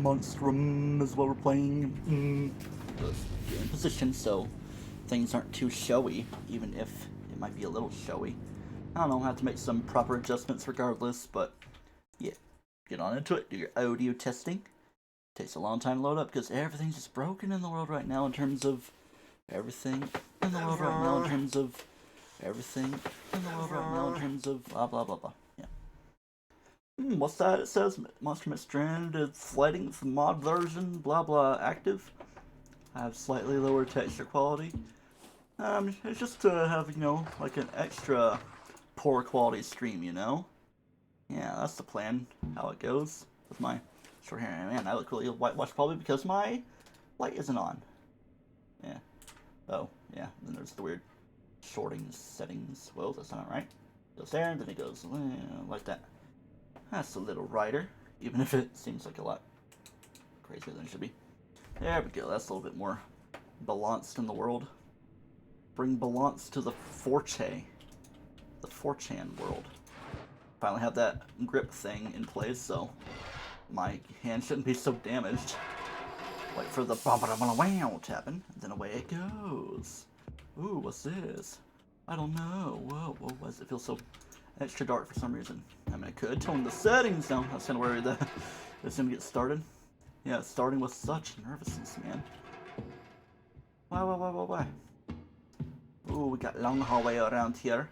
Monstrum is what we're playing. In position, so things aren't too showy, even if it might be a little showy. I don't know, I have to make some proper adjustments regardless, but yeah, get on into it, do your audio testing. Takes a long time to load up because everything's just broken in the world right now in terms of everything in the world right now in terms of everything in the world right now in terms of blah blah blah blah. Yeah. What's that? It says Monstrum Stranded Sliding mod version blah blah active. I have slightly lower texture quality. It's just to have, like an extra poor quality stream, Yeah, that's the plan, how it goes with my short hair. Man, I look really whitewashed probably because my light isn't on. Yeah. Oh, yeah, then there's the weird shorting settings. Well, that's not right. Goes there, and then it goes like that. That's a little brighter, even if it seems like a lot crazier than it should be. There we go, that's a little bit more balanced in the world. Bring balance to the 4chan world. Finally have that grip thing in place, so my hand shouldn't be so damaged. Wait for the wow to happen, and then away it goes. Ooh, what's this? I don't know. Whoa, why does it feel so extra dark for some reason? I mean, I could tone the settings down. I was kind of worried that it's gonna get started. Yeah, starting with such nervousness, man. Why? Ooh, we got long hallway around here.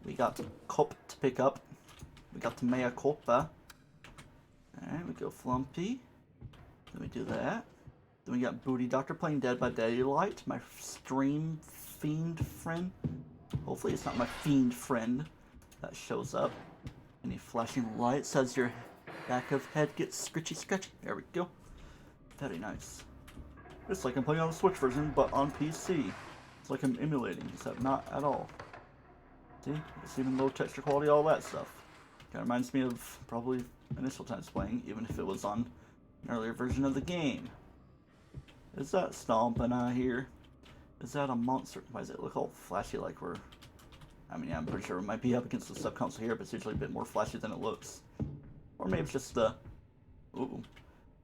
We got cop to pick up. We got the mea culpa. Alright, we go Flumpy. Then we do that. Then we got Booty Doctor playing Dead by Daylight, my stream fiend friend. Hopefully it's not my fiend friend that shows up. Any flashing lights as your back of head gets scratchy. There we go. Very nice. It's like I'm playing on the Switch version, but on PC. It's like I'm emulating, except not at all. See? It's even low texture quality, all that stuff. Kinda reminds me of probably initial times playing, even if it was on an earlier version of the game. Is that stomping out here? Is that a monster? Why does it look all flashy like we're... I mean, yeah, I'm pretty sure we might be up against the sub-console here, but it's usually a bit more flashy than it looks. Or maybe it's just the... Ooh.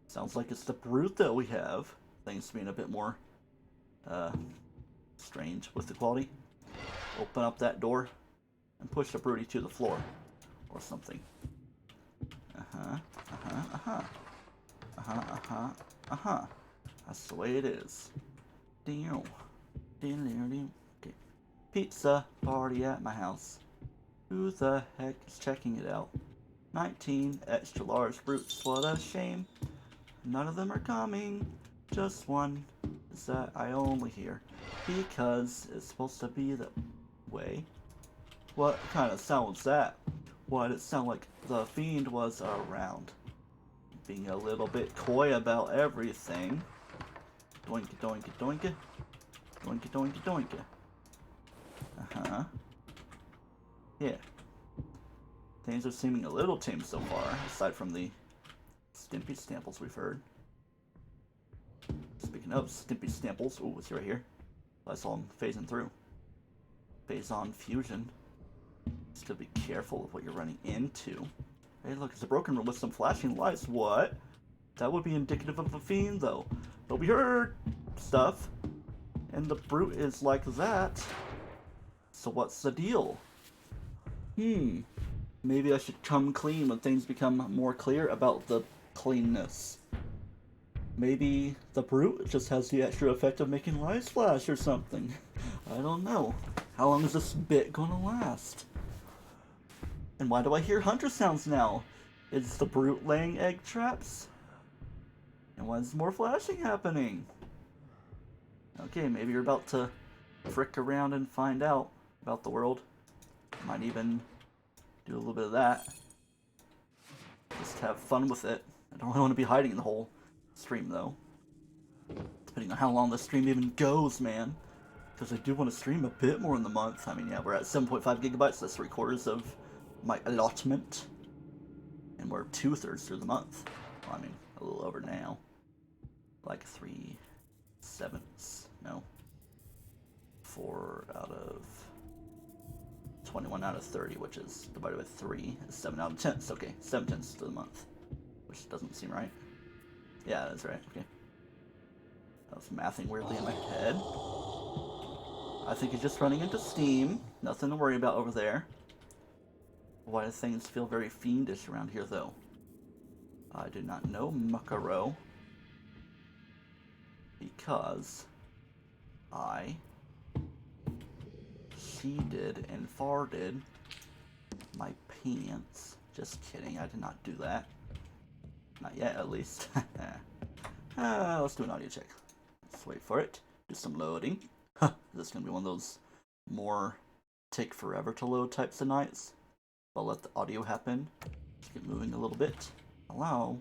Sounds like it's the brute that we have. Things being a bit more... strange with the quality. Open up that door and push the broody to the floor. Or something. That's the way it is. Damn. Okay. Pizza party at my house. Who the heck is checking it out? 19 extra large brutes. What a shame. None of them are coming. Just one is that I only hear. Because it's supposed to be the way. What kind of sound was that? Why did it sound like the fiend was around? Being a little bit coy about everything. Doinky doinky doinky. Doinky doinky doinky. Yeah. Things are seeming a little tame so far, aside from the Stimpy Stamples we've heard. Speaking of Stimpy Stamples, ooh, it's right here. I saw him phasing through. Phase on fusion. Just to be careful of what you're running into. Hey, look, it's a broken room with some flashing lights. What? That would be indicative of a fiend, though. But we heard stuff, and the brute is like that. So what's the deal? Maybe I should come clean when things become more clear about the cleanness. Maybe the brute just has the extra effect of making lights flash or something. I don't know. How long is this bit gonna last? And why do I hear hunter sounds now? Is the brute laying egg traps? And when's more flashing happening? Okay, maybe you're about to frick around and find out about the world. Might even do a little bit of that. Just have fun with it. I don't really want to be hiding the whole stream, though. Depending on how long the stream even goes, man. Because I do want to stream a bit more in the month. I mean, yeah, we're at 7.5 gigabytes. That's 3/4 of my allotment. And we're 2/3 through the month. Well, I mean, a little over now. Like 3/7. No. 4 out of 21 out of 30, which is divided by 3 is 7 out of 10. Okay, 7/10 to the month. which doesn't seem right. Yeah, that's right. Okay. I was mathing weirdly in my head. I think he's just running into Steam. Nothing to worry about over there. Why do things feel very fiendish around here, though? I do not know, Muckaro. Because I cheated and farted my pants. Just kidding, I did not do that. Not yet, at least. Let's do an audio check. Let's wait for it. Do some loading. Is this gonna be one of those more take forever to load types of nights? I'll let the audio happen. Just get moving a little bit. Hello?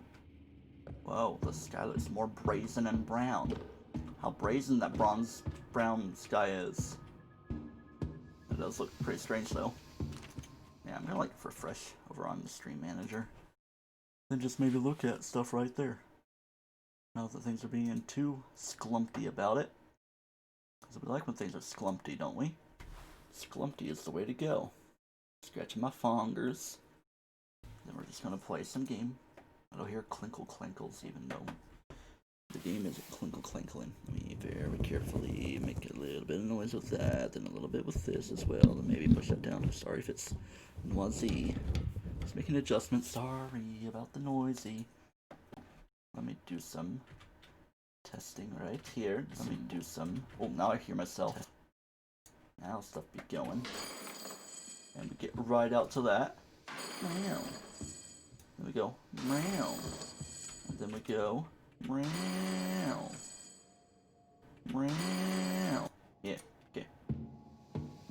Whoa, the sky looks more brazen and brown. How brazen that bronze brown sky is. It does look pretty strange though. Yeah, I'm gonna like refresh over on the stream manager. Then just maybe look at stuff right there. Now that things are being too sklumpty about it. Because we like when things are sklumpty, don't we? Sklumpty is the way to go. Scratching my fingers. Then we're just gonna play some game. I don't hear clinkle clinkles even though the game isn't clinkle clinkling. Let me very carefully make a little bit of noise with that, then a little bit with this as well, and maybe push that down. Sorry if it's noisy. Just making adjustments. Sorry about the noisy. Let me do some testing right here. Let me do some. Oh, now I hear myself. Now stuff be going. And we get right out to that. Meow. Then we go. Meow. And then we go. Meow. Meow. Yeah, okay.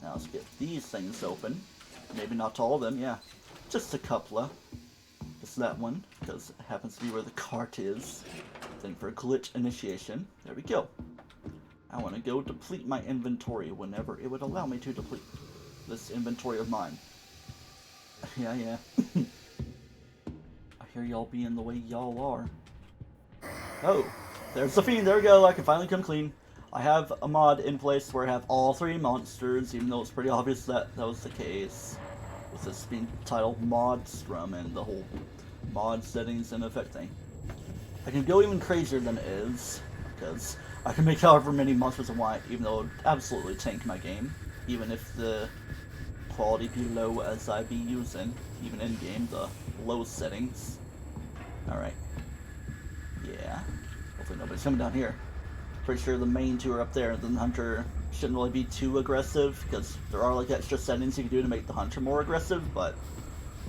Now let's get these things open. Maybe not all of them, yeah. Just a couple of. It's that one, because it happens to be where the cart is. Then for glitch initiation, there we go. I want to go deplete my inventory whenever it would allow me to deplete this inventory of mine. Yeah. I hear y'all being the way y'all are. Oh, there's the fiend. There we go. I can finally come clean. I have a mod in place where I have all 3 monsters, even though it's pretty obvious that that was the case. With this being titled Monstrum and the whole mod settings and effect thing. I can go even crazier than it is, because I can make however many monsters I want, even though it would absolutely tank my game. Even if the quality be low as I be using, even in game, the low settings. Alright. Yeah. Hopefully nobody's coming down here. Pretty sure the main 2 are up there, and then the hunter shouldn't really be too aggressive, because there are like extra settings you can do to make the hunter more aggressive, but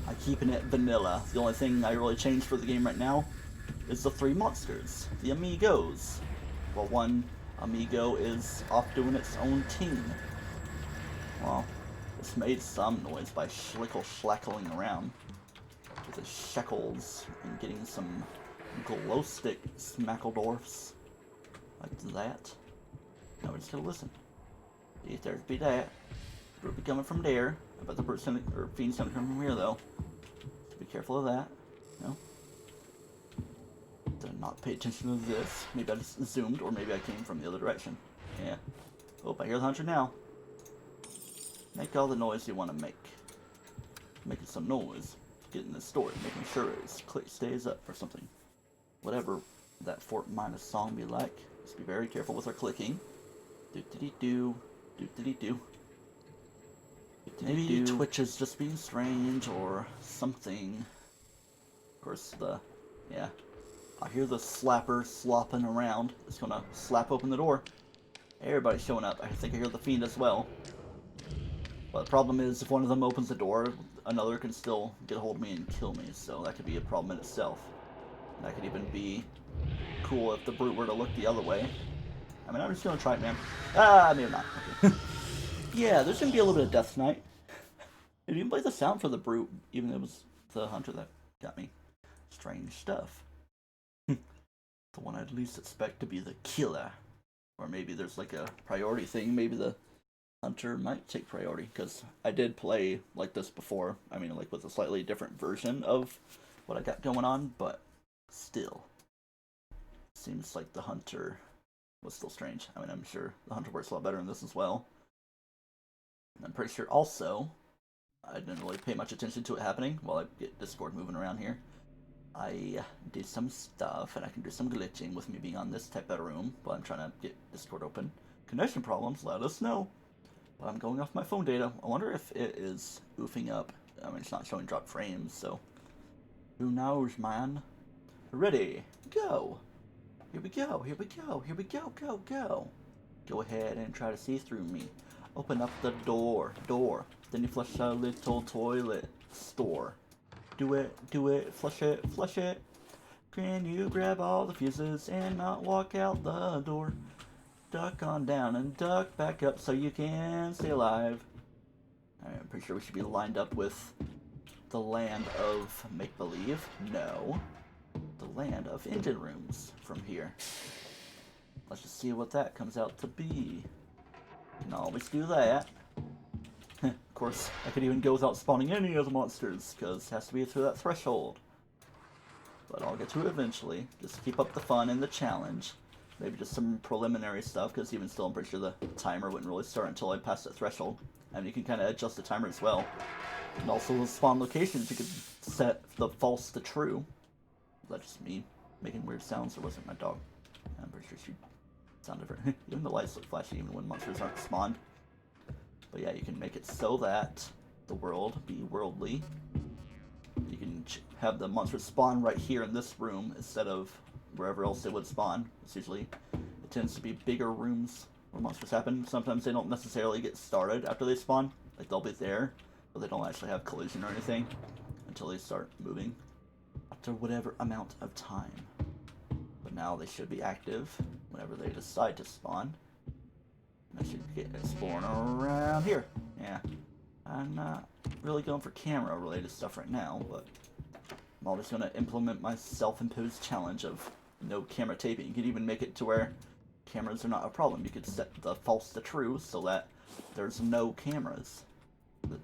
I'm keeping it vanilla. The only thing I really changed for the game right now is the 3 monsters, the amigos. Well, one amigo is off doing its own thing. Well, it's made some noise by schlickle-schlackling around with his shekels and getting some glow stick smackledorfs like that. Now we're just gonna listen. See if there'd be that. It would be coming from there. I bet the person or fiend's gonna come from here though. So be careful of that. No. Did not pay attention to this. Maybe I just zoomed, or maybe I came from the other direction. Yeah. Oh, I hear the hunter now. Make all the noise you want to make. Making some noise. Getting this story. Making sure it stays up or something. Whatever that Fort Minus song be like. Just be very careful with our clicking. Do-dee-dee-doo. Do-dee-dee-doo. Maybe Twitch is just being strange or something. Of course, yeah. I hear the slapper slopping around. It's gonna slap open the door. Everybody's showing up. I think I hear the fiend as well. But the problem is, if one of them opens the door, another can still get a hold of me and kill me. So that could be a problem in itself. And that could even be cool if the brute were to look the other way. I mean, I'm just gonna try it, man. Maybe not. Okay. Yeah, there's gonna be a little bit of death tonight. It even played the sound for the brute, even though it was the hunter that got me. Strange stuff. The one I'd least expect to be the killer. Or maybe there's like a priority thing. Maybe the hunter might take priority, because I did play like this before. I mean, like with a slightly different version of what I got going on, but still. Seems like the hunter was still strange. I mean, I'm sure the hunter works a lot better in this as well. And I'm pretty sure also, I didn't really pay much attention to it happening while I get Discord moving around here. I did some stuff, and I can do some glitching with me being on this type of room while I'm trying to get Discord open. Connection problems, let us know. But I'm going off my phone data. I wonder if it is oofing up. I mean, it's not showing drop frames, so who knows, man? Ready, go. Here we go, here we go, here we go, go. Go ahead and try to see through me. Open up the door. Then you flush a little toilet. Store. Do it, flush it. Can you grab all the fuses and not walk out the door? Duck on down and duck back up so you can stay alive. I'm pretty sure we should be lined up with the land of make-believe. No. The land of engine rooms from here. Let's just see what that comes out to be. Can always do that. Of course, I could even go without spawning any of the monsters, because it has to be through that threshold. But I'll get to it eventually. Just keep up the fun and the challenge. Maybe just some preliminary stuff, because even still I'm pretty sure the timer wouldn't really start until I pass the threshold. And you can kind of adjust the timer as well. And also the spawn locations, you could set the false to true. Is that just me making weird sounds, or was it my dog? I'm pretty sure she sounded different. Even the lights look flashy even when monsters aren't spawned. But yeah, you can make it so that the world be worldly. You can have the monsters spawn right here in this room instead of wherever else they would spawn. It's usually, it tends to be bigger rooms where monsters happen. Sometimes they don't necessarily get started after they spawn. Like, they'll be there, but they don't actually have collision or anything until they start moving after whatever amount of time. But now they should be active whenever they decide to spawn. I should get exploring around here. Yeah, I'm not really going for camera related stuff right now, but I'm always going to implement my self-imposed challenge of no camera taping. You could even make it to where cameras are not a problem. You could set the false to true so that there's no cameras.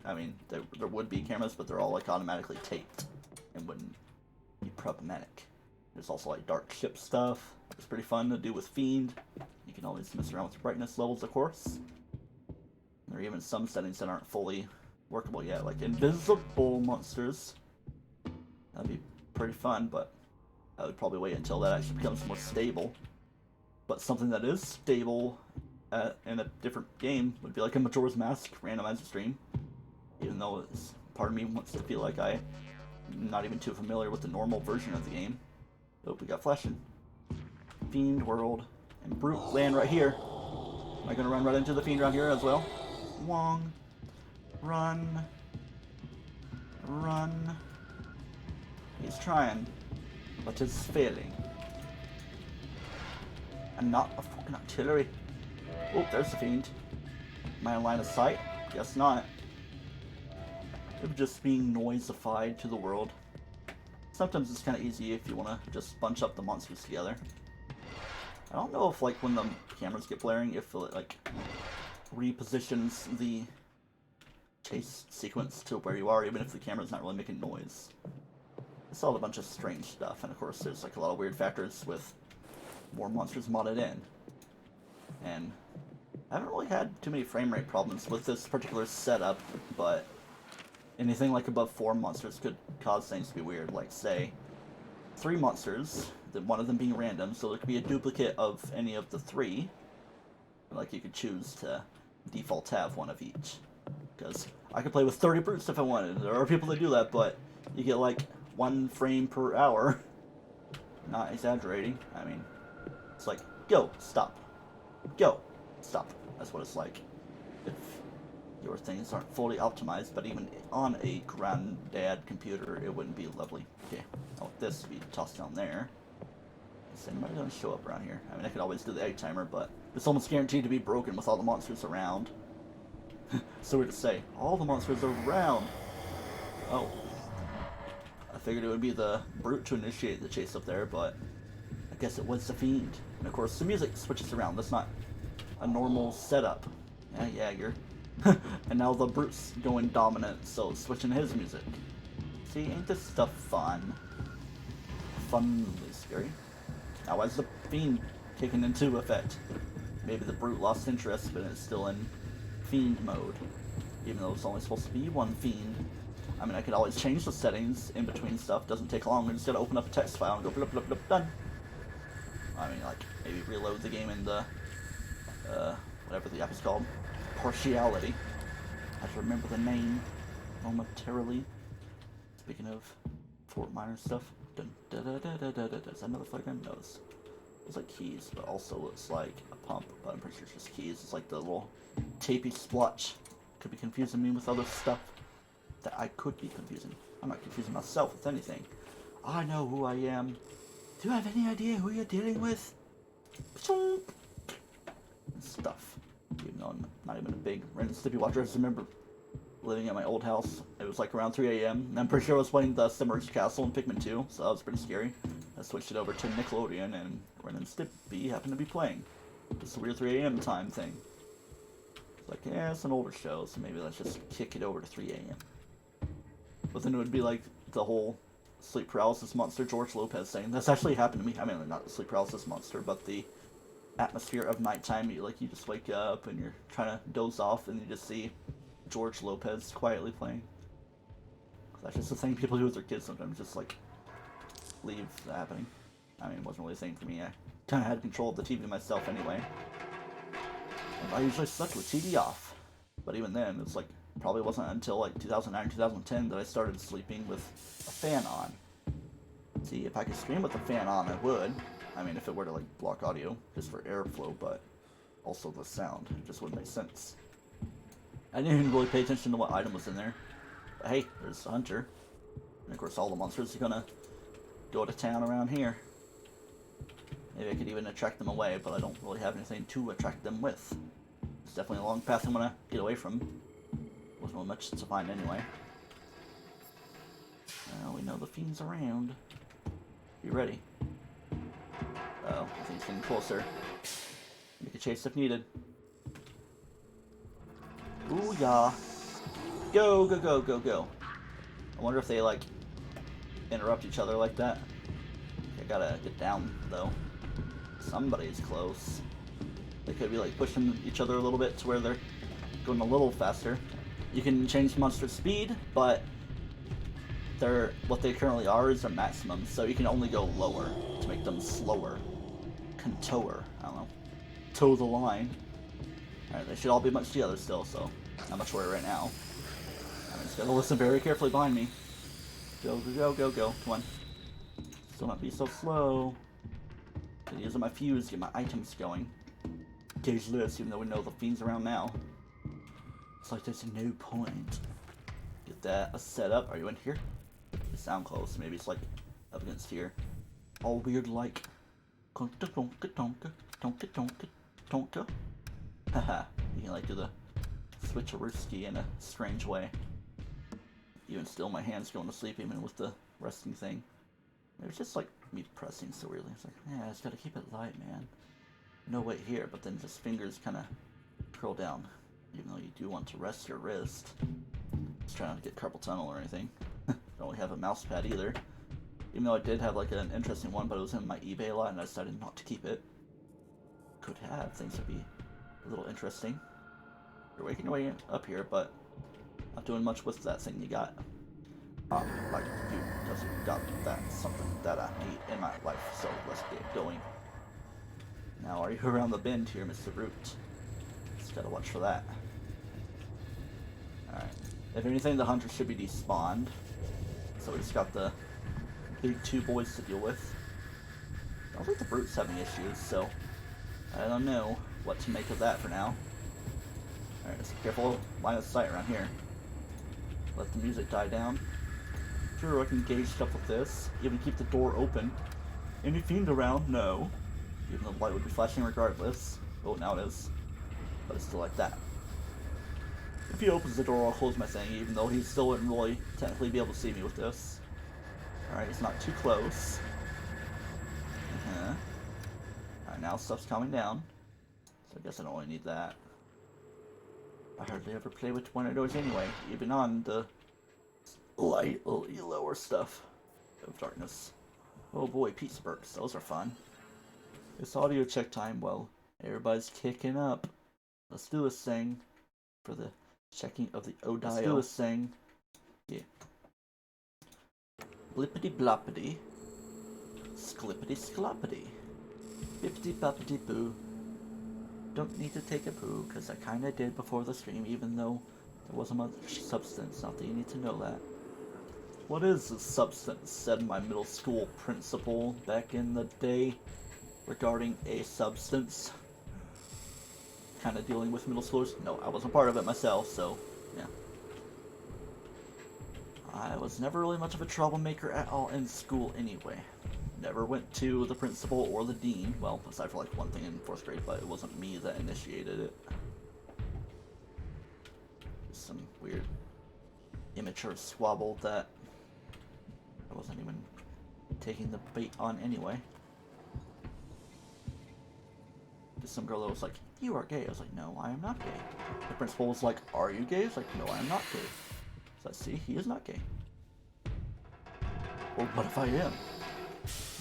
I mean, there would be cameras, but they're all like automatically taped and wouldn't be problematic. There's also like dark ship stuff. It's pretty fun to do with Fiend. You can always mess around with brightness levels, of course. There are even some settings that aren't fully workable yet, like invisible monsters. That'd be pretty fun, but I would probably wait until that actually becomes more stable. But something that is stable in a different game would be like a Majora's Mask randomizer stream. Even though it's, part of me wants to feel like I'm not even too familiar with the normal version of the game. Oh, we got flashing. Fiend world. And Brute land right here. Am I gonna run right into the Fiend around here as well? Wong. Run. Run. He's trying, but is failing. And not a fucking artillery. Oh, there's the Fiend. Am I in line of sight? Guess not. Of just being noisified to the world. Sometimes it's kind of easy if you want to just bunch up the monsters together. I don't know if, like, when the cameras get blaring, if it, like, repositions the chase sequence to where you are, even if the camera's not really making noise. I saw a bunch of strange stuff, and of course there's, like, a lot of weird factors with more monsters modded in. And I haven't really had too many frame rate problems with this particular setup, but anything like above 4 monsters could cause things to be weird. Like, say, 3 monsters, one of them being random, so there could be a duplicate of any of the 3. Like, you could choose to default have one of each. Because I could play with 30 brutes if I wanted. There are people that do that, but you get like 1 frame per hour. Not exaggerating. I mean, it's like, go, stop. Go, stop. That's what it's like. If your things aren't fully optimized, but even on a granddad computer, it wouldn't be lovely. Okay, I want this to be tossed down there. Is anybody gonna show up around here? I mean, I could always do the egg timer, but it's almost guaranteed to be broken with all the monsters around. So weird to say, all the monsters around. Oh, I figured it would be the brute to initiate the chase up there, but I guess it was the Fiend. And of course, the music switches around. That's not a normal setup. Yeah, you're. And now the brute's going dominant, so switching his music. See, ain't this stuff fun? Funly scary. Now, why is the Fiend kicking into effect? Maybe the brute lost interest, but it's still in Fiend mode. Even though it's only supposed to be 1 Fiend. I mean, I could always change the settings in between stuff. Doesn't take long. I just gotta open up a text file and go blip blip blip, done. I mean, like, maybe reload the game in the, whatever the app is called. Partiality. I have to remember the name momentarily. Speaking of Fort Minor stuff. Dun, da, da, da, da, da, da. Is that another flight gun? No, it's like keys, but also it's like a pump, but I'm pretty sure it's just keys. It's like the little tapey splotch. Could be confusing me with other stuff that I could be confusing. I'm not confusing myself with anything. I know who I am. Do you have any idea who you're dealing with? Stuff. Even though I'm not even a big Ren and Stimpy watcher, I just remember living at my old house. It was like around 3 a.m. and I'm pretty sure I was playing the Submerged Castle in Pikmin 2, so that was pretty scary. I switched it over to Nickelodeon, and Ren and Stimpy happened to be playing. Just a weird 3 a.m. time thing. It's like, yeah, it's an older show, so maybe let's just kick it over to 3 a.m. But then it would be like the whole sleep paralysis monster George Lopez saying. That's actually happened to me. I mean, not the sleep paralysis monster, but the atmosphere of nighttime. You just wake up and you're trying to doze off, and you just see George Lopez quietly playing. That's just the thing people do with their kids sometimes. Just like leave that happening. I mean, it wasn't really a thing for me. I kind of had control of the TV myself anyway. And I usually slept with TV off, but even then, it's like probably wasn't until like 2009, 2010 that I started sleeping with a fan on. See, if I could stream with the fan on, I would. I mean, if it were to like block audio just for airflow, but also the sound, it just wouldn't make sense. I didn't even really pay attention to what item was in there. But hey, there's a hunter. And of course all the monsters are gonna go to town around here. Maybe I could even attract them away, but I don't really have anything to attract them with. It's definitely a long path I'm gonna get away from. Wasn't really much to find anyway. Well, we know the fiend's around. Be ready. Oh, I think it's getting closer. Make a chase if needed. Ooh, yeah. Go, go, go, go, go. I wonder if they, like, interrupt each other like that. I gotta get down, though. Somebody's close. They could be, like, pushing each other a little bit to where they're going a little faster. You can change monster speed, but what they currently are is a maximum, so you can only go lower to make them slower. Contour, I don't know. Toe the line. Alright, they should all be much together still, so not much worry right now. I'm just gotta listen very carefully behind me. Go, go, go, go, go. Come on. Still not be so slow. Gonna use my fuse to get my items going. Gauge this, even though we know the fiend's around now. It's like there's no point. Get that set up. Are you in here? You sound close. Maybe it's like up against here. All weird like. Tonka tonka tonka tonka tonka tonka. Haha. You can like do the switcherooski in a strange way. Even still, my hand's going to sleep even with the resting thing. It was just like me pressing so weirdly. It's like, yeah, I just gotta keep it light, man. No weight here, but then just fingers kind of curl down. Even though you do want to rest your wrist. Just trying not to get carpal tunnel or anything. Don't really have a mouse pad either. Even though I did have like an interesting one, but it was in my eBay lot and I decided not to keep it. Could have. Things would be a little interesting. You're waking your way up here, but not doing much with that thing you got. Like you doesn't got that something that I need in my life, so let's get going. Now, are you around the bend here, Mr. Root? Just gotta watch for that. Alright. If anything, the hunter should be despawned. So we just got the big two boys to deal with. I don't think the Brute's having issues, so I don't know what to make of that for now. Alright, just be careful, line of sight around here. Let the music die down. Sure, I can gauge stuff with this. Even keep the door open. Any fiend around? No. Even though the light would be flashing regardless. Oh, now it is. But it's still like that. If he opens the door, I'll close my thing, even though he still wouldn't really technically be able to see me with this. Alright, it's not too close. Alright, now stuff's calming down. So I guess I don't really need that. I hardly ever play with one of those anyway, even on the slightly lower stuff of darkness. Oh boy, pizza burps, those are fun. It's audio check time. Well, everybody's kicking up. Let's do this thing for the checking of the audio. Let's do this thing. Yeah. Blippity bloppity. Sklippity skloppity. Bippity boppity boo. Don't need to take a poo, because I kinda did before the stream, even though there wasn't much substance. Not that you need to know that. What is the substance, said my middle school principal back in the day regarding a substance. Kinda dealing with middle schoolers. No, I wasn't part of it myself, so yeah. I was never really much of a troublemaker at all in school anyway. Never went to the principal or the dean. Well, aside for like one thing in 4th grade, but it wasn't me that initiated it. Some weird immature squabble that I wasn't even taking the bait on anyway. Just some girl that was like, "You are gay." I was like, "No, I am not gay." The principal was like, "Are you gay?" I was like, "No, I am not gay." So I see, he is not gay. Well, what if I am?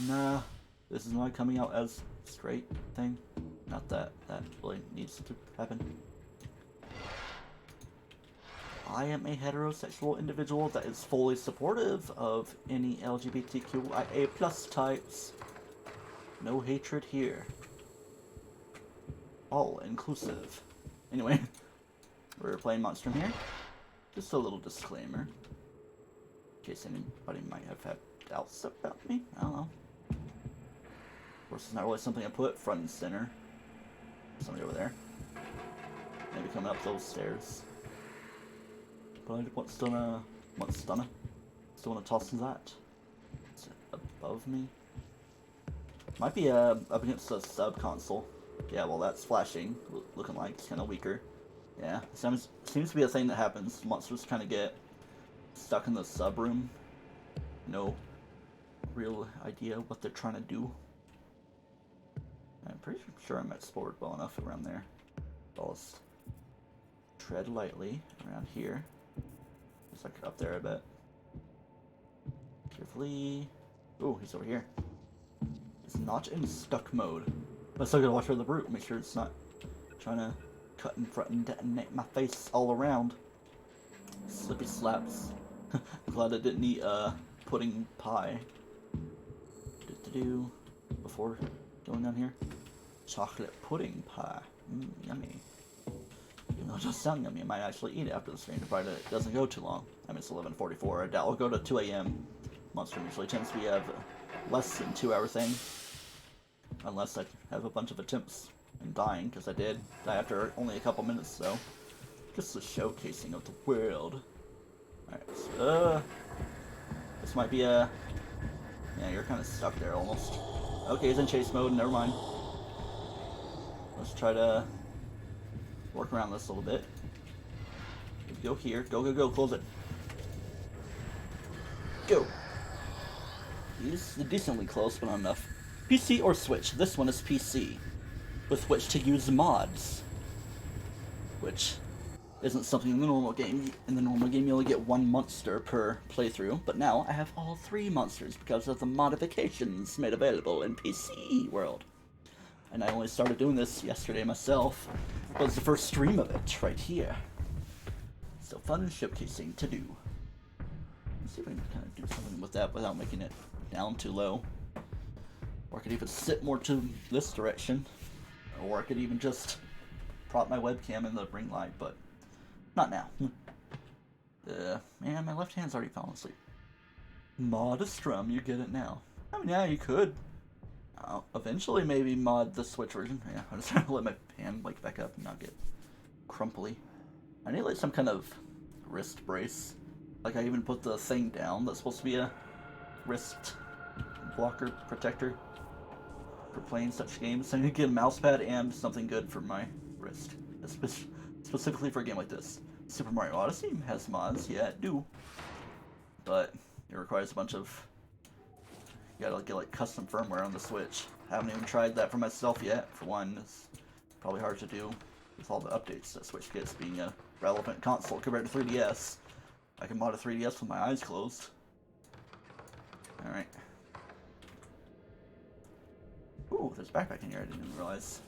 Nah, this is not coming out as straight thing. Not that that really needs to happen. I am a heterosexual individual that is fully supportive of any LGBTQIA plus types. No hatred here. All inclusive. Anyway, we're playing Monstrum here. Just a little disclaimer. In case anybody might have had doubts about me. I don't know. Of course, it's not really something I put front and center. Somebody over there. Maybe coming up those stairs. But what's still wanna toss that? Is it above me? Might be up against the sub console. Yeah, well that's flashing, looking like it's kinda weaker. Yeah, seems to be a thing that happens. Monsters kinda get stuck in the sub room. No real idea what they're trying to do. I'm pretty sure I'm explored well enough around there. I'll just tread lightly around here. It's like up there, I bet. Carefully. Oh, he's over here. It's not in stuck mode. But I still gotta watch for the brute. Make sure it's not trying to cut in front and detonate my face all around. Slippy slaps. Glad I didn't eat pudding pie. Before going down here. Chocolate pudding pie. Yummy. Even though it does sound yummy, I might actually eat it after the stream, provided it doesn't go too long. I mean, it's 11:44. I doubt I'll go to 2 a.m. Monstrum usually tends to be a less than 2 hour thing. Unless I have a bunch of attempts and dying, because I did die after only a couple minutes, so. Just the showcasing of the world. Alright, so, this might be a... Yeah, you're kind of stuck there almost. Okay, he's in chase mode, never mind. Let's try to work around this a little bit. Go here, go, close it. Go! He's decently close, but not enough. PC or Switch? This one is PC. With which to use mods. Which isn't something in the normal game. In the normal game you only get 1 monster per playthrough, but now I have all 3 monsters because of the modifications made available in PC world. And I only started doing this yesterday myself. It was the first stream of it, right here. So fun showcasing to do. Let's see if I can kind of do something with that without making it down too low. Or I could even sit more to this direction. Or I could even just prop my webcam in the ring light, but not now. Man, my left hand's already fallen asleep. Monstrum, you get it now. I mean, yeah, you could. Eventually maybe mod the Switch version. Yeah, I'm just trying to let my hand like back up and not get crumply. I need like some kind of wrist brace. Like I even put the thing down that's supposed to be a wrist blocker protector for playing such games. I need to get a mouse pad and something good for my wrist. Specifically for a game like this. Super Mario Odyssey has mods, yeah it do. But it requires a bunch of... You gotta get like custom firmware on the Switch. I haven't even tried that for myself yet. For one, it's probably hard to do with all the updates that Switch gets being a relevant console compared to 3DS. I can mod a 3DS with my eyes closed. Alright. Ooh, there's a backpack in here I didn't even realize.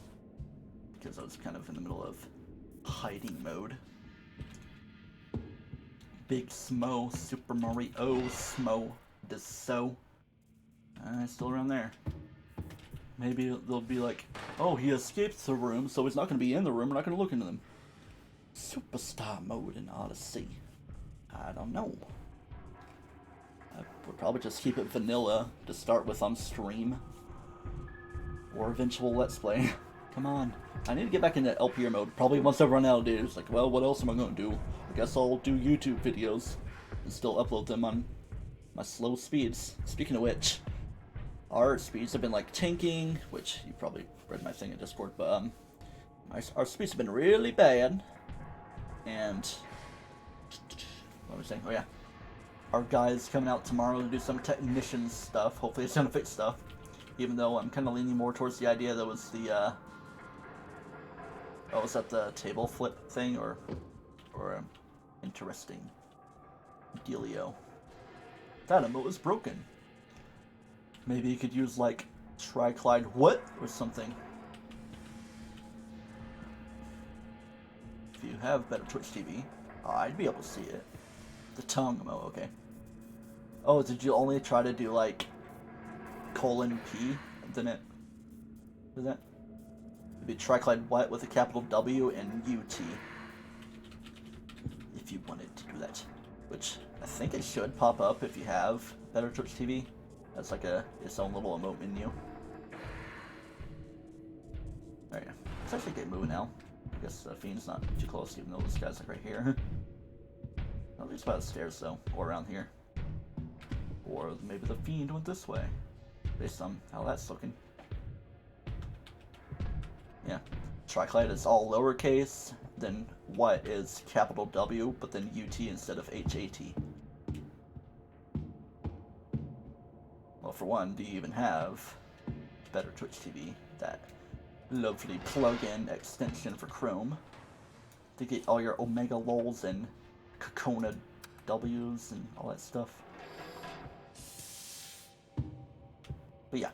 Because I was kind of in the middle of hiding mode. Big Smo, Super Mario Smo, Just so. Still around there. Maybe they'll be like, oh, he escaped the room, so he's not going to be in the room. We're not going to look into them. Superstar mode in Odyssey. I don't know. I would probably just keep it vanilla to start with on stream. Or eventual Let's Play. Come on. I need to get back into LPR mode. Probably once I run out of data. It's like, well, what else am I going to do? I guess I'll do YouTube videos. And still upload them on my slow speeds. Speaking of which, our speeds have been like tanking, which you probably read my thing in Discord, but our speeds have been really bad. And what was I saying? Oh yeah, our guy's coming out tomorrow to do some technician stuff. Hopefully it's gonna fix stuff. Even though I'm kind of leaning more towards the idea that was the was that the table flip thing or interesting dealio. That emote was broken. Maybe you could use like TryclydeTamer what or something. If you have better Twitch TV, I'd be able to see it. The tongue emote, okay. Oh, did you only try to do like :P? Didn't it? Is that? It'd be TryclydeTamer what with a capital W and UT. If you wanted to do that, which I think it should pop up if you have better Twitch TV. That's like its own little emote menu. Alright, let's actually get moving now. I guess the Fiend's not too close, even though this guy's like right here. At least by the stairs though, or around here. Or maybe the Fiend went this way, based on how that's looking. Yeah, TryclydeTamer is all lowercase, then what is capital W, but then UT instead of HAT. Well, for one, do you even have better Twitch TV? That lovely plug-in extension for Chrome to get all your Omega LOLs and Kokona W's and all that stuff. But yeah.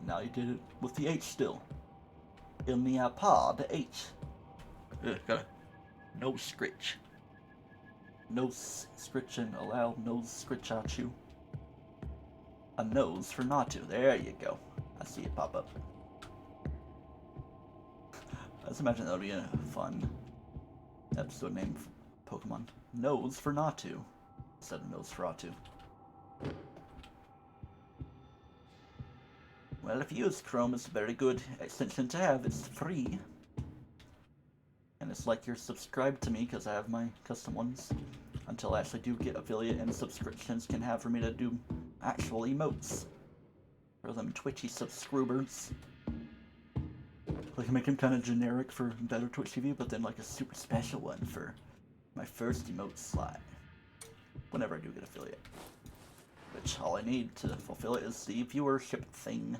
Now you did it with the H still. In the pod, the H. Got a no scritch. No scritch and allow no scritch at you. A nose for not to. There you go. I see it pop up. I just imagine that would be a fun episode name for Pokemon. Nose for not to. Instead of nose for ought to. Well, if you use Chrome, it's a very good extension to have. It's free. And it's like you're subscribed to me because I have my custom ones. Until I actually do get affiliate and subscriptions can have for me to do actual emotes. For them Twitchy subscribers. Like make them kind of generic for better Twitch TV, but then like a super special one for my first emote slot. Whenever I do get affiliate. Which all I need to fulfill it is the viewership thing.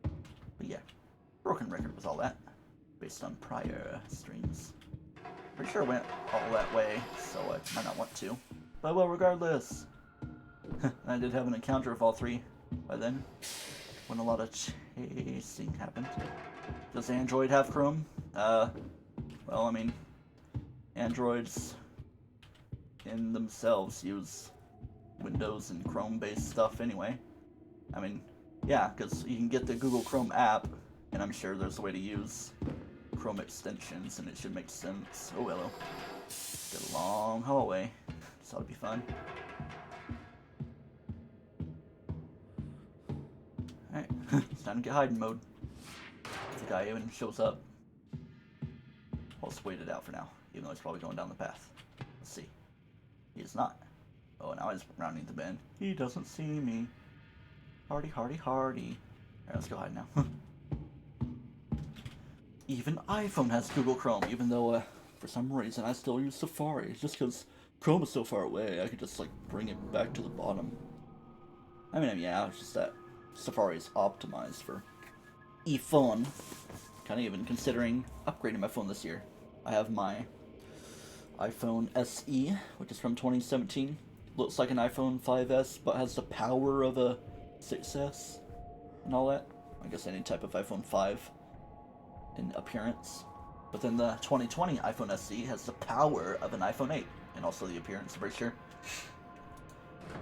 But yeah, broken record with all that. Based on prior streams. Pretty sure I went all that way, so I might not want to. But well, regardless. I did have an encounter with all three by then. When a lot of chasing happened. Does Android have Chrome? Well, I mean, Androids in themselves use Windows and Chrome-based stuff anyway. I mean, yeah, because you can get the Google Chrome app, and I'm sure there's a way to use Chrome extensions, and it should make sense. Oh, hello. Got a long hallway, so that'll be fun. Alright, it's time to get hiding mode. If the guy even shows up, I'll just wait it out for now, even though he's probably going down the path. Let's see. He is not. Oh, now he's rounding the bend. He doesn't see me. Hardy, hardy, hardy. Alright, let's go hide now. Even iPhone has Google Chrome, even though, for some reason, I still use Safari. Just because Chrome is so far away, I could just, like, bring it back to the bottom. I mean, yeah, it's just that Safari is optimized for iPhone. Kind of even considering upgrading my phone this year. I have my iPhone SE, which is from 2017. Looks like an iPhone 5S, but has the power of a 6S and all that. I guess any type of iPhone 5 in appearance. But then the 2020 iPhone SE has the power of an iPhone 8. and also the appearance, I'm pretty sure.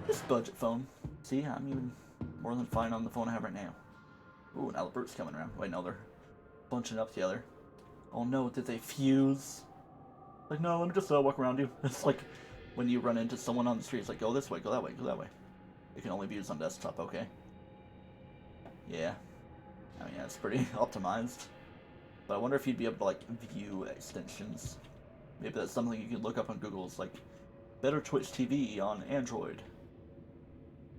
This budget phone. See, I'm even more than fine on the phone I have right now. Ooh, now the bird's coming around. Wait, no, they're bunching up together. Oh no, did they fuse? Like, no, let me just walk around you. It's like when you run into someone on the street, it's like, go this way, go that way, go that way. It can only be used on desktop, okay. Yeah. I mean, yeah, it's pretty optimized. But I wonder if you'd be able to, like, view extensions. Maybe that's something you can look up on Google. It's like, better Twitch TV on Android.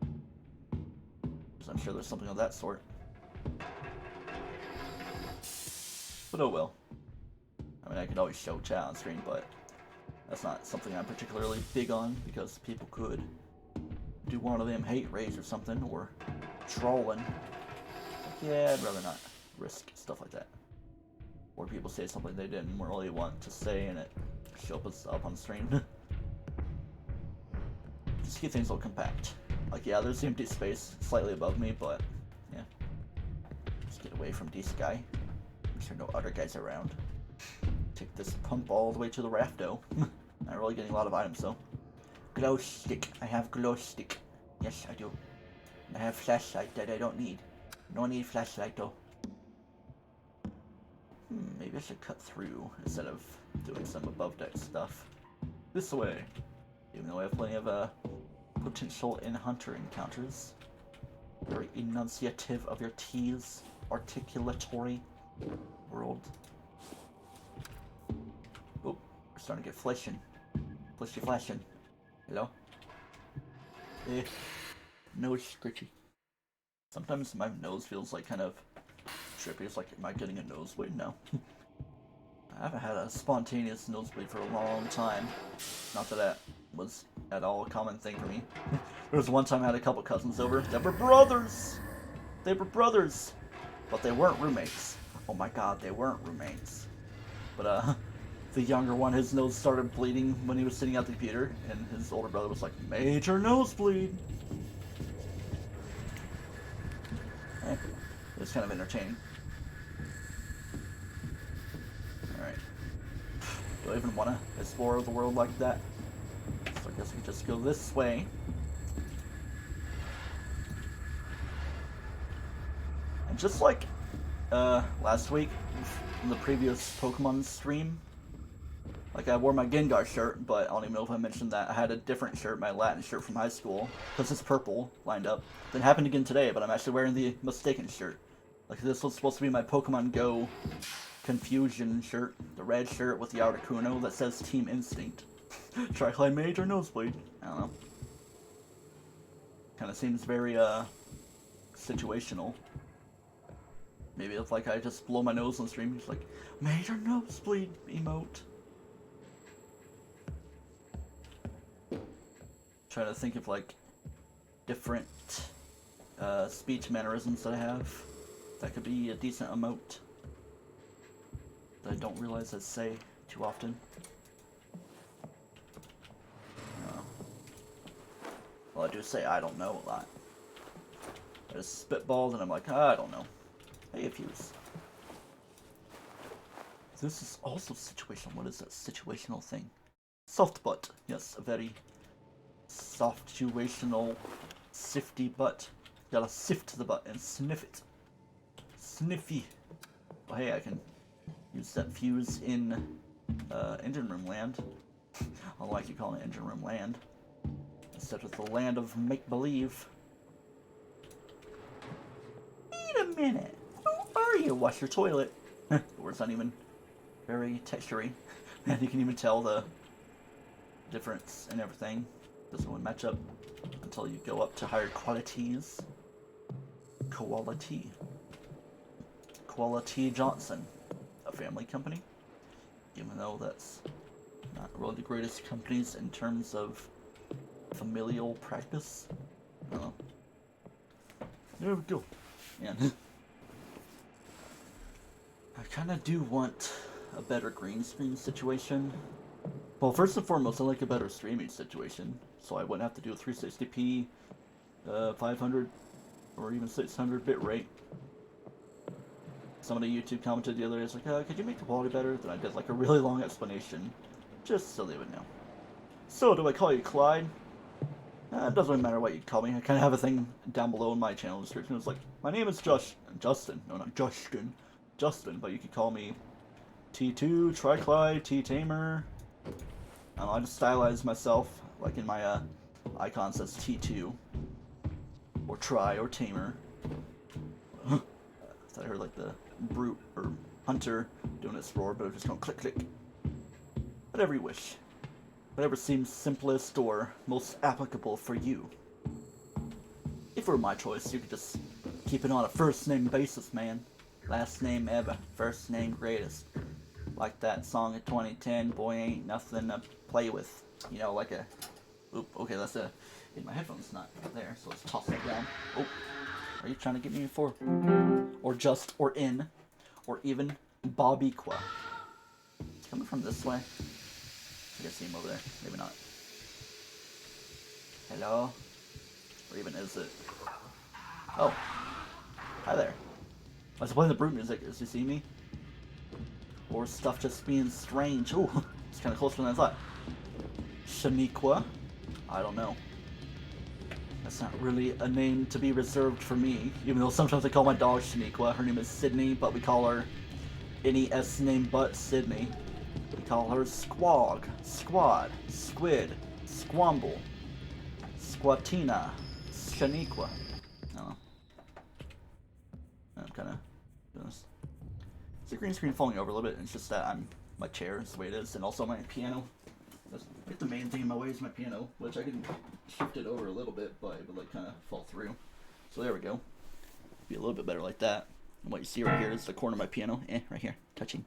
Because I'm sure there's something of that sort. But oh well. I mean, I could always show chat on screen, but that's not something I'm particularly big on, because people could do one of them hate raids or something, or trolling. Like, yeah, I'd rather not risk stuff like that. Or people say something they didn't really want to say, and it shows up on stream. Just keep things all compact. Like, yeah, there's empty space slightly above me, but yeah. Just get away from this guy. Make sure no other guys around. Take this pump all the way to the rafto. Not really getting a lot of items though. Glow stick. I have glow stick. Yes, I do. I have flashlight that I don't need. No need flashlight though. Maybe I should cut through instead of doing some above deck stuff. This way. Even though I have plenty of potential in hunter encounters. Very enunciative of your T's. Articulatory world. Oh, we're starting to get flashing. Flashing. Hello? Nose scritchy. Sometimes my nose feels like kind of trippy. It's like, am I getting a nosebleed? No. I haven't had a spontaneous nosebleed for a long time. Not that that was at all a common thing for me. There was one time I had a couple cousins over. They were brothers! They were brothers! But they weren't roommates. Oh my god, they weren't roommates. But, the younger one, his nose started bleeding when he was sitting at the computer, and his older brother was like, major nosebleed! It was kind of entertaining. Alright. Do I even want to explore the world like that? So I guess we just go this way. And just like last week, in the previous Pokemon stream, like I wore my Gengar shirt, but I don't even know if I mentioned that. I had a different shirt, my Latin shirt from high school, because it's purple, lined up. That happened again today, but I'm actually wearing the mistaken shirt. Like this was supposed to be my Pokemon Go Confusion shirt, the red shirt with the Articuno that says Team Instinct. Triclyde Major Nosebleed. I don't know. Kind of seems very, situational. Maybe it's like I just blow my nose on stream, it's like, Major Nosebleed emote. Trying to think of like different speech mannerisms that I have that could be a decent emote that I don't realize I say too often. Well, I do say I don't know a lot. I just spitballed and I'm like, I don't know. Hey, a fuse. This is also situational. What is that situational thing? Soft butt. Yes, a very soft-situational, sifty butt. You gotta sift the butt and sniff it. Sniffy. Well, hey, I can use that fuse in engine room land. Although I keep calling it engine room land instead of the land of make-believe. Wait a minute. Who are you? Wash your toilet. The word's not even very textury. And you can even tell the difference and everything. Doesn't really match up until you go up to higher qualities. Quality Johnson, a family company. Even though that's not really the greatest companies in terms of familial practice. I don't know. There we go. And I kind of do want a better green screen situation. Well, first and foremost, I like a better streaming situation, so I wouldn't have to do a 360p, 500, or even 600 bit rate. Somebody YouTube commented the other day, it's like, could you make the quality better? Then I did like a really long explanation, just so they would know. So, do I call you Clyde? It doesn't really matter what you call me. I kind of have a thing down below in my channel description. It's like, my name is Justin. No, not Justin. Justin, but you could call me T2, TryclydeTamer. I don't know, I just stylize myself, like in my icon says T2. Or Try, or Tamer. I thought I heard like the brute, or hunter, doing its roar, but I'm just going click click. Whatever you wish. Whatever seems simplest or most applicable for you. If it were my choice, you could just keep it on a first name basis, man. Last name ever, first name greatest. Like that song of 2010, boy ain't nothing to play with. You know, like a... Oop, okay, that's a... My headphone's not there, so let's toss that down. Oh, are you trying to get me for? Or just, or in, or even Bobiqua. It's coming from this way. I guess see him over there. Maybe not. Hello? Or even is it? Oh. Hi there. I was playing the brute music. Does he see me? Or stuff just being strange. Ooh, it's kind of closer than I thought. Shaniqua? I don't know. That's not really a name to be reserved for me. Even though sometimes I call my dog Shaniqua. Her name is Sydney, but we call her any S name but Sydney. We call her Squog, Squad, Squid, Squamble, Squatina, Shaniqua. I don't know. I'm kind of doing this. It's the green screen falling over a little bit. It's just that my chair is the way it is, and also my piano. That's like the main thing in my way is my piano, which I can shift it over a little bit, but it would like kind of fall through. So there we go. Be a little bit better like that. And what you see right here is the corner of my piano. Right here. Touchy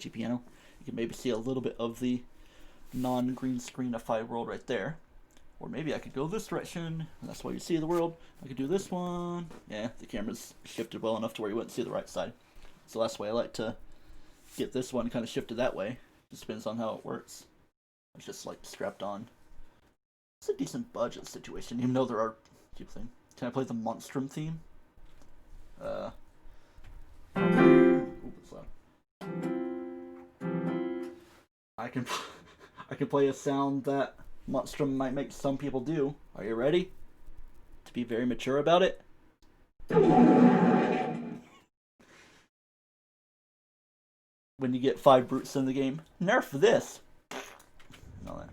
piano. You can maybe see a little bit of the non-green screenified world right there. Or maybe I could go this direction, and that's why you see the world. I could do this one. Yeah, the camera's shifted well enough to where you wouldn't see the right side. So that's why I like to get this one kind of shifted that way. Just depends on how it works. It's just like strapped on. It's a decent budget situation, even though there are people saying, can I play the Monstrum theme? Ooh, it's loud. I can play a sound that Monstrum might make some people do. Are you ready? To be very mature about it? When you get 5 brutes in the game, nerf this. All that.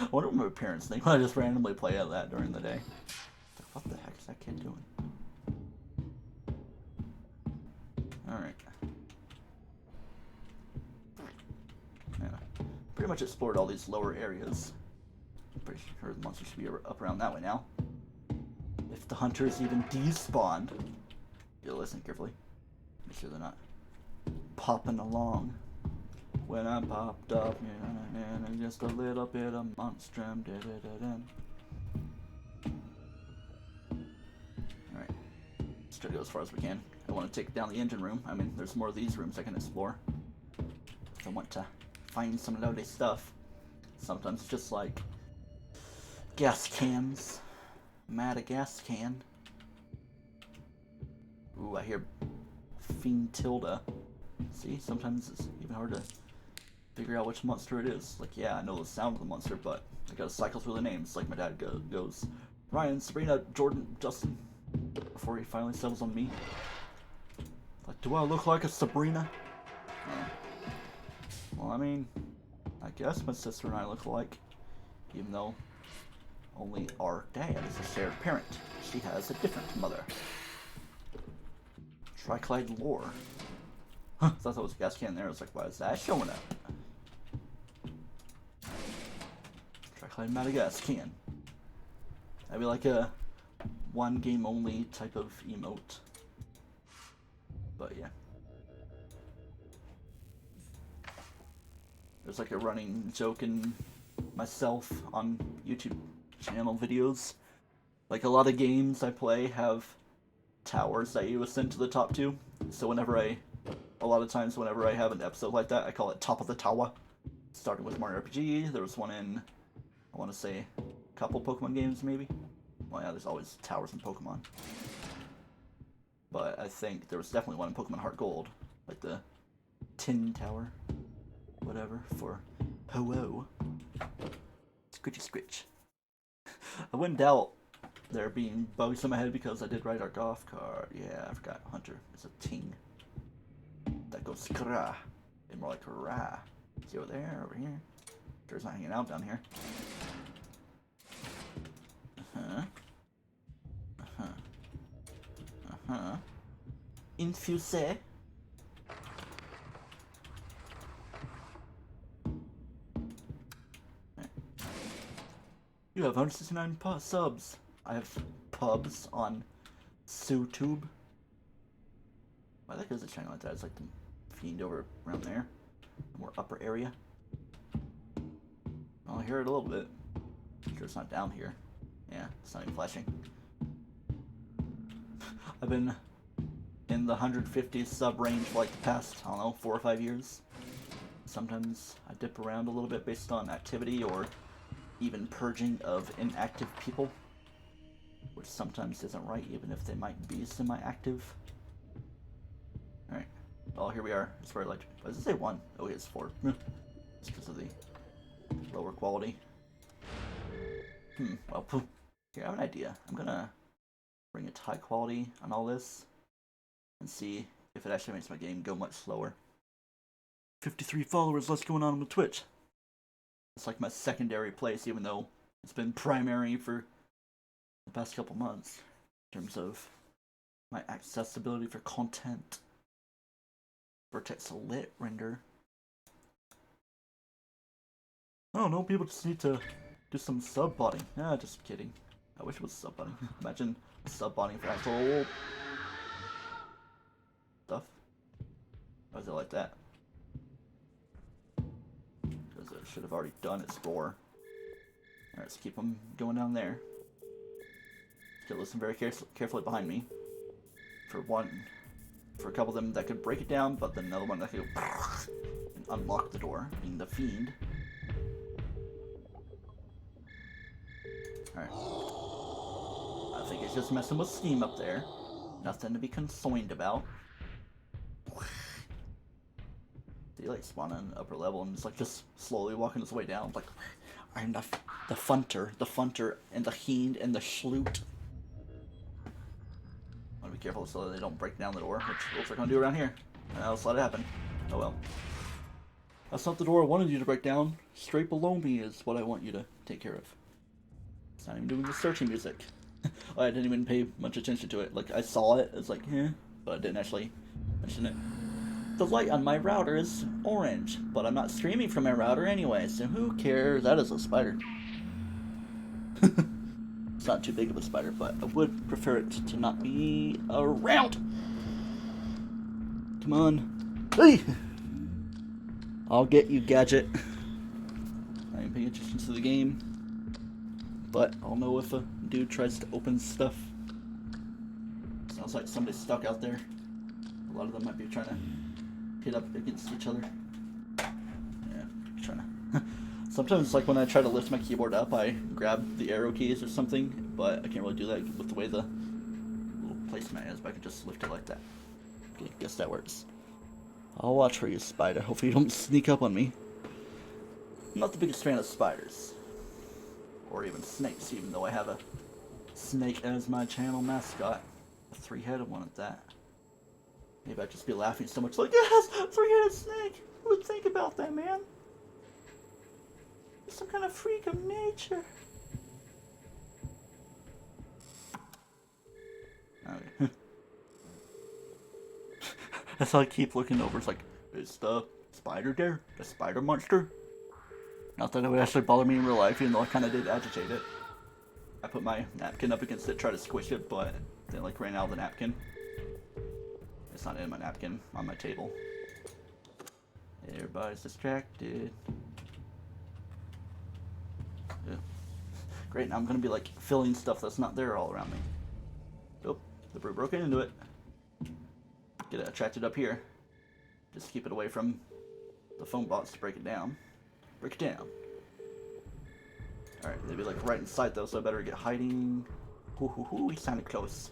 I wonder what my parents think when I just randomly play out that during the day. What the heck is that kid doing? Alright. Yeah. Pretty much explored all these lower areas. I'm pretty sure the monsters should be up around that way now. If the hunters even despawned. You'll listen carefully. Make sure they're not popping along. When I popped up, and just a little bit of Monstrum. Alright. Let's try to go as far as we can. I want to take down the engine room. I mean, there's more of these rooms I can explore. If I want to find some lovely stuff. Sometimes it's just like gas cans. I'm at a gas can. Ooh, I hear Fiend Tilda. See, sometimes it's even hard to figure out which monster it is. Like, yeah, I know the sound of the monster, but I gotta cycle through the names. Like my dad goes, Ryan, Sabrina, Jordan, Justin, before he finally settles on me. Like, do I look like a Sabrina? Well, I mean, I guess my sister and I look alike, even though only our dad is a shared parent. She has a different mother. Triclyde lore. Huh, I thought that was a gas can there. I was like, why is that showing up? Triclyde Madagascan. That'd be like a one game only type of emote. But yeah. There's like a running joke in myself on YouTube channel videos. Like a lot of games I play have towers that you ascend to the top to. So a lot of times whenever I have an episode like that, I call it Top of the Tower. Starting with Mario RPG, there was one in, I want to say, a couple Pokemon games maybe. Well, yeah, there's always towers in Pokemon. But I think there was definitely one in Pokemon Heart Gold, like the Tin Tower, whatever, for Hello. Scritchy scritch. I wouldn't doubt there being bugs in my head because I did write our golf card. Yeah, I forgot. Hunter is a ting. That goes kra. And more like ra. See over there, over here. There's not hanging out down here. Infuse. You have 169 subs. I have pubs on SuTube. Why that goes a channel like that? It's like the fiend over around there. The more upper area. I'll hear it a little bit. I'm sure it's not down here. Yeah, it's not even flashing. I've been in the 150 sub range for like the past, I don't know, 4 or 5 years. Sometimes I dip around a little bit based on activity or even purging of inactive people, which sometimes isn't right, even if they might be semi-active. Alright. Oh, here we are. It's where, like, what does it say 1? Oh, it's 4. It's because of the lower quality. Well, here, I have an idea. I'm gonna bring it to high quality on all this and see if it actually makes my game go much slower. 53 followers, what's going on with Twitch? It's like my secondary place, even though it's been primary for the past couple months in terms of my accessibility for content. Vertex lit render. I don't know, people just need to do some sub-botting. Nah, just kidding. I wish it was sub-botting. Imagine sub-botting for actual stuff. Why is it like that? Because it should have already done its roar. Alright, let's keep them going down there. Just listen very carefully behind me. For a couple of them that could break it down, but then another one that could go and unlock the door, being the fiend. Alright. I think it's just messing with steam up there. Nothing to be concerned about. They like spawn on upper level and it's like just slowly walking its way down. Like, I'm the funter, and the fiend, and the schloot. I want to be careful so that they don't break down the door, which looks like I'm gonna do around here. And I'll just let it happen. Oh well. That's not the door I wanted you to break down. Straight below me is what I want you to take care of. It's not even doing the searching music. I didn't even pay much attention to it. Like, I saw it, it's like, but I didn't actually mention it. The light on my router is orange, but I'm not streaming from my router anyway, so who cares? That is a spider. It's not too big of a spider, but I would prefer it to not be around. Come on. Hey! I'll get you, gadget. I ain't paying attention to the game, but I'll know if a dude tries to open stuff. Sounds like somebody's stuck out there. A lot of them might be trying to hit up against each other. Yeah, trying to. Sometimes, like when I try to lift my keyboard up, I grab the arrow keys or something, but I can't really do that with the way the little placemat is. But I can just lift it like that. Okay, guess that works. I'll watch for you, spider. Hopefully, you don't sneak up on me. I'm not the biggest fan of spiders, or even snakes, even though I have a snake as my channel mascot, a 3-headed one at that. Maybe I'd just be laughing so much like, yes, 3-headed snake! Who would think about that, man? You're some kind of freak of nature. Okay. That's how I keep looking over. It's like, is the spider there? The spider monster? Not that it would actually bother me in real life, even though I kind of did agitate it. I put my napkin up against it, try to squish it, but then like ran out of the napkin. It's not in my napkin, on my table. Everybody's distracted. Yeah. Great, now I'm gonna be like filling stuff that's not there all around me. Oh, the brew broke into it. Get it attracted up here. Just keep it away from the foam box to break it down. Break it down. Alright, they'd be like right inside though, so I better get hiding. He sounded close.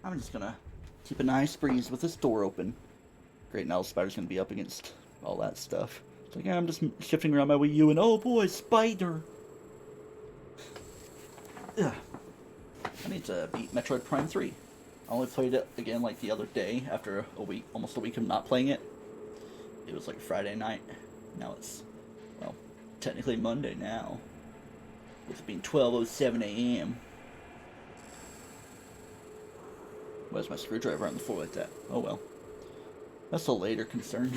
I'm just gonna keep a nice breeze with this door open. Great, now the spider's gonna be up against all that stuff. It's like, yeah, I'm just shifting around my Wii U and oh boy, spider! Ugh. I need to beat Metroid Prime 3. I only played it again like the other day after a week, almost a week of not playing it. It was like Friday night. Now it's, well, technically Monday now. It's been 12:07 a.m. Where's my screwdriver on the floor like that? Oh well. That's a later concern.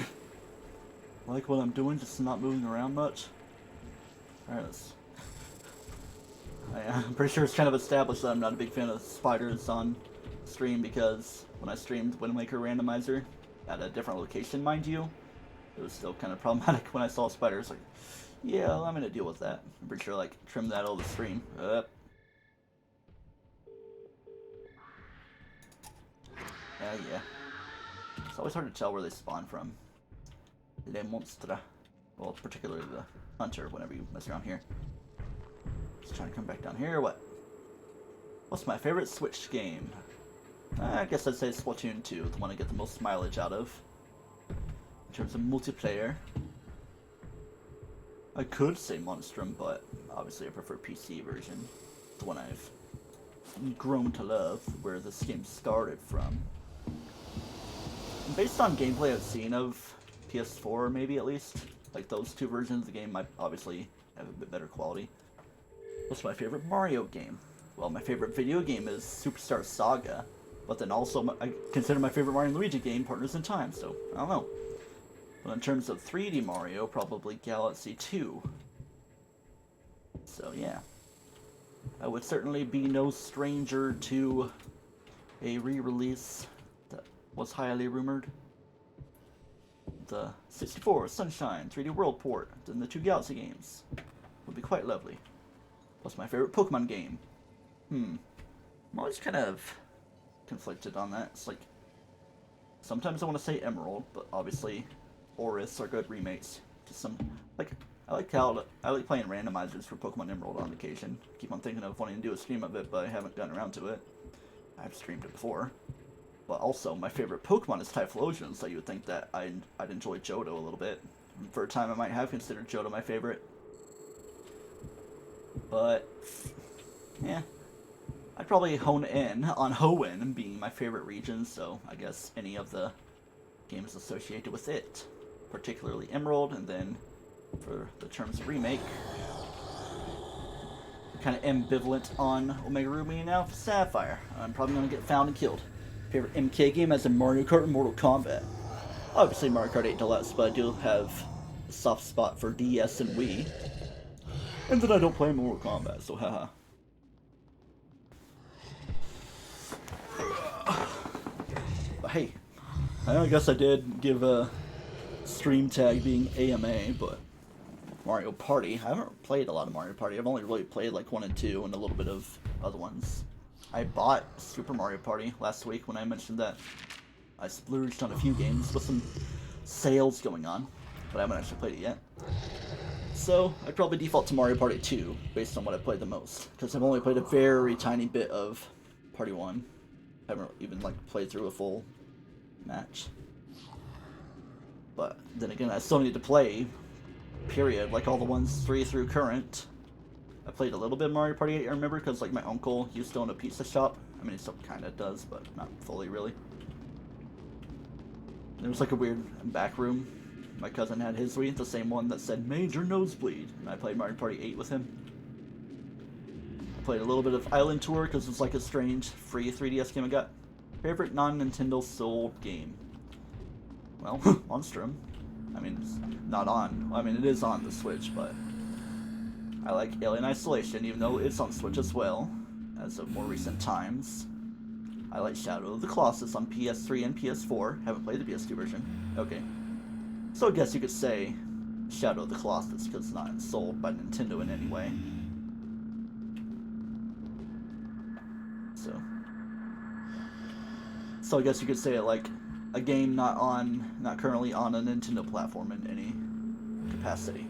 I like what I'm doing, just not moving around much. Alright, let's... I'm pretty sure it's kind of established that I'm not a big fan of spiders on stream because when I streamed Wind Waker Randomizer at a different location, mind you, it was still kind of problematic when I saw spiders. Like, yeah, I'm gonna deal with that. I'm pretty sure like trim that out of the stream. Yeah. It's always hard to tell where they spawn from. The Monstrum. Well, particularly the hunter whenever you mess around here. Just trying to come back down here or what? What's my favorite Switch game? I guess I'd say Splatoon 2, the one I get the most mileage out of. In terms of multiplayer. I could say Monstrum, but obviously I prefer PC version. The one I've grown to love, where this game started from. Based on gameplay I've seen of PS4, maybe at least, like those two versions of the game might obviously have a bit better quality. What's my favorite Mario game? Well, my favorite video game is Superstar Saga, but then also I consider my favorite Mario and Luigi game Partners in Time, so I don't know. But in terms of 3D Mario, probably Galaxy 2. So yeah. I would certainly be no stranger to a re-release that was highly rumored. The 64 Sunshine 3D World port, then the two Galaxy games. Would be quite lovely. What's my favorite Pokemon game? I'm always kind of conflicted on that. It's like, sometimes I want to say Emerald, but obviously Oris are good remakes. Just some, like, I like playing randomizers for Pokemon Emerald on occasion. Keep on thinking of wanting to do a stream of it, but I haven't gotten around to it. I've streamed it before. But also, my favorite Pokemon is Typhlosion, so you would think that I'd enjoy Johto a little bit. For a time, I might have considered Johto my favorite. But, yeah. I'd probably hone in on Hoenn being my favorite region, so I guess any of the games associated with it. Particularly Emerald, and then for the terms of remake, I'm kind of ambivalent on Omega Ruby and Alpha Sapphire. I'm probably going to get found and killed. Favorite MK game as in Mario Kart and Mortal Kombat. Obviously Mario Kart 8 Deluxe, but I do have a soft spot for DS and Wii. And then I don't play Mortal Kombat, so haha. But hey, I guess I did give a stream tag being AMA, but Mario Party, I haven't played a lot of Mario Party. I've only really played like 1 and 2 and a little bit of other ones. I bought Super Mario Party last week when I mentioned that I splurged on a few games with some sales going on, but I haven't actually played it yet. So I'd probably default to Mario Party 2 based on what I played the most, because I've only played a very tiny bit of Party 1. I haven't even like played through a full match. But then again, I still need to play, period, like all the ones 3 through current. I played a little bit of Mario Party 8, I remember, because like my uncle used to own a pizza shop. I mean, he still kind of does, but not fully, really. There was like a weird back room. My cousin had his Wii, the same one that said Major Nosebleed, and I played Mario Party 8 with him. I played a little bit of Island Tour, because it's like a strange free 3DS game I got. Favorite non-Nintendo sold game? Well, Monstrum. I mean, it's not on. I mean, it is on the Switch, but I like Alien Isolation, even though it's on Switch as well, as of more recent times. I like Shadow of the Colossus on PS3 and PS4. Haven't played the PS2 version. Okay. So I guess you could say Shadow of the Colossus, because it's not sold by Nintendo in any way. So I guess you could say it like a game not currently on a Nintendo platform in any capacity.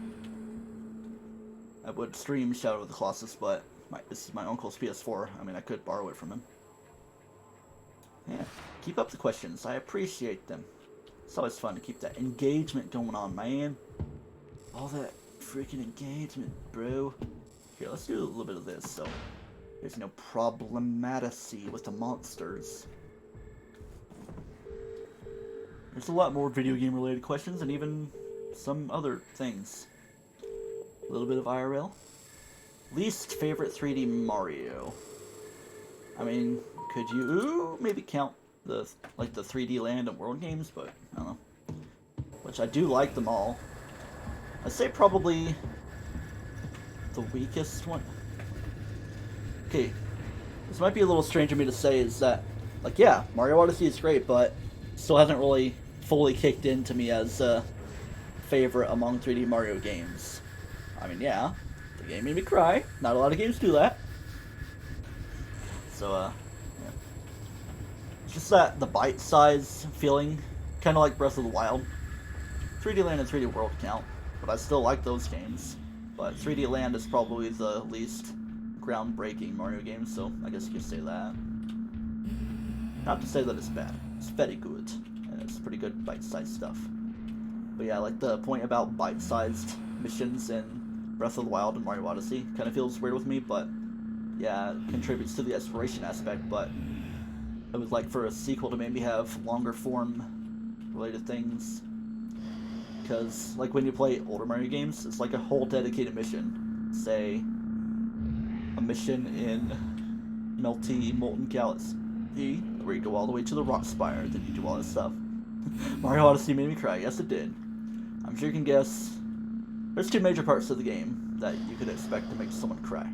I would stream Shadow of the Colossus, but this is my uncle's PS4. I mean, I could borrow it from him. Yeah, keep up the questions. I appreciate them. It's always fun to keep that engagement going on, man. All that freaking engagement, bro. Here, let's do a little bit of this, so there's no problematicity with the monsters. There's a lot more video game related questions and even some other things. A little bit of IRL. Least favorite 3D Mario. I mean, could you maybe count the 3D Land and World games, but I don't know. Which I do like them all. I'd say probably the weakest one. Okay, this might be a little strange for me to say, is that, like, yeah, Mario Odyssey is great, but still hasn't really fully kicked into me as a favorite among 3D Mario games. I mean, yeah, the game made me cry. Not a lot of games do that. So, yeah. It's just that the bite size feeling, kind of like Breath of the Wild. 3D Land and 3D World count, but I still like those games. But 3D Land is probably the least groundbreaking Mario game, so I guess you could say that. Not to say that it's bad. It's very good, and it's pretty good bite-sized stuff. But yeah, like the point about bite-sized missions in Breath of the Wild and Mario Odyssey kind of feels weird with me, but yeah, it contributes to the exploration aspect, but I would like for a sequel to maybe have longer form related things. Because, like, when you play older Mario games, it's like a whole dedicated mission. Say, a mission in Molten Galaxy, where you go all the way to the Rock Spire, then you do all this stuff. Mario Odyssey made me cry. Yes, it did. I'm sure you can guess. There's two major parts of the game that you could expect to make someone cry.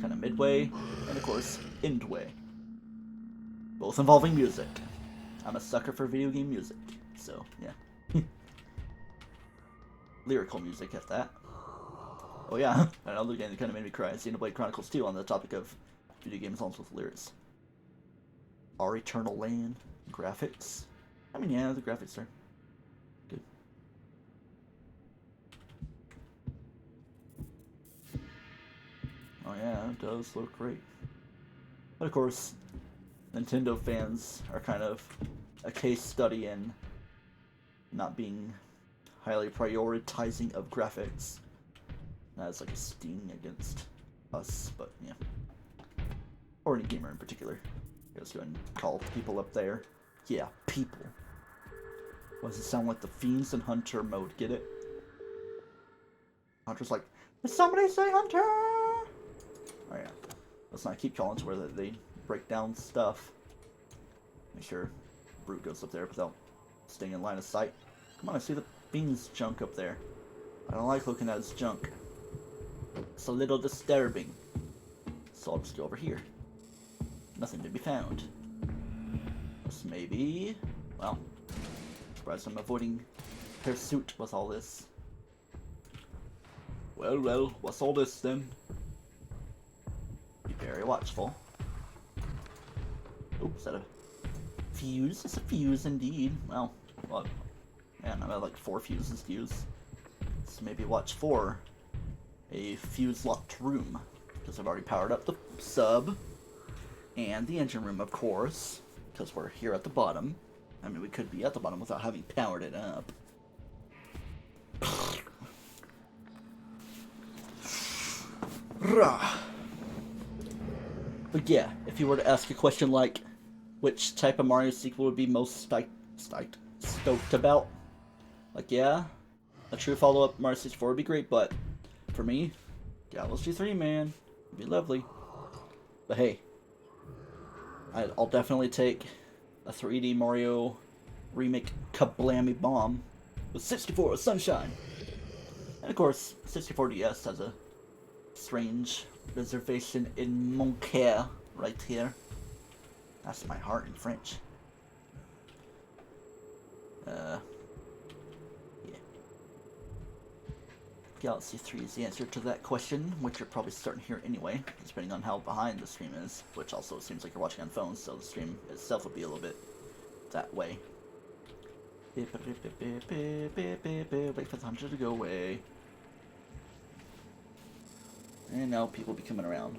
Kind of midway, and of course, endway. Both involving music. I'm a sucker for video game music, so yeah. Lyrical music at that. Oh yeah, another game that kind of made me cry is Xenoblade Chronicles 2 on the topic of video game songs with lyrics. Our Eternal Land, graphics. I mean, yeah, the graphics are good. Oh yeah, it does look great. But of course, Nintendo fans are kind of a case study in not being highly prioritizing of graphics. That's like a sting against us, but yeah. Or any gamer in particular. Let's go ahead and call people up there. Yeah, people. Why does it sound like the Fiends and Hunter mode? Get it? Hunter's like, did somebody say Hunter? Oh yeah. Let's not keep calling to where they break down stuff. Make sure Brute goes up there without staying in line of sight. Come on, I see the Fiend's junk up there. I don't like looking at his junk. It's a little disturbing. So I'll just go over here. Nothing to be found. This maybe... Well, surprised I'm avoiding pursuit with all this. Well, what's all this then? Be very watchful. Oops, is that a fuse? It's a fuse indeed. Well, what? Man, I've had like 4 fuses to use. So maybe watch for a fuse-locked room. Because I've already powered up the sub. And the engine room, of course. Because we're here at the bottom. I mean, we could be at the bottom without having powered it up. But yeah, if you were to ask a question like, which type of Mario sequel would be most stoked about? Like, yeah, a true follow-up Mario 64 would be great, but for me, Galaxy 3, man, would be lovely. But hey, I'll definitely take a 3D Mario remake kablammy bomb with 64 Sunshine. And of course, 64 DS has a strange reservation in mon cœur right here. That's my heart in French. Yeah. Galaxy 3 is the answer to that question, which you're probably starting to hear anyway, depending on how behind the stream is, which also seems like you're watching on phones, so the stream itself will be a little bit that way. Wait for the hunter to go away. And now people be coming around.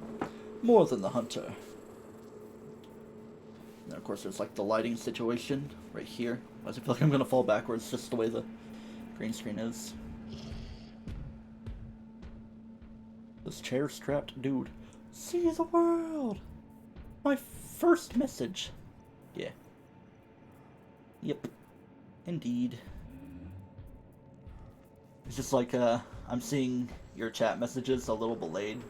More than the hunter. And of course there's like the lighting situation right here. I feel like I'm gonna fall backwards just the way the green screen is. This chair-strapped dude. See the world! My first message. Yeah. Yep. Indeed. It's just like, I'm seeing your chat messages a little belated,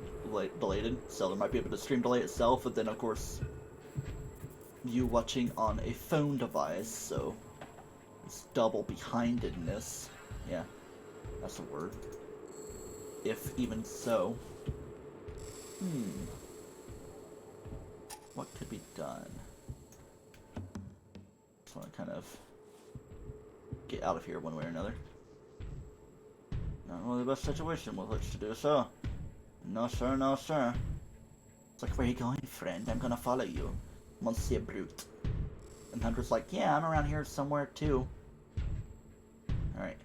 so there might be a bit of stream delay itself, but then, of course, you watching on a phone device, so it's double behindedness. Yeah, that's a word. If even so. What could be done? Just want to kind of get out of here one way or another. Not really the best situation with which to do so. No sir, no sir. It's like, where are you going, friend? I'm gonna follow you. Monsieur Brute. And Hunter's like, yeah, I'm around here somewhere too. Alright.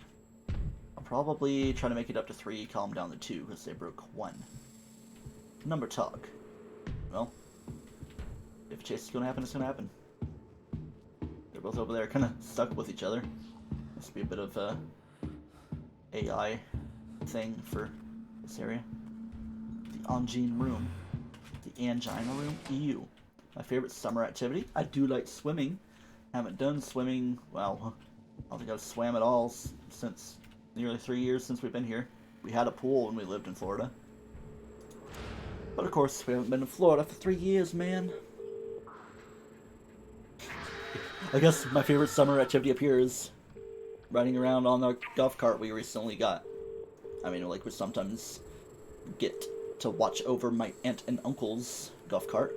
I'll probably try to make it up to 3, calm down to 2, because they broke 1. Number talk. Well, if chase is gonna happen, it's gonna happen. They're both over there kind of stuck with each other. Must be a bit of a AI thing for this area. The Angine room. The Angina room. Ew. My favorite summer activity. I do like swimming. Haven't done swimming, well, I don't think I've swam at all since nearly 3 years since we've been here. We had a pool when we lived in Florida. But of course, we haven't been in Florida for 3 years, man. I guess my favorite summer activity up here is riding around on the golf cart we recently got. I mean, like, we sometimes get to watch over my aunt and uncle's golf cart.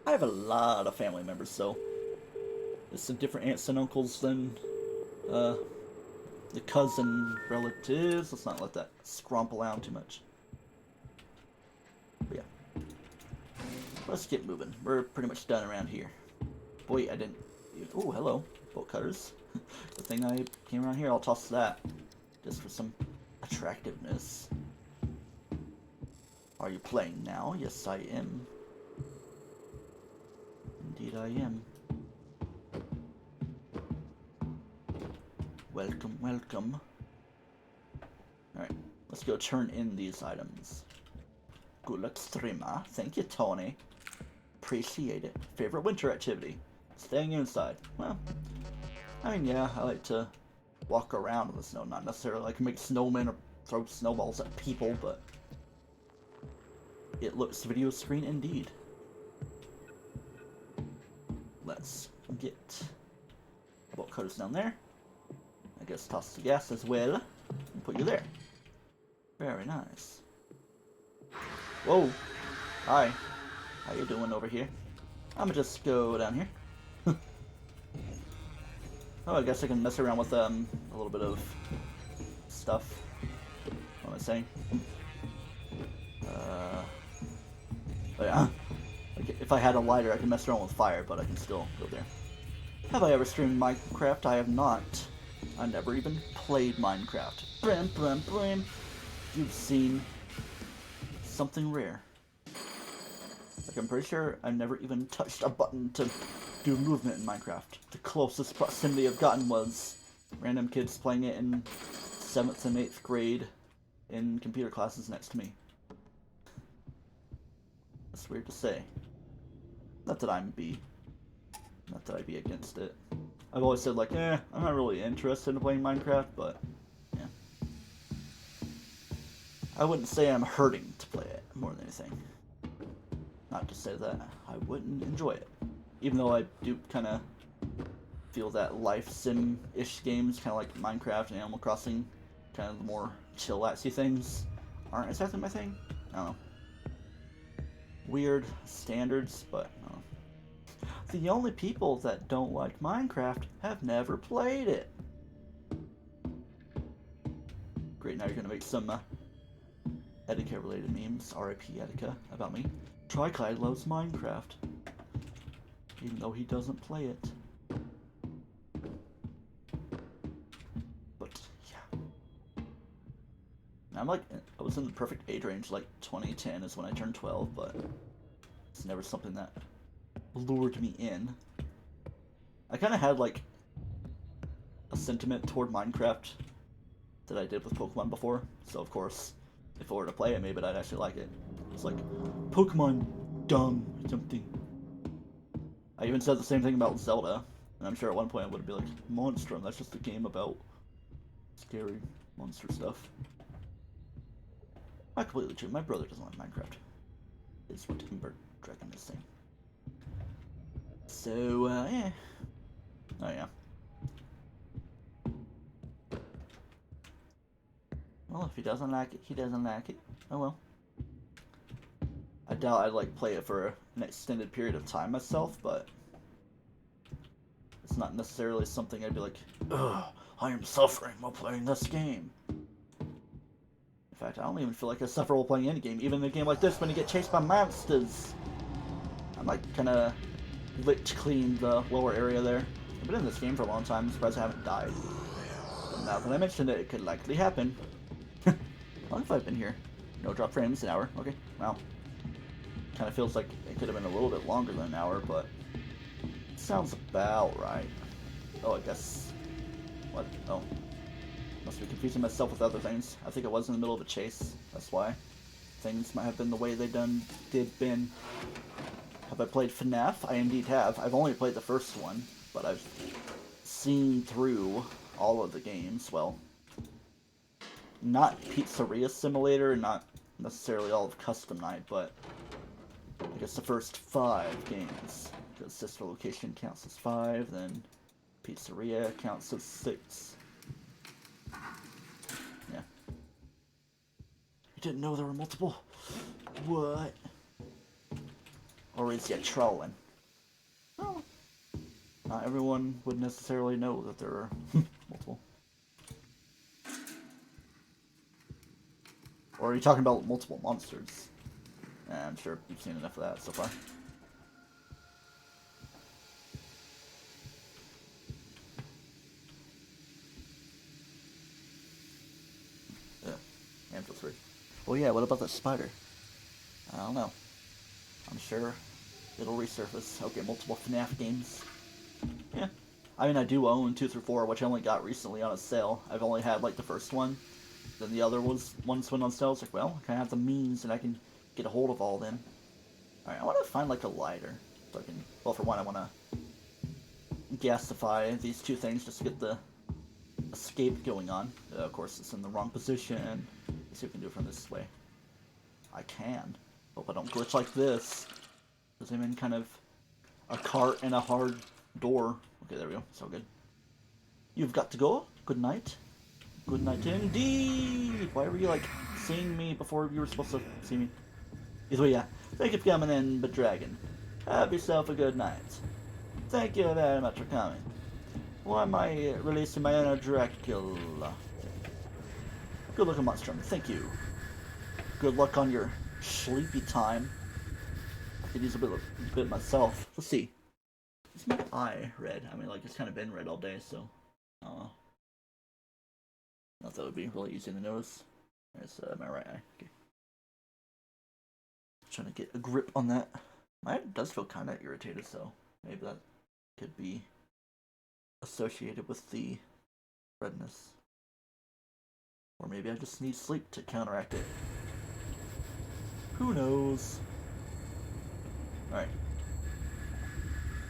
I have a lot of family members, so it's some different aunts and uncles than the cousin relatives. Let's not let that scrump around too much. But yeah, let's get moving. We're pretty much done around here. Boy, I didn't. Oh, hello, bolt cutters. The thing I came around here, I'll toss that just for some attractiveness. Are you playing now? Yes, I am. Indeed, I am. Welcome, welcome. Alright, let's go turn in these items. Good luck, streamer. Thank you, Tony. Appreciate it. Favorite winter activity? Staying inside. Well, I mean, yeah, I like to walk around in the snow. Not necessarily like make snowmen or throw snowballs at people, but it looks video screen indeed. Let's get bolt cutters down there. I guess toss the gas as well and put you there. Very nice. Whoa. Hi. How you doing over here? I'm gonna just go down here. Oh, I guess I can mess around with a little bit of stuff. What am I saying? Oh yeah. Like, if I had a lighter, I could mess around with fire, but I can still go there. Have I ever streamed Minecraft? I have not. I never even played Minecraft. Bram, bram, bram. You've seen something rare. Like, I'm pretty sure I've never even touched a button to do movement in Minecraft. The closest proximity I've gotten was random kids playing it in 7th and 8th grade in computer classes next to me. That's weird to say. Not that I'd be against it. I've always said, like, I'm not really interested in playing Minecraft, but yeah. I wouldn't say I'm hurting to play it more than anything. Not to say that I wouldn't enjoy it. Even though I do kind of feel that life sim-ish games, kind of like Minecraft and Animal Crossing, kind of the more chillaxy things, aren't exactly my thing. I don't know. Weird standards, but I don't know. The only people that don't like Minecraft have never played it. Great, now you're gonna make some Etika-related memes, R.I.P. Etika, about me. TryclydeTamer loves Minecraft, even though he doesn't play it. But yeah, I'm like, I was in the perfect age range. Like 2010 is when I turned 12, but it's never something that lured me in. I kind of had like a sentiment toward Minecraft that I did with Pokemon before, so of course, if I were to play it, maybe I'd actually like it. It's like Pokemon dumb or something. I even said the same thing about Zelda, and I'm sure at one point I would be like, Monstrum, that's just a game about scary monster stuff. Not completely true. My brother doesn't like Minecraft. It's what Timber Dragon is saying. So, yeah. Oh, yeah. Well, if he doesn't like it, he doesn't like it. Oh, well. I doubt I'd, like, play it for an extended period of time myself, but it's not necessarily something I'd be like, ugh, I am suffering while playing this game. In fact, I don't even feel like I suffer while playing any game. Even in a game like this, when you get chased by monsters. I'm like, kinda licked clean the lower area there. I've been in this game for a long time. I'm surprised I haven't died. But now that I mentioned it, it could likely happen. How long have I been here? No drop frames, an hour. Okay, wow. Kind of feels like it could have been a little bit longer than an hour, but it sounds about right. Oh, I guess. What? Oh. Must be confusing myself with other things. I think I was in the middle of a chase. That's why. Things might have been the way they did been. Have I played FNAF? I indeed have. I've only played the first one, but I've seen through all of the games. Well, not Pizzeria Simulator, not necessarily all of Custom Night, but I guess the first 5 games. Because Sister Location counts as 5, then Pizzeria counts as 6. Yeah. You didn't know there were multiple? What? Or is ya trolling? Well, not everyone would necessarily know that there are multiple. Or are you talking about multiple monsters? I'm sure you've seen enough of that so far. Yeah, Anvil 3. Well, yeah, what about that spider? I don't know. I'm sure it'll resurface. Okay, multiple FNAF games. Yeah. I mean, I do own 2 through 4, which I only got recently on a sale. I've only had, like, the first one. Then the other ones went on sale. It's like, well, I kind of have the means and I can get a hold of all of them. Alright, I want to find, like, a lighter. So I can, well, for one, I want to gasify these 2 things just to get the escape going on. Of course, it's in the wrong position. Let's see if we can do it from this way. I can. Hope I don't glitch like this. Because I'm in kind of a cart and a hard door. Okay, there we go. So good. You've got to go. Good night. Good night indeed. Why were you, like, seeing me before you were supposed to see me? Either way, yeah. Thank you for coming in, but Dragon. Have yourself a good night. Thank you very much for coming. Why am I releasing my inner Dracula? Good looking Monstrum. Thank you. Good luck on your sleepy time. I could use a bit myself. Let's see. Is my eye red? I mean, like, it's kind of been red all day, so. Not that would be really easy to notice. There's my right eye. Okay. Trying to get a grip on that. My head does feel kind of irritated, so maybe that could be associated with the redness. Or maybe I just need sleep to counteract it. Who knows? Alright.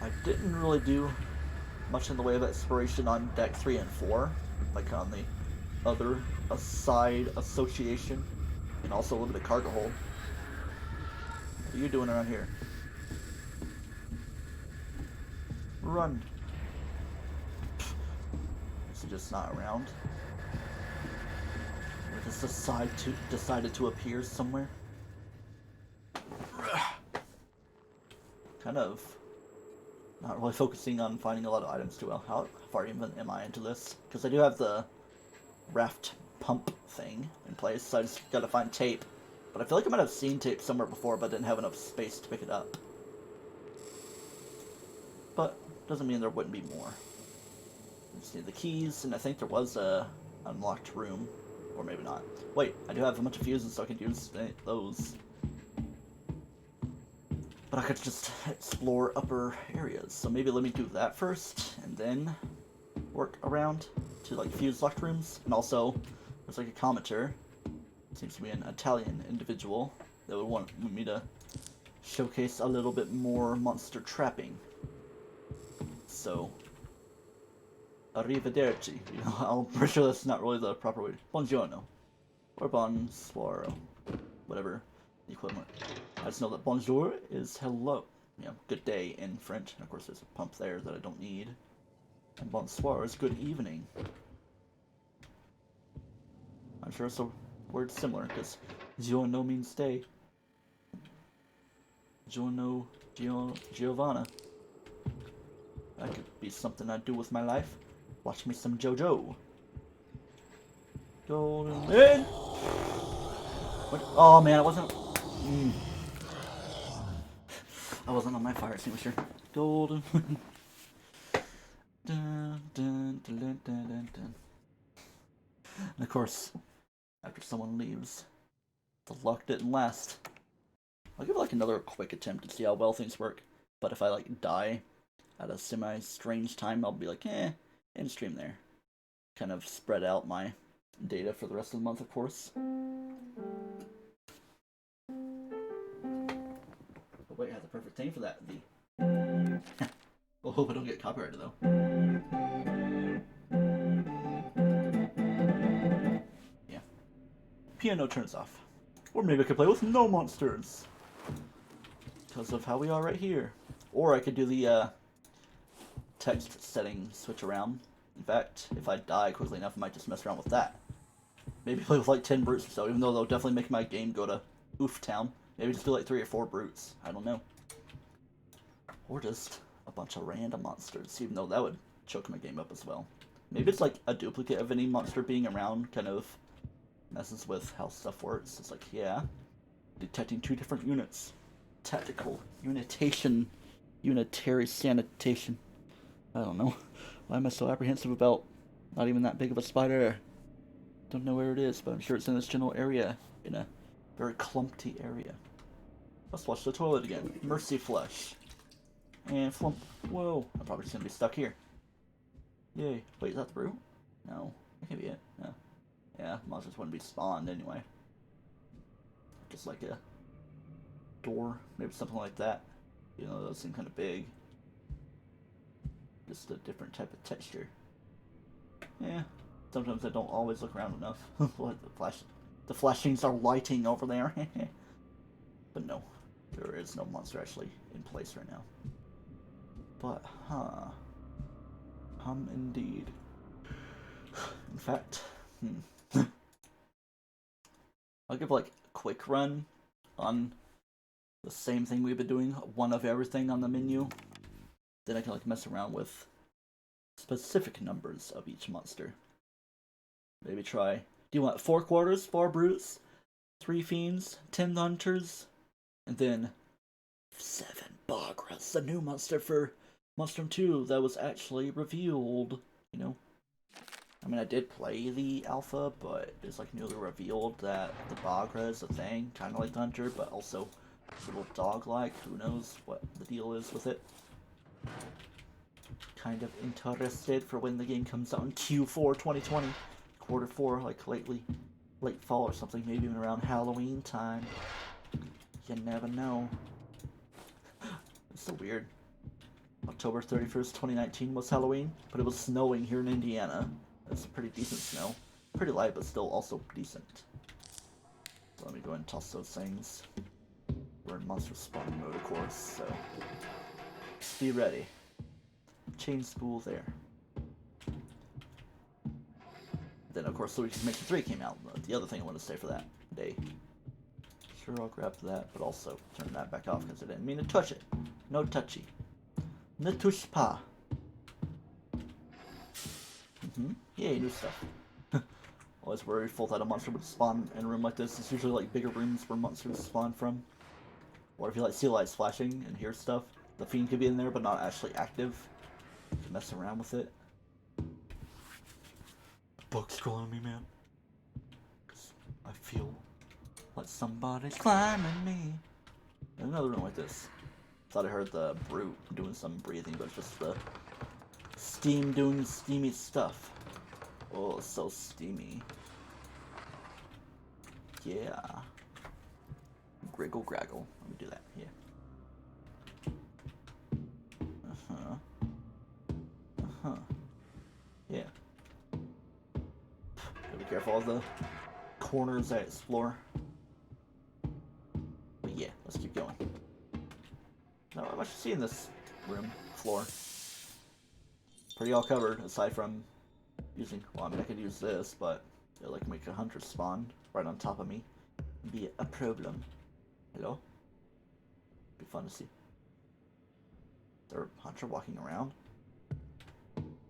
I didn't really do much in the way of exploration on deck 3 and 4, like on the other side association, and also a little bit of cargo hold. What are you doing around here? Run. Is he just not around? Or just decided to appear somewhere? Kind of not really focusing on finding a lot of items too well. How far even am I into this? Because I do have the raft pump thing in place, so I just gotta find tape. But I feel like I might have seen tape somewhere before, but didn't have enough space to pick it up. But doesn't mean there wouldn't be more. I just need the keys, and I think there was a unlocked room, or maybe not. Wait, I do have a bunch of fuses, so I can use those. But I could just explore upper areas, so maybe let me do that first, and then work around to, like, fuse locked rooms. And also, there's, like, a commenter Seems to be an Italian individual that would want me to showcase a little bit more monster trapping. So, arrivederci. You know, I'm pretty sure that's not really the proper way. Buongiorno. Or bonsoir. Whatever the equivalent. I just know that bonjour is hello. You know, good day in French. And of course, there's a pump there that I don't need. And bonsoir is good evening. I'm sure it's a word similar, because giorno means day. Giorno Giovanna. That could be something I'd do with my life. Watch me some JoJo. Golden in. What? Oh man, it wasn't. I wasn't on my fire extinguisher. Golden. Dun, dun, dun, dun, dun, dun. And of course, after someone leaves, the luck didn't last. I'll give it like another quick attempt to see how well things work. But if I like die at a semi-strange time, I'll be like, end stream there. Kind of spread out my data for the rest of the month, of course. But wait, I have the perfect thing for that. We'll hope I don't get copyrighted though. Yeah. Piano turns off. Or maybe I could play with no monsters. Because of how we are right here. Or I could do the text setting switch around. In fact, if I die quickly enough, I might just mess around with that. Maybe play with like 10 brutes or so, even though they'll definitely make my game go to oof town. Maybe just do like 3 or 4 brutes. I don't know. Or just a bunch of random monsters, even though that would choke my game up as well. Maybe it's like a duplicate of any monster being around, kind of messes with how stuff works. It's like, yeah, detecting 2 different units. Tactical unitation, unitary sanitation. I don't know. Why am I so apprehensive about not even that big of a spider? Don't know where it is, but I'm sure it's in this general area, in a very clumpy area. Let's flush the toilet again. Mercy flush. And flump. Whoa, I'm probably just gonna be stuck here. Yay. Wait, is that the brute? No, that can't be it. No. Yeah, monsters wouldn't be spawned anyway. Just like a door, maybe something like that. You know, those seem kind of big. Just a different type of texture. Yeah, sometimes I don't always look around enough. What the flashings are lighting over there. But no, there is no monster actually in place right now. But indeed. In fact, I'll give like a quick run on the same thing we've been doing, one of everything on the menu. Then I can like mess around with specific numbers of each monster. Maybe try. Do you want 4 quarters, 4 brutes, 3 fiends, 10 hunters, and then 7 bogras, the new monster for Monstrum 2 that was actually revealed, you know? I mean, I did play the alpha, but it's like newly revealed that the Bagra is a thing, kind of like the Hunter, but also a little dog-like. Who knows what the deal is with it. Kind of interested for when the game comes out in Q4 2020. Quarter 4, like late fall or something, maybe even around Halloween time. You never know. It's so weird. October 31st, 2019 was Halloween, but it was snowing here in Indiana. It's pretty decent snow. Pretty light, but still also decent. So let me go ahead and toss those things. We're in monster spawn mode, of course, so be ready. Chain spool there. Then, of course, Luigi's Mansion 3 came out. The other thing I want to say for that day. Sure, I'll grab that, but also turn that back off because I didn't mean to touch it. No touchy. Ne touche pas. Yay, new stuff. Always worried full that a monster would spawn in a room like this. It's usually like bigger rooms where monsters spawn from. Or if you like see lights flashing and hear stuff, the fiend could be in there but not actually active. You can mess around with it. The bug's calling me, man. Cause I feel like somebody's climbing me. There's another room like this. Thought I heard the brute doing some breathing, but it's just the steam doing steamy stuff. Oh, it's so steamy. Yeah. Griggle graggle. Let me do that. Yeah. Yeah. Gotta be careful of the corners I explore. But yeah, let's keep going. Now, I'm actually seeing this room floor. Pretty all covered, aside from using. Well, I mean, I could use this, but it'll like make a hunter spawn right on top of me. It'd be a problem. Hello? Be fun to see. Is there a hunter walking around?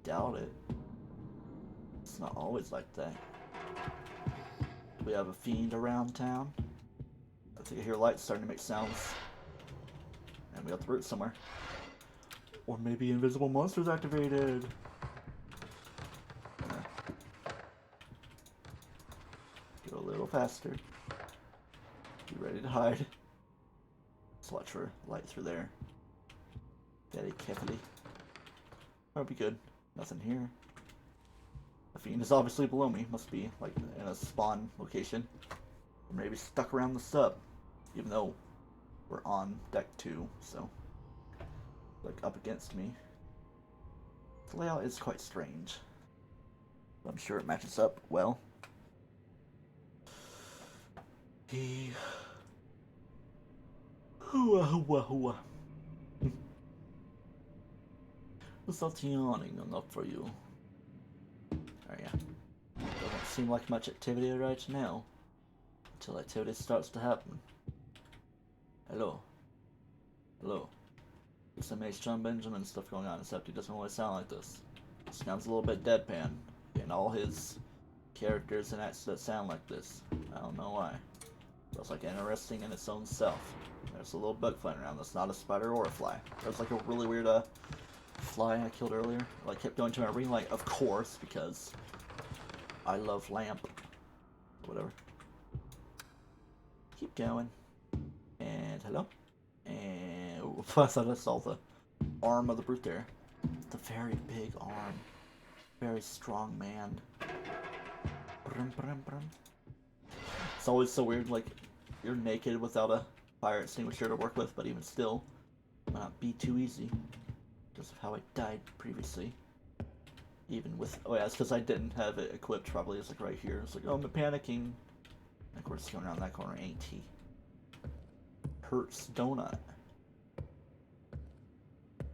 Doubt it. It's not always like that. Do we have a fiend around town? I think I hear lights starting to make sounds. And we got the route somewhere. Or maybe invisible monsters activated. Go a little faster. Be ready to hide. Let's watch for light through there. Very carefully. That'll be good. Nothing here. The fiend is obviously below me. Must be like in a spawn location. Or maybe stuck around the sub. Even though we're on deck 2, so like up against me. The layout is quite strange. I'm sure it matches up well. It's not yawning enough for you. Oh yeah. Doesn't seem like much activity right now. Until activity starts to happen. Hello. Hello. There's some Monstrum Benjamin stuff going on, except he doesn't really sound like this. It sounds a little bit deadpan. And all his characters and acts that sound like this. I don't know why. It's like interesting in its own self. There's a little bug flying around that's not a spider or a fly. There's like a really weird fly I killed earlier. Like kept going to my ring light, of course, because I love lamp. Whatever. Keep going. And hello. And I thought I saw the arm of the brute there. It's a very big arm. Very strong man. Brum, brum, brum. It's always so weird, like, you're naked without a fire extinguisher to work with, but even still, it might not be too easy. Because of how I died previously. Even with, oh yeah, it's because I didn't have it equipped probably. It's like right here. It's like, oh, I'm panicking. Of course, going around that corner, ain't he? Hurts donut.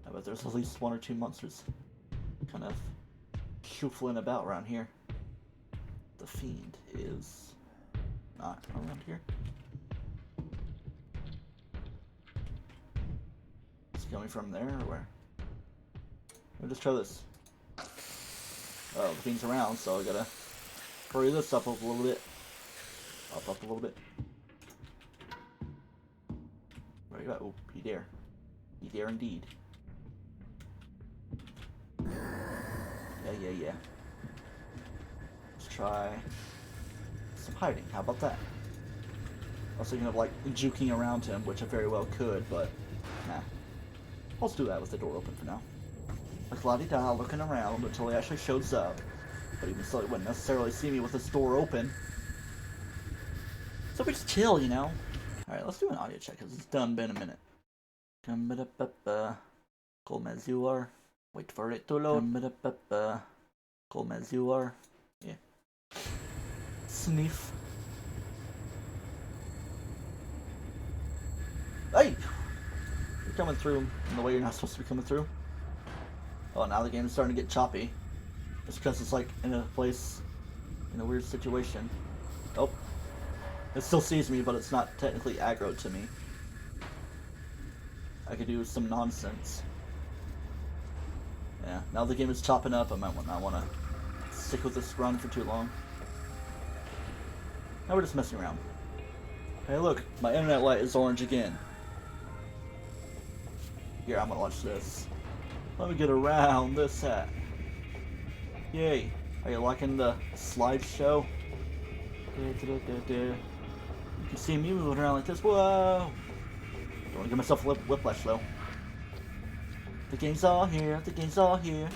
I bet there's at least 1 or 2 monsters kind of shuffling about around here. The fiend is not around here. It's coming from there or where? Let me just try this. Oh, the fiend's around, so I gotta hurry this up a little bit. Up a little bit. Where you at? Oh, he dare. He dare indeed. Yeah. Let's try some hiding. How about that? I was thinking of like juking around him, which I very well could, but nah. Let's do that with the door open for now. Like la-di-da, looking around until he actually shows up. But even so, he wouldn't necessarily see me with this door open. So we just chill, you know? Alright, let's do an audio check, because it's been a minute. Calm as you are. Wait for it to load. Calm as you are. Yeah. Sniff. Hey! You're coming through in the way you're not supposed to be coming through. Oh, now the game is starting to get choppy. It's because it's like in a place, in a weird situation. Oh. It still sees me, but it's not technically aggro to me. I could do some nonsense. Yeah, now the game is chopping up. I might not want to stick with this run for too long. Now we're just messing around. Hey look, my internet light is orange again. Here, I'm gonna watch this. Let me get around this hat. Yay. Are you liking the slideshow? You can see me moving around like this. Whoa! Don't want to give myself a whiplash though. The game's all here. The game's all here.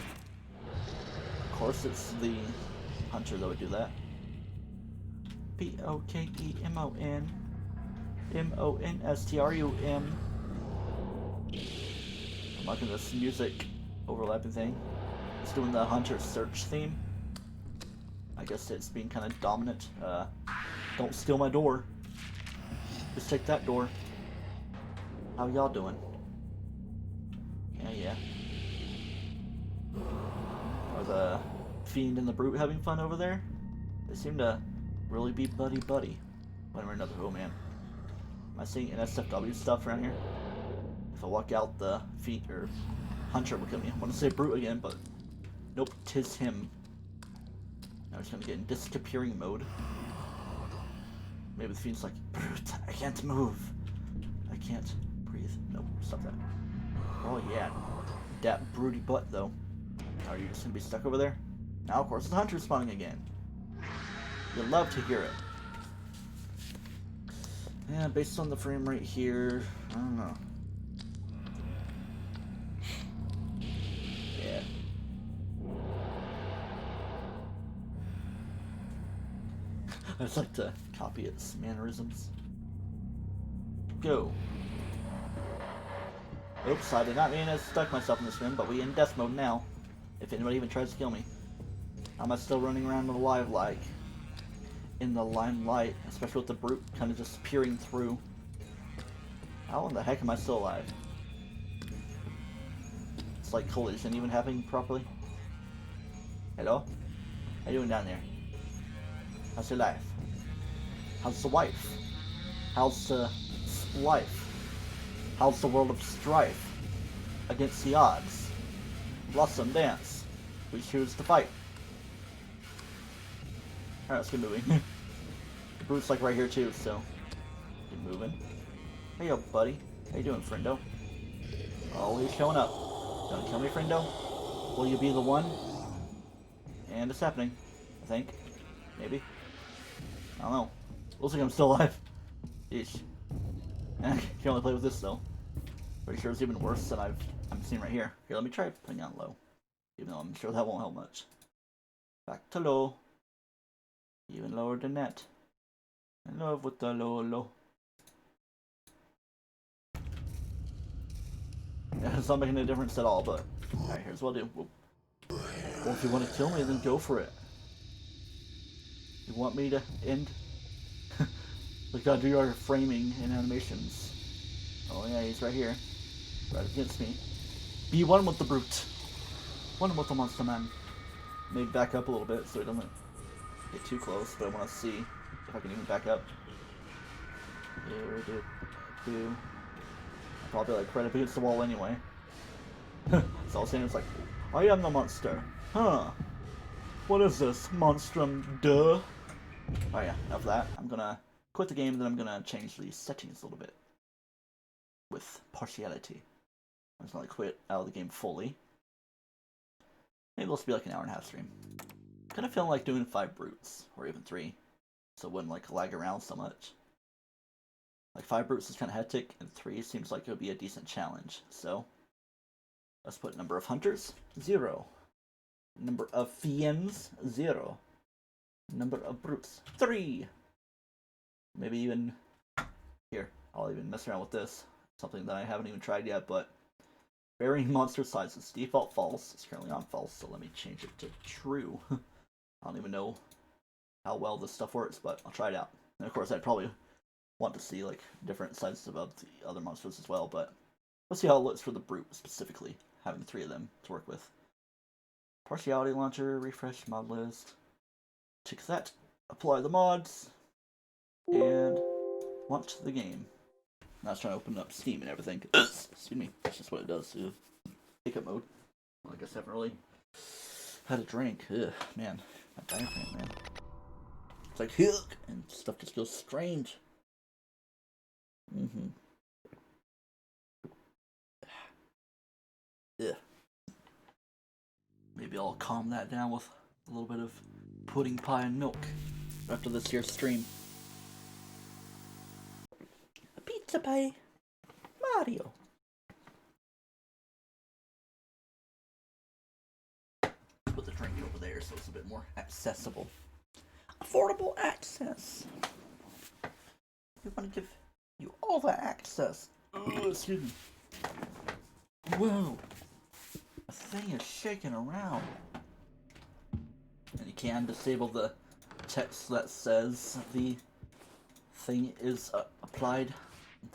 Of course, it's the hunter that would do that. Pokemon. Monstrum. I'm liking this music overlapping thing. It's doing the hunter search theme. I guess it's being kind of dominant. Don't steal my door. Just take that door. How y'all doing? Yeah. Are the Fiend and the Brute having fun over there? They seem to really be buddy-buddy. One or another. Oh man. Am I seeing NSFW stuff around here? If I walk out, the Fiend or Hunter will kill me. I want to say Brute again, but nope, 'tis him. Now he's gonna get in disappearing mode. Maybe the Fiend's like, Brute, I can't move. I can't breathe. Nope, stop that. Oh yeah. That broody butt though. Are you just gonna be stuck over there? Now of course the Hunter's spawning again. You'll love to hear it. Yeah, based on the frame rate here, I don't know. Yeah. I just like to copy its mannerisms. Go. Oops, I did not mean to stuck myself in this room, but we in death mode now. If anybody even tries to kill me. How am I still running around alive like? In the limelight, especially with the Brute kind of just peering through. How in the heck am I still alive? It's like collision even happening properly. Hello? How you doing down there? How's your life? How's the wife? How's the life? How's the world of strife? Against the odds. Blossom dance. We choose to fight. Alright, let's get moving. The Brute's like right here too, so get moving. Hey yo, buddy. How you doing, friendo? Always showing up. Gonna kill me, friendo? Will you be the one? And it's happening. I think. Maybe. I don't know. Looks like I'm still alive. Yeesh. I can only play with this though. Pretty sure it's even worse than I'm seeing right here. Here, let me try putting it on low. Even though I'm sure that won't help much. Back to low. Even lower than that. In love with the low. Yeah, it's not making a difference at all, but alright, here's what I'll do. Well, if you want to kill me, then go for it. You want me to end? We gotta do our framing and animations. Oh yeah, he's right here. Right against me. Be one with the Brute. One with the Monster Man. Maybe back up a little bit so he doesn't get too close, but I want to see if I can even back up. I'll probably like right up against the wall anyway. So all I'm saying is like, I am the monster. Huh. What is this? Monstrum, duh. Oh yeah, enough of that. I'm gonna quit the game, then I'm gonna change the settings a little bit. With partiality. I'm just gonna quit out of the game fully. Maybe this will be like an hour and a half stream. Kind of feeling like doing 5 brutes, or even 3, so it wouldn't like lag around so much. Like 5 brutes is kind of hectic, and 3 seems like it would be a decent challenge. So let's put number of hunters 0, number of fiends 0, number of brutes 3. Maybe even here, I'll even mess around with this. Something that I haven't even tried yet, but varying monster sizes. Default false. It's currently on false, so let me change it to true. I don't even know how well this stuff works, but I'll try it out. And of course, I'd probably want to see like different sizes of the other monsters as well, but let's see how it looks for the Brute specifically, having 3 of them to work with. Partiality launcher, refresh mod list. Check that. Apply the mods, and launch the game. Now it's trying to open up Steam and everything. Excuse me. That's just what it does. Pickup mode. Well, I guess I haven't really had a drink. Ugh, man. My diaphragm, man. It's like, hook! And stuff just feels strange. Ugh. Maybe I'll calm that down with a little bit of pudding pie and milk after this here stream. A pizza pie. Mario. Put the drink over there so it's a bit more accessible. affordable access. We want to give you all that access. Oh, excuse me. Whoa. The thing is shaking around. And you can disable the text that says the thing is applied,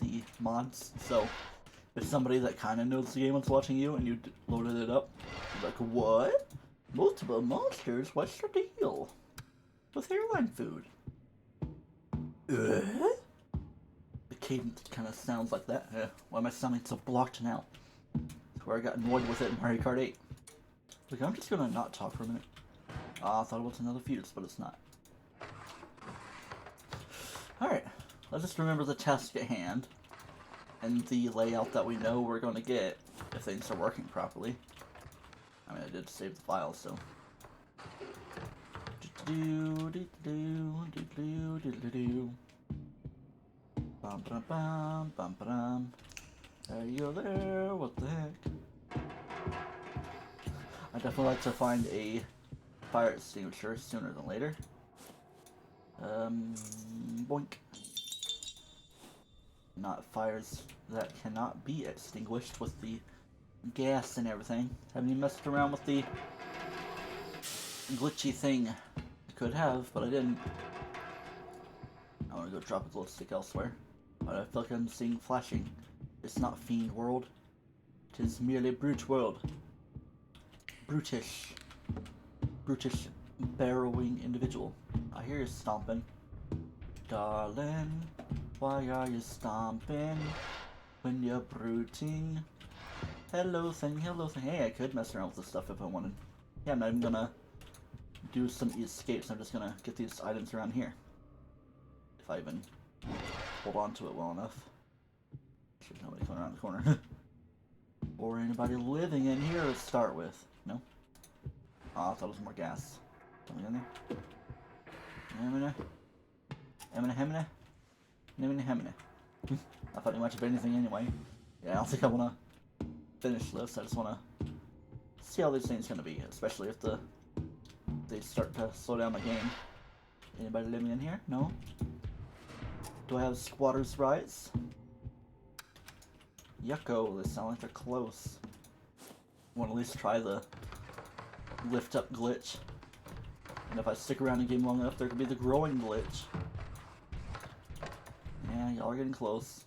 the mods. So if somebody that kind of knows the game is watching you and you loaded it up, you're like, what? Multiple monsters? What's the deal with airline food? The cadence kind of sounds like that. Why am I sounding so blocked now? That's where I got annoyed with it in Mario Kart 8. Like, I'm just gonna not talk for a minute. I thought it was another fuse, but it's not. Alright, let's just remember the task at hand and the layout that we know we're going to get if things are working properly. I mean, I did save the file, so. Bum bum bum bum bum. Are you there? What the heck? I definitely like to find a fire extinguisher sooner than later. Boink. Not fires that cannot be extinguished with the gas and everything. Haven't even messed around with the glitchy thing. I could have, but I didn't. I want to go drop a glow stick elsewhere. But I feel like I'm seeing flashing. It's not Fiend World. It is merely Brute World. Brutish. Brutish barrowing individual. I hear you stomping. Darling, why are you stomping when you're bruting? Hello thing, hello thing. Hey, I could mess around with this stuff if I wanted. Yeah, I'm not even gonna do some escapes. I'm just gonna get these items around here. If I even hold on to it well enough. There's nobody coming around the corner. Or anybody living in here to start with. No? Oh, I thought it was more gas. Something in there? I thought you might have anything anyway. Yeah, I don't think I want to finish this. I just want to see how this thing's going to be, especially if they start to slow down the game. Anybody living in here? No? Do I have squatters' rights? Yucko, they sound like they're close. I want to at least try the lift up glitch. And if I stick around the game long enough, there could be the growing glitch. Yeah, y'all are getting close.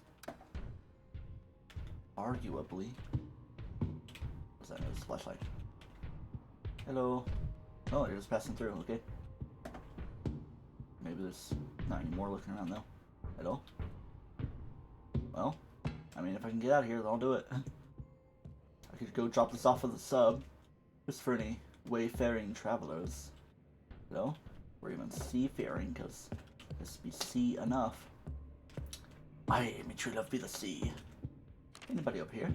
Arguably. What's that? It's a flashlight. Hello. Oh, you're just passing through, okay. Maybe there's not any more looking around though. Hello? Well, I mean, if I can get out of here, then I'll do it. I could go drop this off of the sub. Just for any wayfaring travelers. Hello? Or even seafaring, because this be sea enough. I, me true love, be the sea. Anybody up here?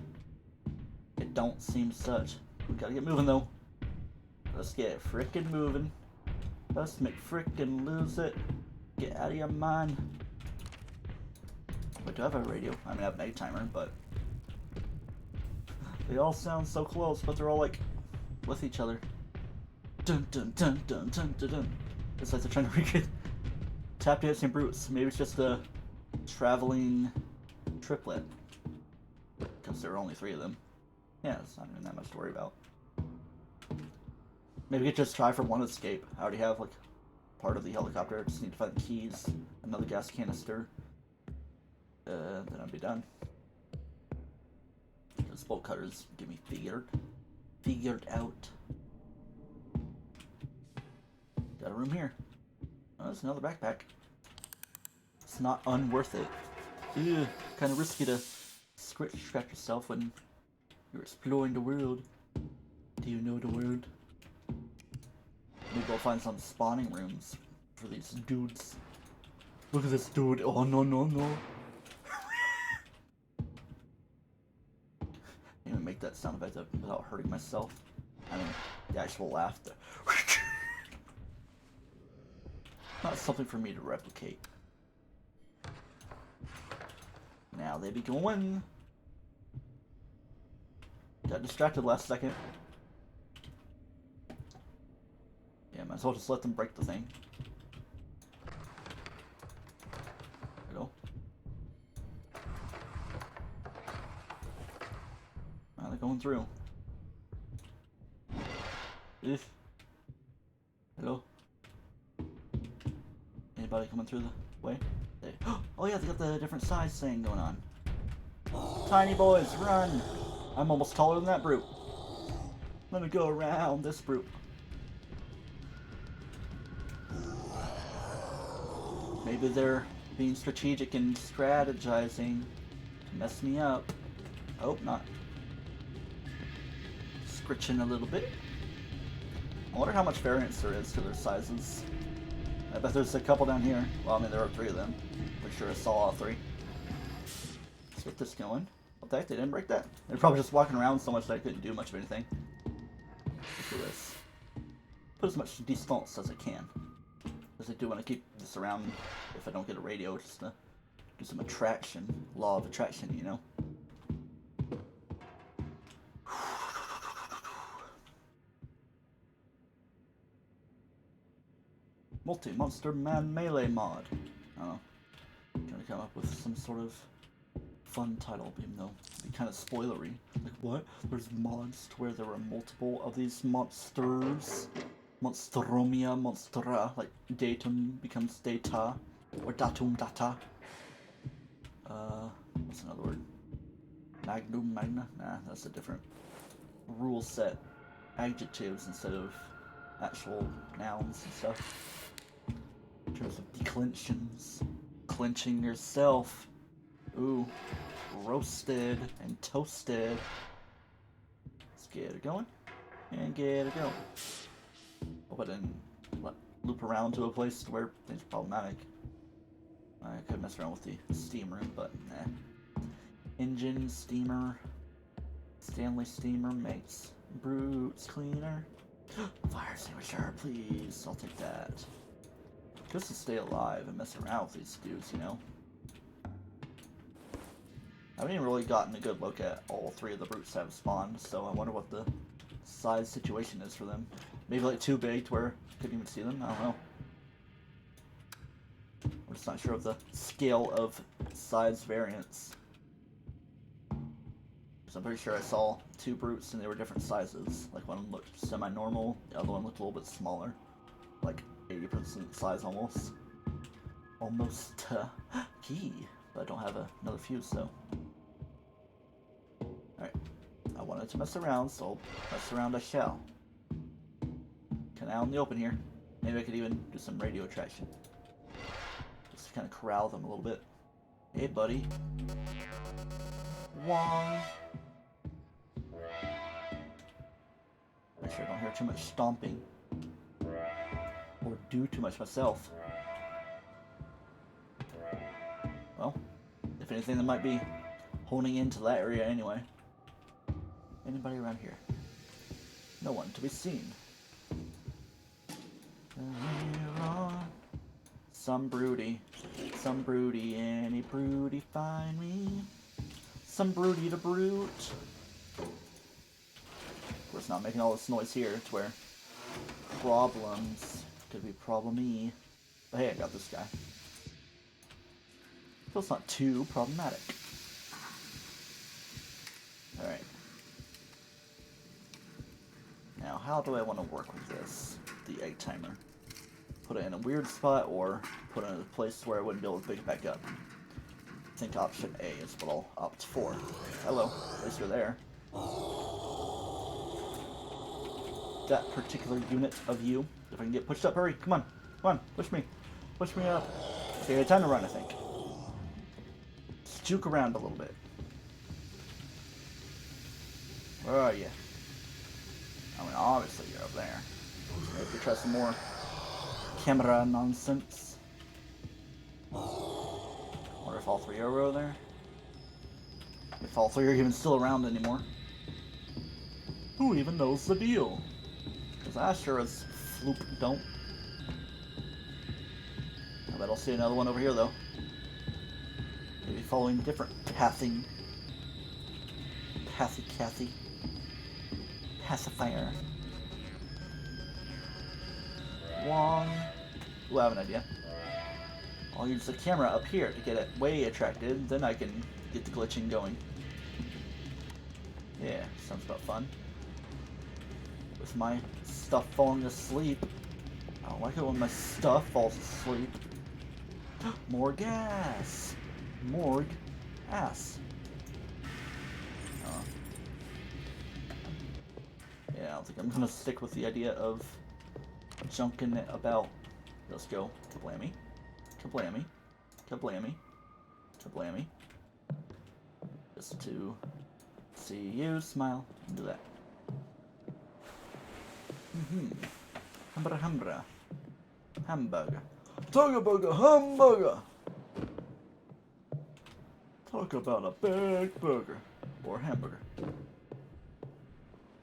It don't seem such. We gotta get moving though. Let's get frickin' moving. Let's make frickin' lose it. Get out of your mind. Wait, do I have a radio? I mean, I have an egg timer, but they all sound so close, but they're all like with each other. Dun dun dun dun dun dun dun. It's like they're trying to recreate tap dancing brutes. Maybe it's just a traveling triplet. Because there are only 3 of them. Yeah, it's not even that much to worry about. Maybe we could just try for one escape. I already have like part of the helicopter. I just need to find the keys, another gas canister. Then I'll be done. Those bolt cutters get me figured out. Got a room here. Oh, there's another backpack. It's not unworth it. Ew, kind of risky to scratch yourself when you're exploring the world. Do you know the world? Maybe I'll find some spawning rooms for these dudes. Look at this dude. Oh no no no. I even make that sound effect without hurting myself. I mean, the actual laughter. Not something for me to replicate. Now they be going. Got distracted last second. Yeah, might as well just let them break the thing. going through. If hello, anybody coming through the way? Oh yeah, they got the different size thing going on. Tiny boys, run! I'm almost taller than that brute. Let me go around this brute. Maybe they're being strategic and strategizing to mess me up. Oh, not. Scritching a little bit. I wonder how much variance there is to their sizes. I bet there's a couple down here. Well, I mean, there are 3 of them. Pretty sure I saw all 3. Let's get this going. What the heck? They didn't break that? They're probably just walking around so much that I couldn't do much of anything. Let's do this. Put as much distance as I can. Because I do want to keep this around if I don't get a radio, just to do some attraction. Law of attraction, you know? Multi-monster man melee mod. I don't know. Trying to come up with some sort of fun title, even though it'd be kind of spoilery. Like, what? There's mods to where there are multiple of these monsters. Monstrumia, monstra, like datum becomes data, or datum data. What's another word? Magnum, magna? Nah, that's a different rule set. Adjectives instead of actual nouns and stuff. In terms of declensions. Clenching yourself. Ooh. Roasted and toasted. Let's get it going. And get it going. Hope I didn't loop around to a place where it's problematic. I could mess around with the steam room, but nah. Engine, steamer, Stanley steamer makes brutes cleaner. Fire extinguisher, please. I'll take that. Just to stay alive and mess around with these dudes, you know. I haven't even really gotten a good look at all 3 of the brutes that have spawned, so I wonder what the size situation is for them. Maybe like too big to where I couldn't even see them? I don't know. I'm just not sure of the scale of size variance. So I'm pretty sure I saw 2 brutes and they were different sizes. Like one looked semi-normal, the other one looked a little bit smaller. Like 80% size almost. Almost key. But I don't have another fuse though. Alright. I wanted to mess around, so mess around I shall. Kind of out in the open here. Maybe I could even do some radio attraction. Just to kind of corral them a little bit. Hey, buddy. Wong. Make sure I don't hear too much stomping. Or do too much myself. Well, if anything, that might be honing into that area anyway. Anybody around here? No one to be seen. Some broody, any broody find me. Some broody to brute. Of course, not making all this noise here to where problems could be problem-y. But hey, I got this guy. So it's not too problematic. Alright. Now, how do I want to work with this? The egg timer. Put it in a weird spot or put it in a place where I wouldn't be able to pick it back up. I think option A is what I'll opt for. Hello, at least you're there. That particular unit of you. If I can get pushed up, hurry, come on, push me up. Okay, time to run, I think. Just juke around a little bit. Where are you? I mean, obviously you're up there. Maybe we try some more camera nonsense. Wonder if all 3 are over there. If all 3 are even still around anymore. Who even knows the deal? Because I sure as floop don't. I bet I'll see another one over here though. Maybe following different pathing. Cathy. Pacifier. Wong. Ooh, I have an idea. I'll use the camera up here to get it way attracted, then I can get the glitching going. Yeah, sounds about fun. With my stuff falling asleep. I don't like it when my stuff falls asleep. More gas! Morgue ass. Yeah, I don't think I'm gonna stick with the idea of junking it about. Let's go. Kablammy. Kablammy. Kablammy. Kablammy. Just to see you smile. Do that. Hamburger, hamburger. Hamburger. Talk about a hamburger! Talk about a big burger. Or hamburger.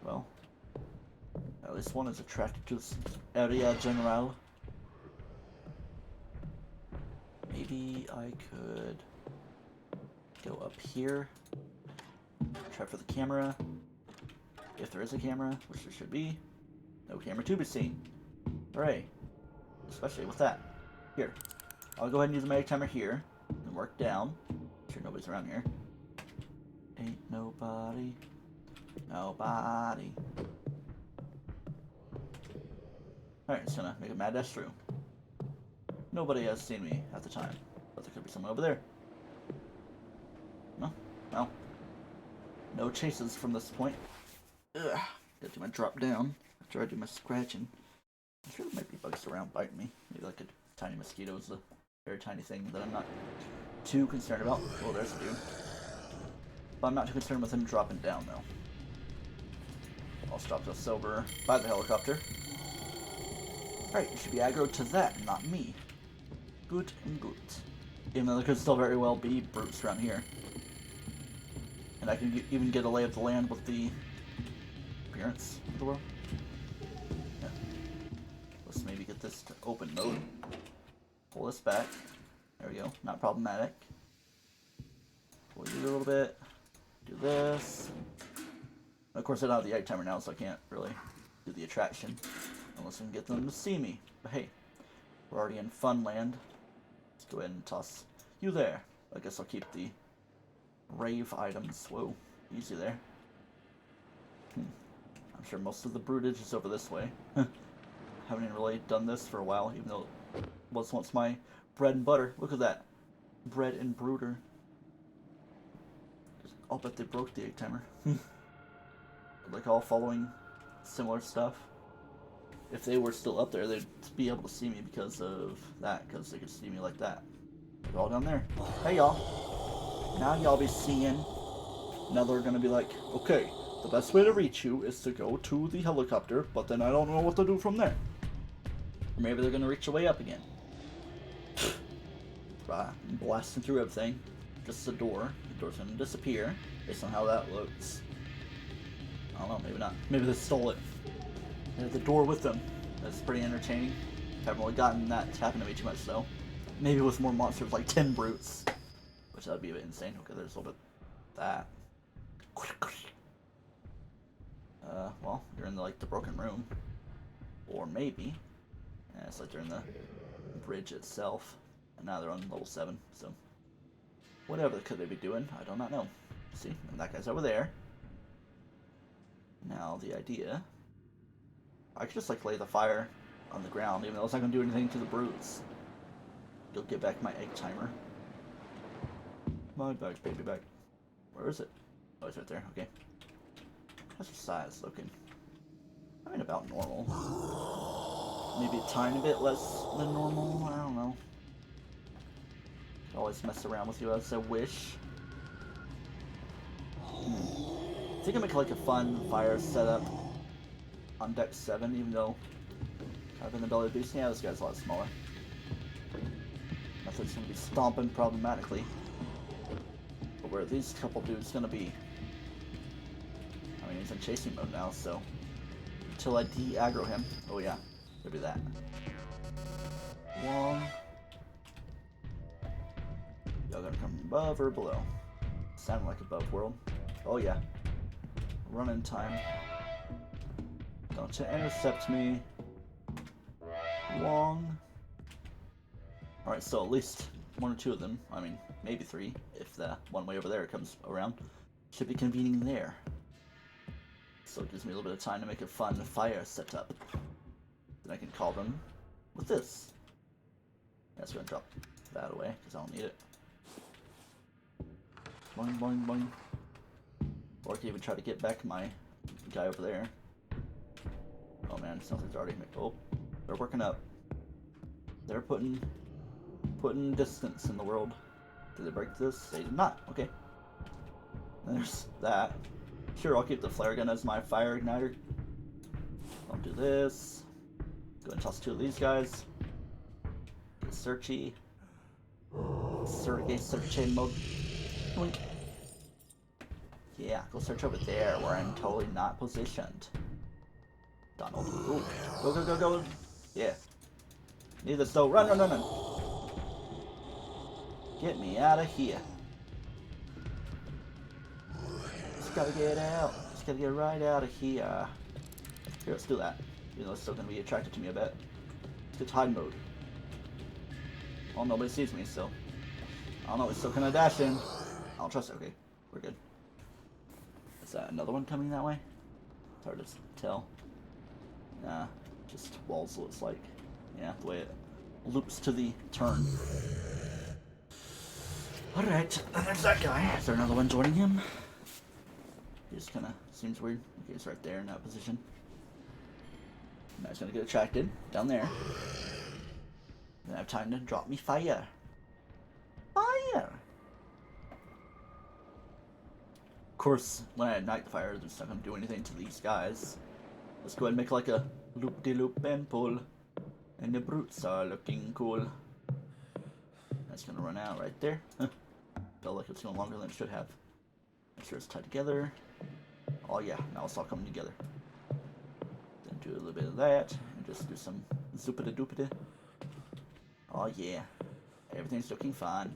Well, at least one is attracted to this area general. Maybe I could go up here. Try for the camera. If there is a camera, which there should be. No camera to be seen. Hooray. Especially with that. Here. I'll go ahead and use the magic timer here. And work down. Make sure nobody's around here. Ain't nobody. Nobody. Alright, just gonna make a mad dash through. Nobody has seen me at the time. But there could be someone over there. No? No. No chases from this point. Ugh. Gotta do my drop down after I do my scratching. I'm sure there might be bugs around biting me. Maybe like a tiny mosquito is a very tiny thing that I'm not too concerned about. Oh, there's a dude. But I'm not too concerned with him dropping down, though. I'll stop this over by the helicopter. Alright, you should be aggro to that, not me. Good and good. Even though there could still very well be brutes around here. And I can even get a lay of the land with the appearance of the world. Yeah. Let's maybe get this to open mode. Pull this back. There we go. Not problematic. Pull you a little bit. Do this. Of course, I don't have the egg timer now, so I can't really do the attraction. Unless I can get them to see me. But hey, we're already in fun land. Let's go ahead and toss you there. I guess I'll keep the rave items. Whoa, easy there. I'm sure most of the broodage is over this way. Haven't even really done this for a while, even though it was once my bread and butter. Look at that. Bread and brooder. I'll bet they broke the egg timer. Like all following similar stuff. If they were still up there, they'd be able to see me because of that, because they could see me like that. They're all down there. Hey y'all. Now y'all be seeing. Now they're gonna be like, okay, the best way to reach you is to go to the helicopter, but then I don't know what to do from there. Maybe they're gonna reach your way up again. Blasting through everything. Just the door. The door's gonna disappear based on how that looks. I don't know, maybe not. Maybe they stole it. They had the door with them. That's pretty entertaining. Haven't really gotten that to happen to me too much though. Maybe with more monsters, like 10 brutes. Which that'd be a bit insane. Okay, there's a little bit of that. Well, you're in the broken room. Or maybe. Yeah, it's like they're in the bridge itself. And now they're on level 7, so. Whatever could they be doing? I do not know. See, and that guy's over there. Now the idea, I could just lay the fire on the ground, even though it's not gonna do anything to the brutes. Go get back my egg timer. My bag, baby bag. Where is it? Oh, it's right there. Okay. How's your size looking? I mean, about normal. Maybe a tiny bit less than normal. I don't know. Could always mess around with you as I wish. I think I make a fun fire setup on deck 7, even though kind of an ability boost. Yeah, this guy's a lot smaller. Nothing's gonna be stomping problematically. But where are these couple dudes gonna be? I mean, he's in chasing mode now, so until I de-aggro him. Oh yeah, there'll be that. Long. Y'all gonna come above or below? Sounding like above world. Oh yeah. Running time. Don't you intercept me. Long. Alright, so at least 1 or 2 of them, I mean, maybe 3, if the one way over there comes around, should be convening there. So it gives me a little bit of time to make a fun fire setup. Then I can call them with this. That's gonna drop that away because I don't need it. Boing, boing, boing. Or I can even try to get back my guy over there. Oh man, something's already made. Oh, they're working up. They're putting distance in the world. Did they break this? They did not. Okay. There's that. Sure, I'll keep the flare gun as my fire igniter. I'll do this. Go and toss 2 of these guys. Get searchy. Search mode. Boink. Yeah, go search over there where I'm totally not positioned. Donald. Ooh. Go, go, go, go. Yeah. Need this though. Run, run, run, run. Get me out of here. Just gotta get out. Just gotta get right out of here. Here, let's do that. Even though it's still gonna be attracted to me a bit. Let's get to hide mode. Well, nobody sees me, so I don't know. It's still kind of dashing. I don't trust it. Okay, we're good. Is that another one coming that way? It's hard to tell. Nah, just walls looks like. Yeah, the way it loops to the turn. Alright, there's that guy. Is there another one joining him? He just kind of seems weird. Okay, he's right there in that position. Now he's gonna get attracted down there. Then I have time to drop me fire. Fire! Of course, when I ignite the fire, it's not gonna do anything to these guys. Let's go ahead and make like a loop-de-loop and pull. And the brutes are looking cool. That's gonna run out right there. Felt like it's going longer than it should have. Make sure it's tied together. Oh yeah, now it's all coming together. Then do a little bit of that, and just do some zoopity-doopity. Oh yeah, everything's looking fine.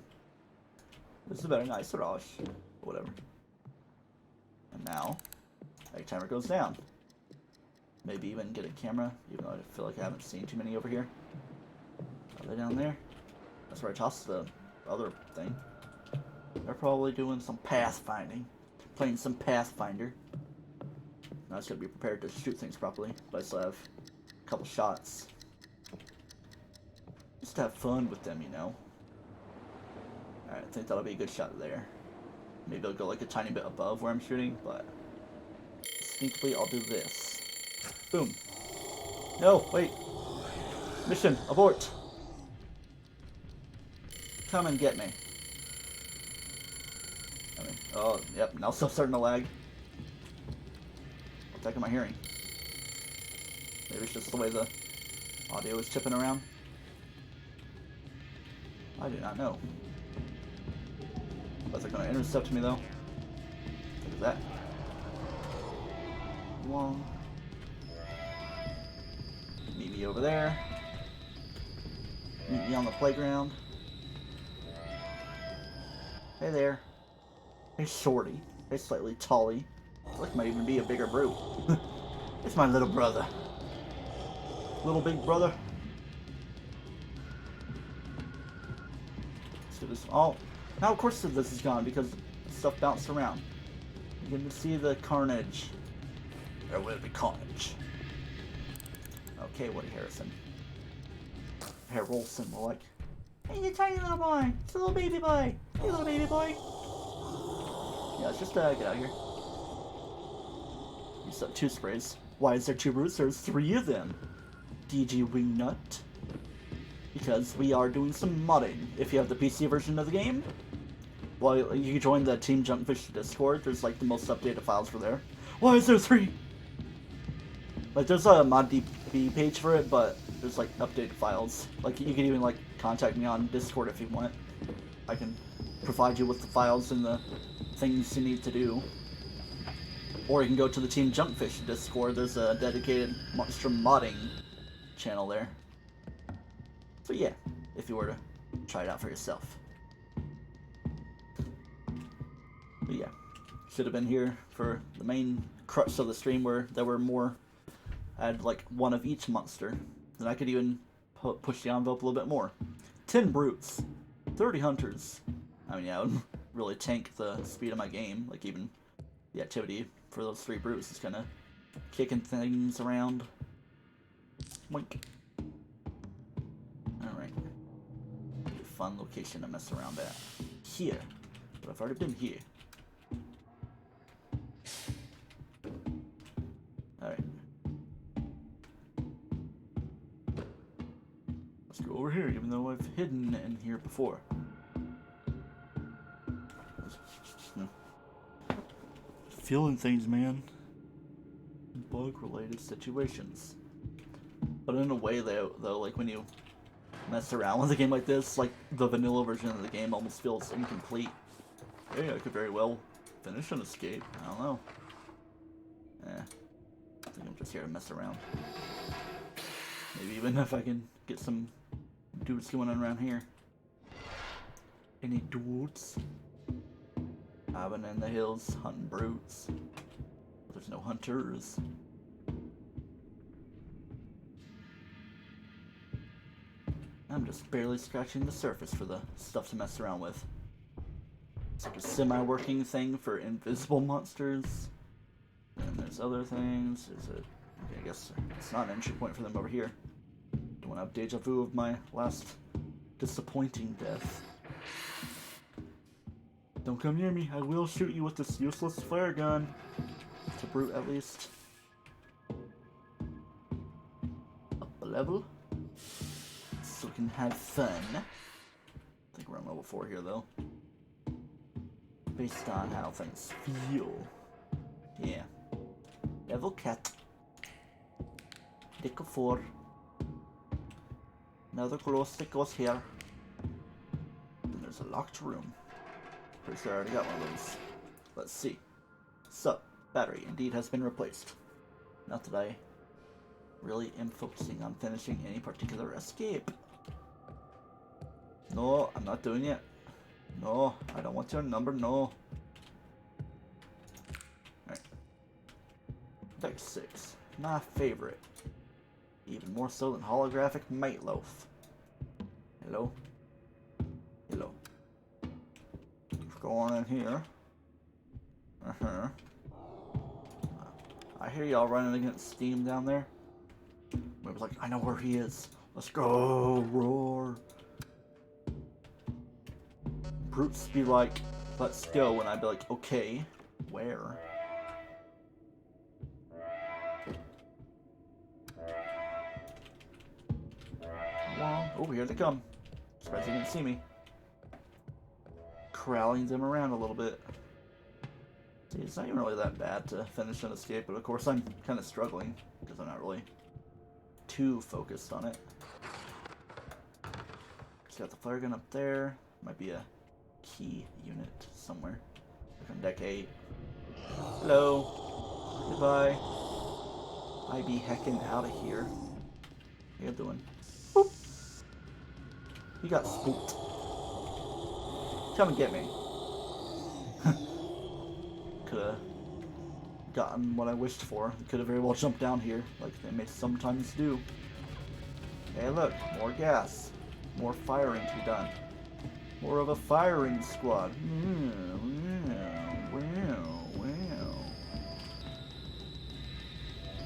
This is a very nice rush. Whatever. And now, egg timer goes down. Maybe even get a camera, even though I feel like I haven't seen too many over here. Are they down there? That's where I tossed the other thing. They're probably doing some pathfinding. Playing some Pathfinder. Now I just gotta be prepared to shoot things properly, but I still have a couple shots. Just to have fun with them, you know. Alright, I think that'll be a good shot there. Maybe I'll go like a tiny bit above where I'm shooting, but distinctly I'll do this. Boom. No, wait. Mission abort. Come and get me. Oh, yep, now stuff's starting to lag. What the heck am I hearing? Maybe it's just the way the audio is chipping around. I do not know. Is it going to intercept me though? Look at that. One. Meet me over there. Meet me on the playground. Hey there. Hey shorty. Hey slightly tally. Look, might even be a bigger brute. It's my little brother. Little big brother. Let's do this. Oh, now of course this is gone because stuff bounced around. You can see the carnage. There will be carnage. Okay, Woody Harrison. Harrelson, more like. Hey, you tiny little boy! It's a little baby boy! Hey, little baby boy! Yeah, let's just get out of here. Use up 2 sprays. Why is there 2 brutes? There's 3 of them. DG Wingnut. Because we are doing some modding. If you have the PC version of the game, well, you can join the Team Jumpfish Discord. There's like the most updated files for there. Why is there 3? Like, there's a ModDB page for it, but there's like updated files. Like, you can even like contact me on Discord if you want. I can provide you with the files and the things you need to do. Or you can go to the Team Jumpfish Discord. There's a dedicated Monstrum modding channel there. So yeah, if you were to try it out for yourself. But yeah, should have been here for the main crux of the stream where there were more. I had like 1 of each monster. Then I could even push the envelope a little bit more. 10 brutes, 30 hunters. I mean, yeah, it would really tank the speed of my game. Like even the activity for those 3 brutes is kind of kicking things around. Wink. Alright. Fun location to mess around at. Here. But I've already been here. Alright. Let's go over here, even though I've hidden in here before. Feeling things, man. Bug-related situations. But in a way, though, like when you mess around with a game like this, like the vanilla version of the game almost feels incomplete. Hey, I could very well finish an escape. I don't know. I think I'm just here to mess around. Maybe even if I can get some dudes going on around here. Any dudes? I've been in the hills hunting brutes. There's no hunters. I'm just barely scratching the surface for the stuff to mess around with. It's like a semi-working thing for invisible monsters. And there's other things. There's a... Okay, I guess it's not an entry point for them over here. Don't want to have deja vu of my last disappointing death. Don't come near me. I will shoot you with this useless flare gun. It's a brute, at least. Up a level. So we can have fun. I think we're on level 4 here, though. Based on how things feel. Yeah. Level cat. Dick 4. Another glow stick goes here. And there's a locked room. Pretty sure I already got one of those. Let's see. So, battery indeed has been replaced. Not that I really am focusing on finishing any particular escape. No, I'm not doing it. No, I don't want your number, no. Alright. Deck 6. My favorite. Even more so than holographic meatloaf. Hello? Hello. Let's go on in here. Uh-huh. I hear y'all running against Steam down there. I was like, I know where he is. Let's go, roar. Brutes be like, let's go, and I'd be like, okay, where? Well, oh, here they come. Surprised they didn't see me. Corralling them around a little bit. See, it's not even really that bad to finish an escape, but of course I'm kind of struggling, because I'm not really too focused on it. Just got the flare gun up there. Might be a key unit somewhere. Like on deck 8. Hello. Goodbye. I be heckin' out of here. How you doing? Boop. You got spooked. Come and get me. Could've gotten what I wished for. Could've very well jumped down here, like they may sometimes do. Hey look, more gas. More firing to be done. More of a firing squad.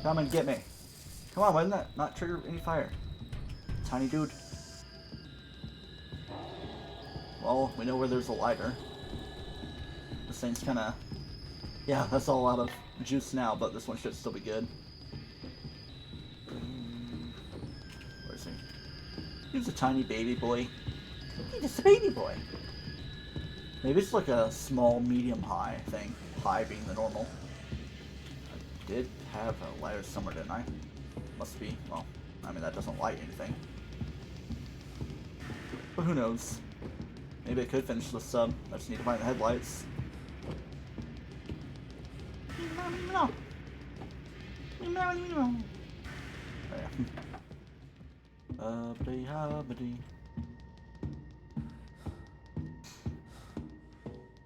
Come and get me. Come on, why didn't that not trigger any fire? Tiny dude. Well, we know where there's a lighter. This thing's kinda... Yeah, that's all out of juice now, but this one should still be good. Where is he? He's a tiny baby boy. He's just a baby boy. Maybe it's like a small, medium, high thing. High being the normal. I did have a lighter somewhere, didn't I? Must be. Well, I mean, that doesn't light anything. But who knows? Maybe I could finish the sub. I just need to find the headlights.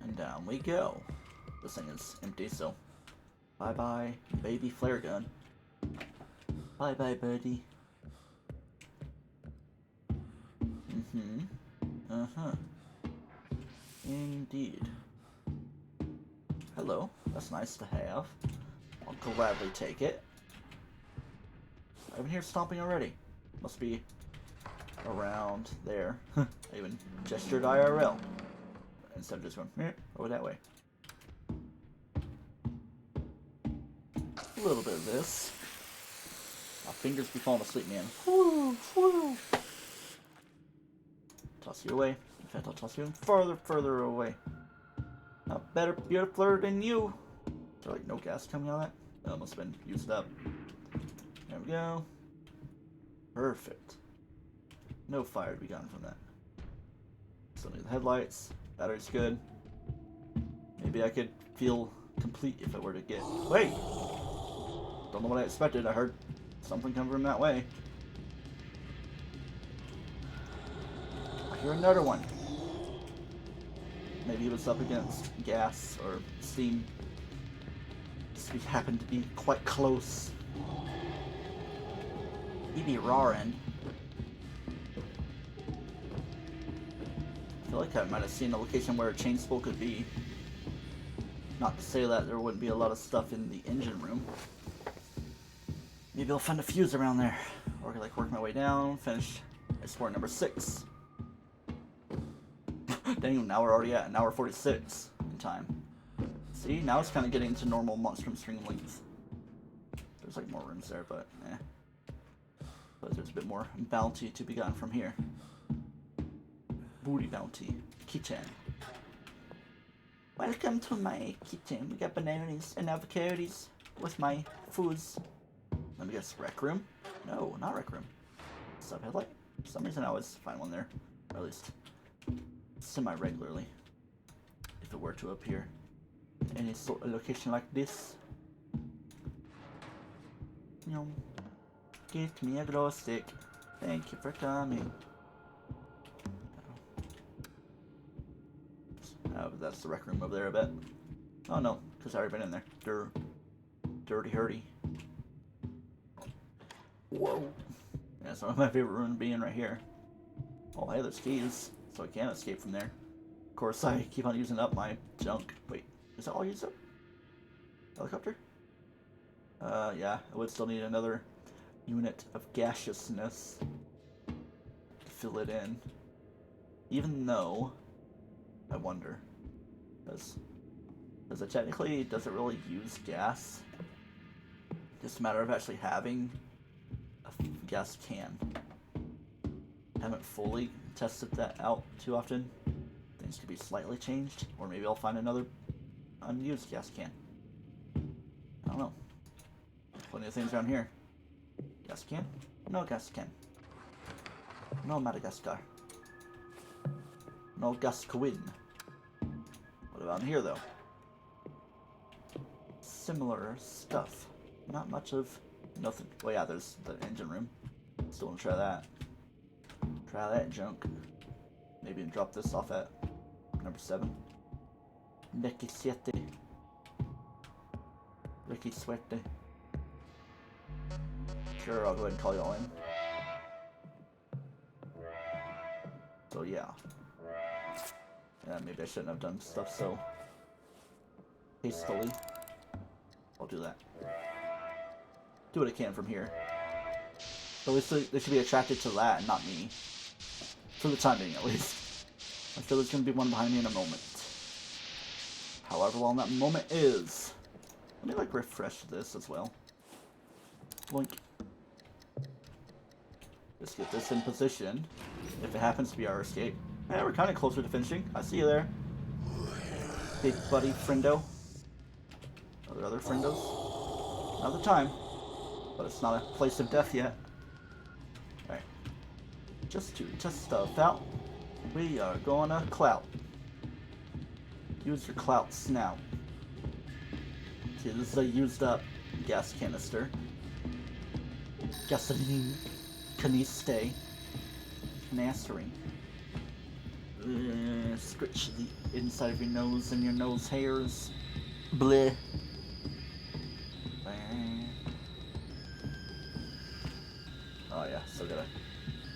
And down we go. This thing is empty, so bye bye, baby flare gun. Bye bye, buddy. Uh huh. Indeed. Hello. That's nice to have. I'll gladly take it. I've been here stomping already. Must be around there. I even gestured IRL. Instead of just going, over that way. A little bit of this. My fingers be falling asleep, man. Toss you away. In fact, I'll toss you even further away. Not better, beautifuler than you. Is there like no gas coming out of that? That must have been used up. There we go. Perfect. No fire to be gotten from that. Still need the headlights. Battery's good. Maybe I could feel complete if I were to get... Wait! Don't know what I expected. I heard something come from that way. I hear another one. Maybe he was up against gas or steam. We happened to be quite close. He'd be roaring. I feel like I might have seen a location where a chain spool could be. Not to say that there wouldn't be a lot of stuff in the engine room. Maybe I'll find a fuse around there. Or like work my way down, finish exploring number 6. Dang, now we're already at an hour 46 in time. See, now it's kind of getting to normal Monstrum string length. There's like more rooms there, but eh. But there's a bit more bounty to be gotten from here. Booty bounty. Kitchen. Welcome to my kitchen. We got bananas and avocados with my foods. Let me guess, rec room? No, not rec room. Sub headlight? For some reason I always find one there. Or at least semi-regularly. If it were to appear. Any sort of location like this. Get me a glow stick. Thank you for coming. Oh, that's the rec room over there, I bet. Oh no, because I already been in there. Dirty hurdy. Whoa. Yeah, it's one of my favorite rooms being right here. Oh, hey, there's keys, so I can escape from there. Of course, I keep on using up my junk. Wait, is that all used up? Helicopter? Yeah, I would still need another unit of gaseousness to fill it in. Even though, I wonder, does it technically, does it really use gas? Just a matter of actually having a gas can. Haven't fully tested that out too often. Things could be slightly changed, or maybe I'll find another unused gas can. I don't know. Plenty of things around here. Gas can? No gas can. No Madagascar. No Gascoigne. What about in here, though? Similar stuff. Not much of nothing. Well, yeah, there's the engine room. Still want to try that. Try that junk. Maybe drop this off at number 7. Neki siete. Ricky Suerte. Sure, I'll go ahead and call y'all in. So yeah. Yeah, maybe I shouldn't have done stuff so hastily. I'll do that. Do what I can from here. But at least they should be attracted to that and not me. For the time being, at least. I'm sure there's going to be one behind me in a moment. However long that moment is. Let me, like, refresh this as well. Blink. Just get this in position. If it happens to be our escape. Yeah, we're kind of closer to finishing. I see you there. Big buddy friendo. Are there other friendos? Another time. But it's not a place of death yet. Alright. Just to test stuff out, we are going to clout. Use your clout snout. See, this is a used up gas canister. Gasoline. Caniste. Canastering. Scratch the inside of your nose and your nose hairs. Bleh. Oh yeah, still gotta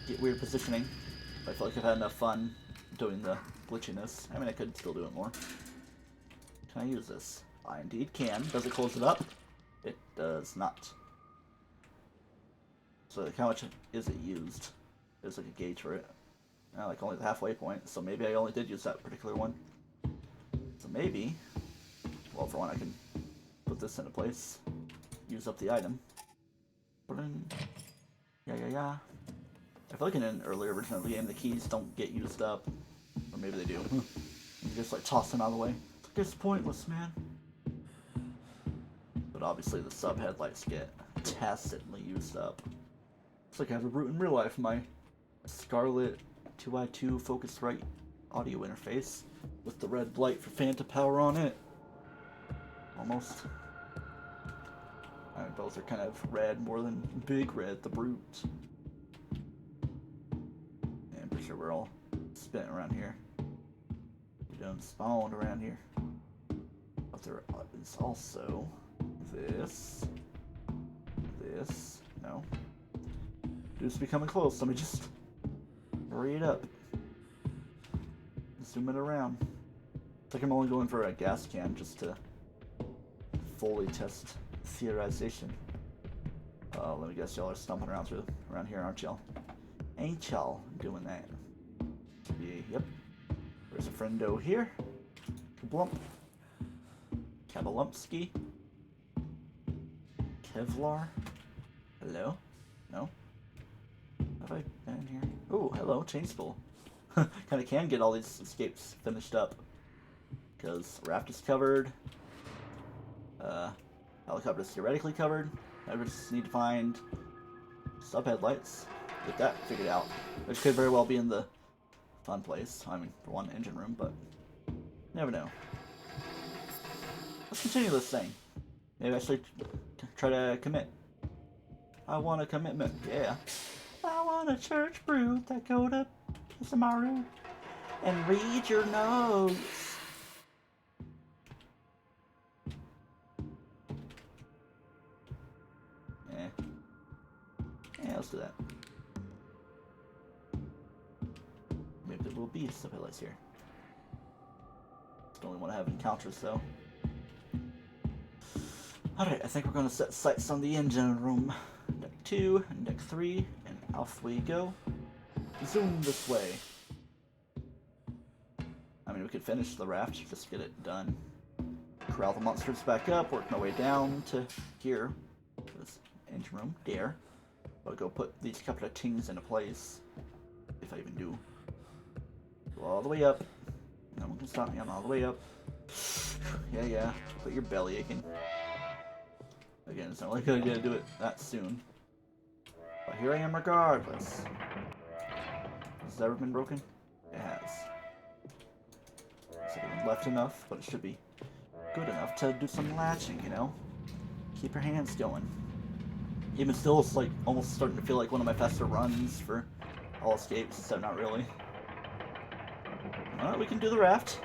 get weird positioning. I feel like I've had enough fun doing the glitchiness. I mean, I could still do it more. Can I use this? I indeed can. Does it close it up? It does not. So like, how much is it used? There's like a gauge for it. Like only the halfway point, so maybe I only did use that particular one. So maybe, well, for one, I can put this into place, use up the item. Yeah. I feel like in an earlier version of the game, the keys don't get used up. Or maybe they do. You just like toss them out of the way. It's like, it's pointless, man. But obviously the sub headlights get tacitly used up. It's like I have a brute in real life. My Scarlet 2i2 Focusrite audio interface with the red light for Phantom power on it. Almost. Alright, both are kind of red more than big red, the brute. Yeah, I'm pretty sure we're all spinning around here. We don't spawn around here. But there is also this. No. Dude's becoming close. Let me just hurry it up. Zoom it around. It's like I'm only going for a gas can just to fully test theorization. Let me guess, y'all are stomping around here, aren't y'all? Ain't y'all doing that? Yeah, yep. There's a friendo here. Kablump. Kabalumpski. Kevlar. Hello? No? Have I been here? Oh, hello, chain spool. Kinda can get all these escapes finished up. Because raft is covered. Helicopter is theoretically covered. I just need to find sub headlights. Get that figured out. Which could very well be in the fun place. I mean, for one, engine room, but never know. Let's continue this thing. Maybe I should try to commit. I want a commitment, yeah. I want a church brew that go to Samaru and read your notes. Yeah, let's do that. Maybe there will be sub headlights here. Don't want to have encounters though. Alright, I think we're going to set sights on the engine room. Deck 2 and deck 3, and off we go. Zoom this way. I mean, we could finish the raft, just get it done. Corral the monsters back up, work my way down to here. This engine room, there. I'll go put these couple of things into place. If I even do. Go all the way up. No one can stop me, I'm all the way up. Yeah. Put your belly aching. Again, it's not like a good idea to do it that soon. But here I am regardless. Has it ever been broken? It has. So it left enough, but it should be good enough to do some latching, you know? Keep your hands going. Even still, it's like almost starting to feel like one of my faster runs for all escapes, except not really. Well, we can do the raft.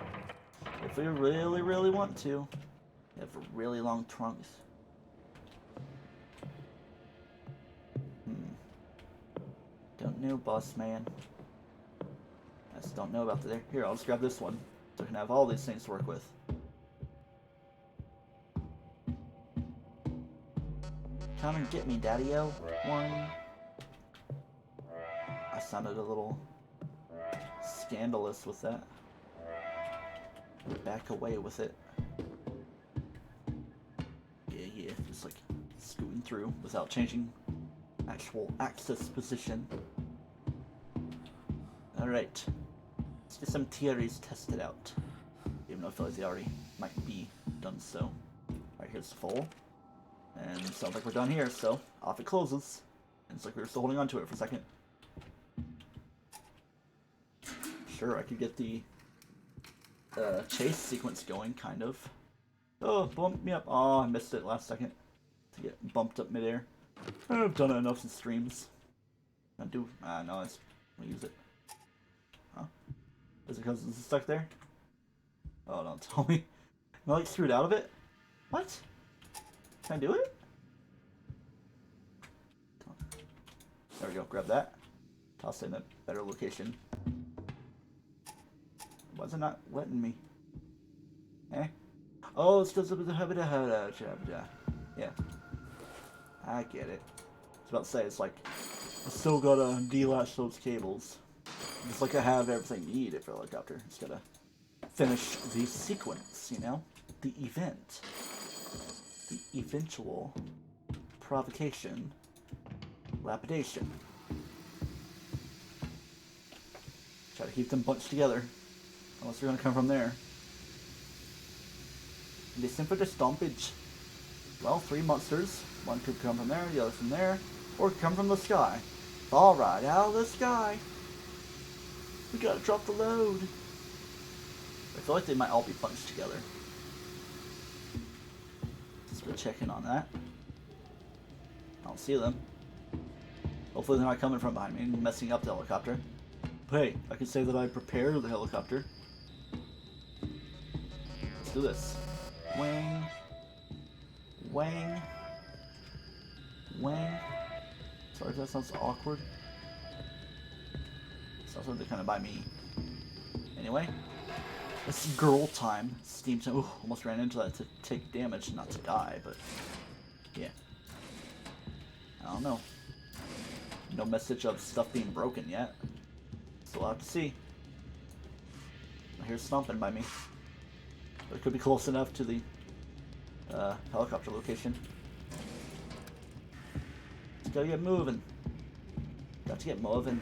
If we really, really want to. We have really long trunks. Don't know, boss man. I just don't know about the there. Here, I'll just grab this one. So I can have all these things to work with. Come and get me, Daddy-o. One. I sounded a little scandalous with that. Back away with it. Yeah. Just like scooting through without changing actual axis position. Alright. Let's get some theories tested out. Even though I feel like they already might be done so. Alright, here's the full. And it sounds like we're done here, so off it closes. And it's like we were still holding on to it for a second. Sure, I could get the chase sequence going, kind of. Oh, bump me up. Oh, I missed it last second to get bumped up midair. I've done it enough in streams. I do. No, I'm gonna use it. Huh? Is it because it's stuck there? Oh, don't tell me. Am I like screwed out of it? What? Can I do it? There we go. Grab that. Toss it in a better location. Why is it not letting me? Eh? Oh, it's just yeah. I get it. I was about to say, it's like, I still gotta delatch those cables. Just like I have everything needed for a helicopter. Just gotta finish the sequence, you know? The event. The eventual provocation. Lapidation. Try to keep them bunched together. Unless they're gonna come from there. Listen for the stompage. Well, 3 monsters. One could come from there, the other from there, or come from the sky. All right, out of the sky. We gotta drop the load. I feel like they might all be bunched together. Let's go check in on that. I don't see them. Hopefully they're not coming from behind me and messing up the helicopter. But hey, I can say that I prepared the helicopter. Let's do this. Wang. Wang. Wang. Sorry if that sounds awkward. Sounds like they're kind of by me. Anyway, it's girl time. Steam time. Ooh, almost ran into that to take damage, not to die, but yeah. I don't know. No message of stuff being broken yet. Still have to see. I hear stomping by me. But it could be close enough to the helicopter location. Just gotta get moving. Got to get moving.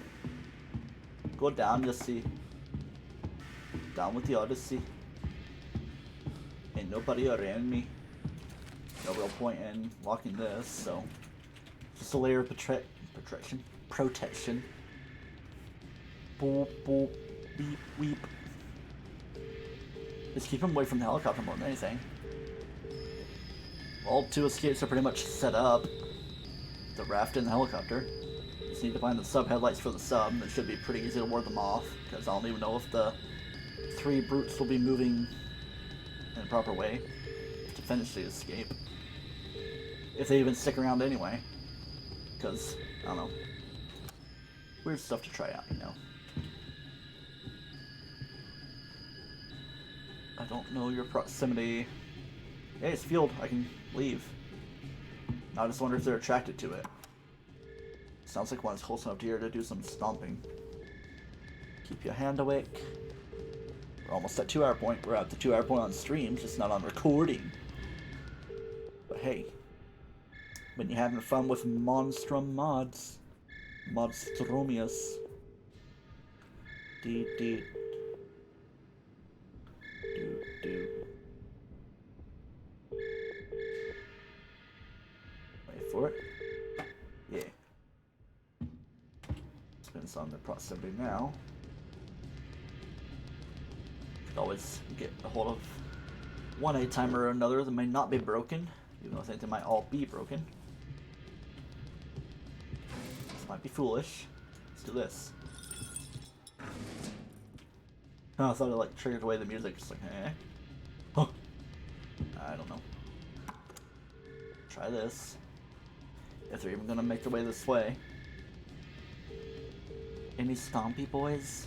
Go down, you'll see. Down with the Odyssey. Ain't nobody around me. No real point in locking this, so just a layer of protection. Boop, boop, beep, weep. Just keep him away from the helicopter more than anything. All 2 escapes are pretty much set up. The raft and the helicopter. Just need to find the sub headlights for the sub. It should be pretty easy to ward them off, because I don't even know if the 3 brutes will be moving in a proper way to finish the escape. If they even stick around anyway. Because, I don't know. Weird stuff to try out, you know. I don't know your proximity. Hey, it's fueled. I can leave. I just wonder if they're attracted to it. Sounds like one's close enough to here to do some stomping. Keep your hand awake. We're almost at 2-hour point. We're at the 2-hour point on stream, just not on recording. But hey, when you're having fun with Monstrum mods, Monstrumius. Do. Wait for it. Yeah. Depends on the proximity now. Could always get a hold of one A-timer or another that may not be broken, even though I think they might all be broken. This might be foolish. Let's do this. Oh, I thought it like triggered away the music. It's like, eh? Huh. I don't know. Try this. If they're even gonna make their way this way. Any stompy boys?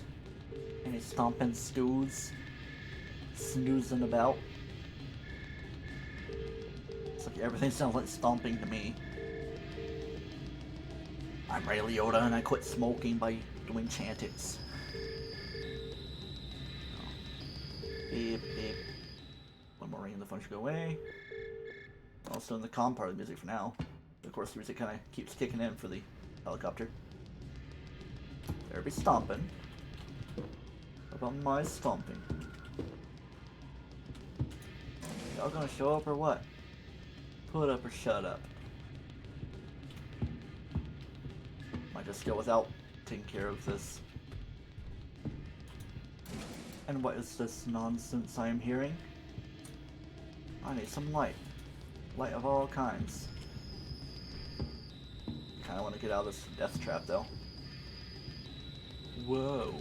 Any stomping stews? Snoozing about? It's like everything sounds like stomping to me. I'm Ray Liotta and I quit smoking by doing chantix. Beep, beep. One more ring and the phone should go away. Also in the calm part of the music for now. Of course, the music kind of keeps kicking in for the helicopter. There be stomping. How about my stomping? Y'all gonna show up or what? Put up or shut up. Might just go without taking care of this. And what is this nonsense I am hearing? I need some light. Light of all kinds. Kinda wanna get out of this death trap though. Whoa.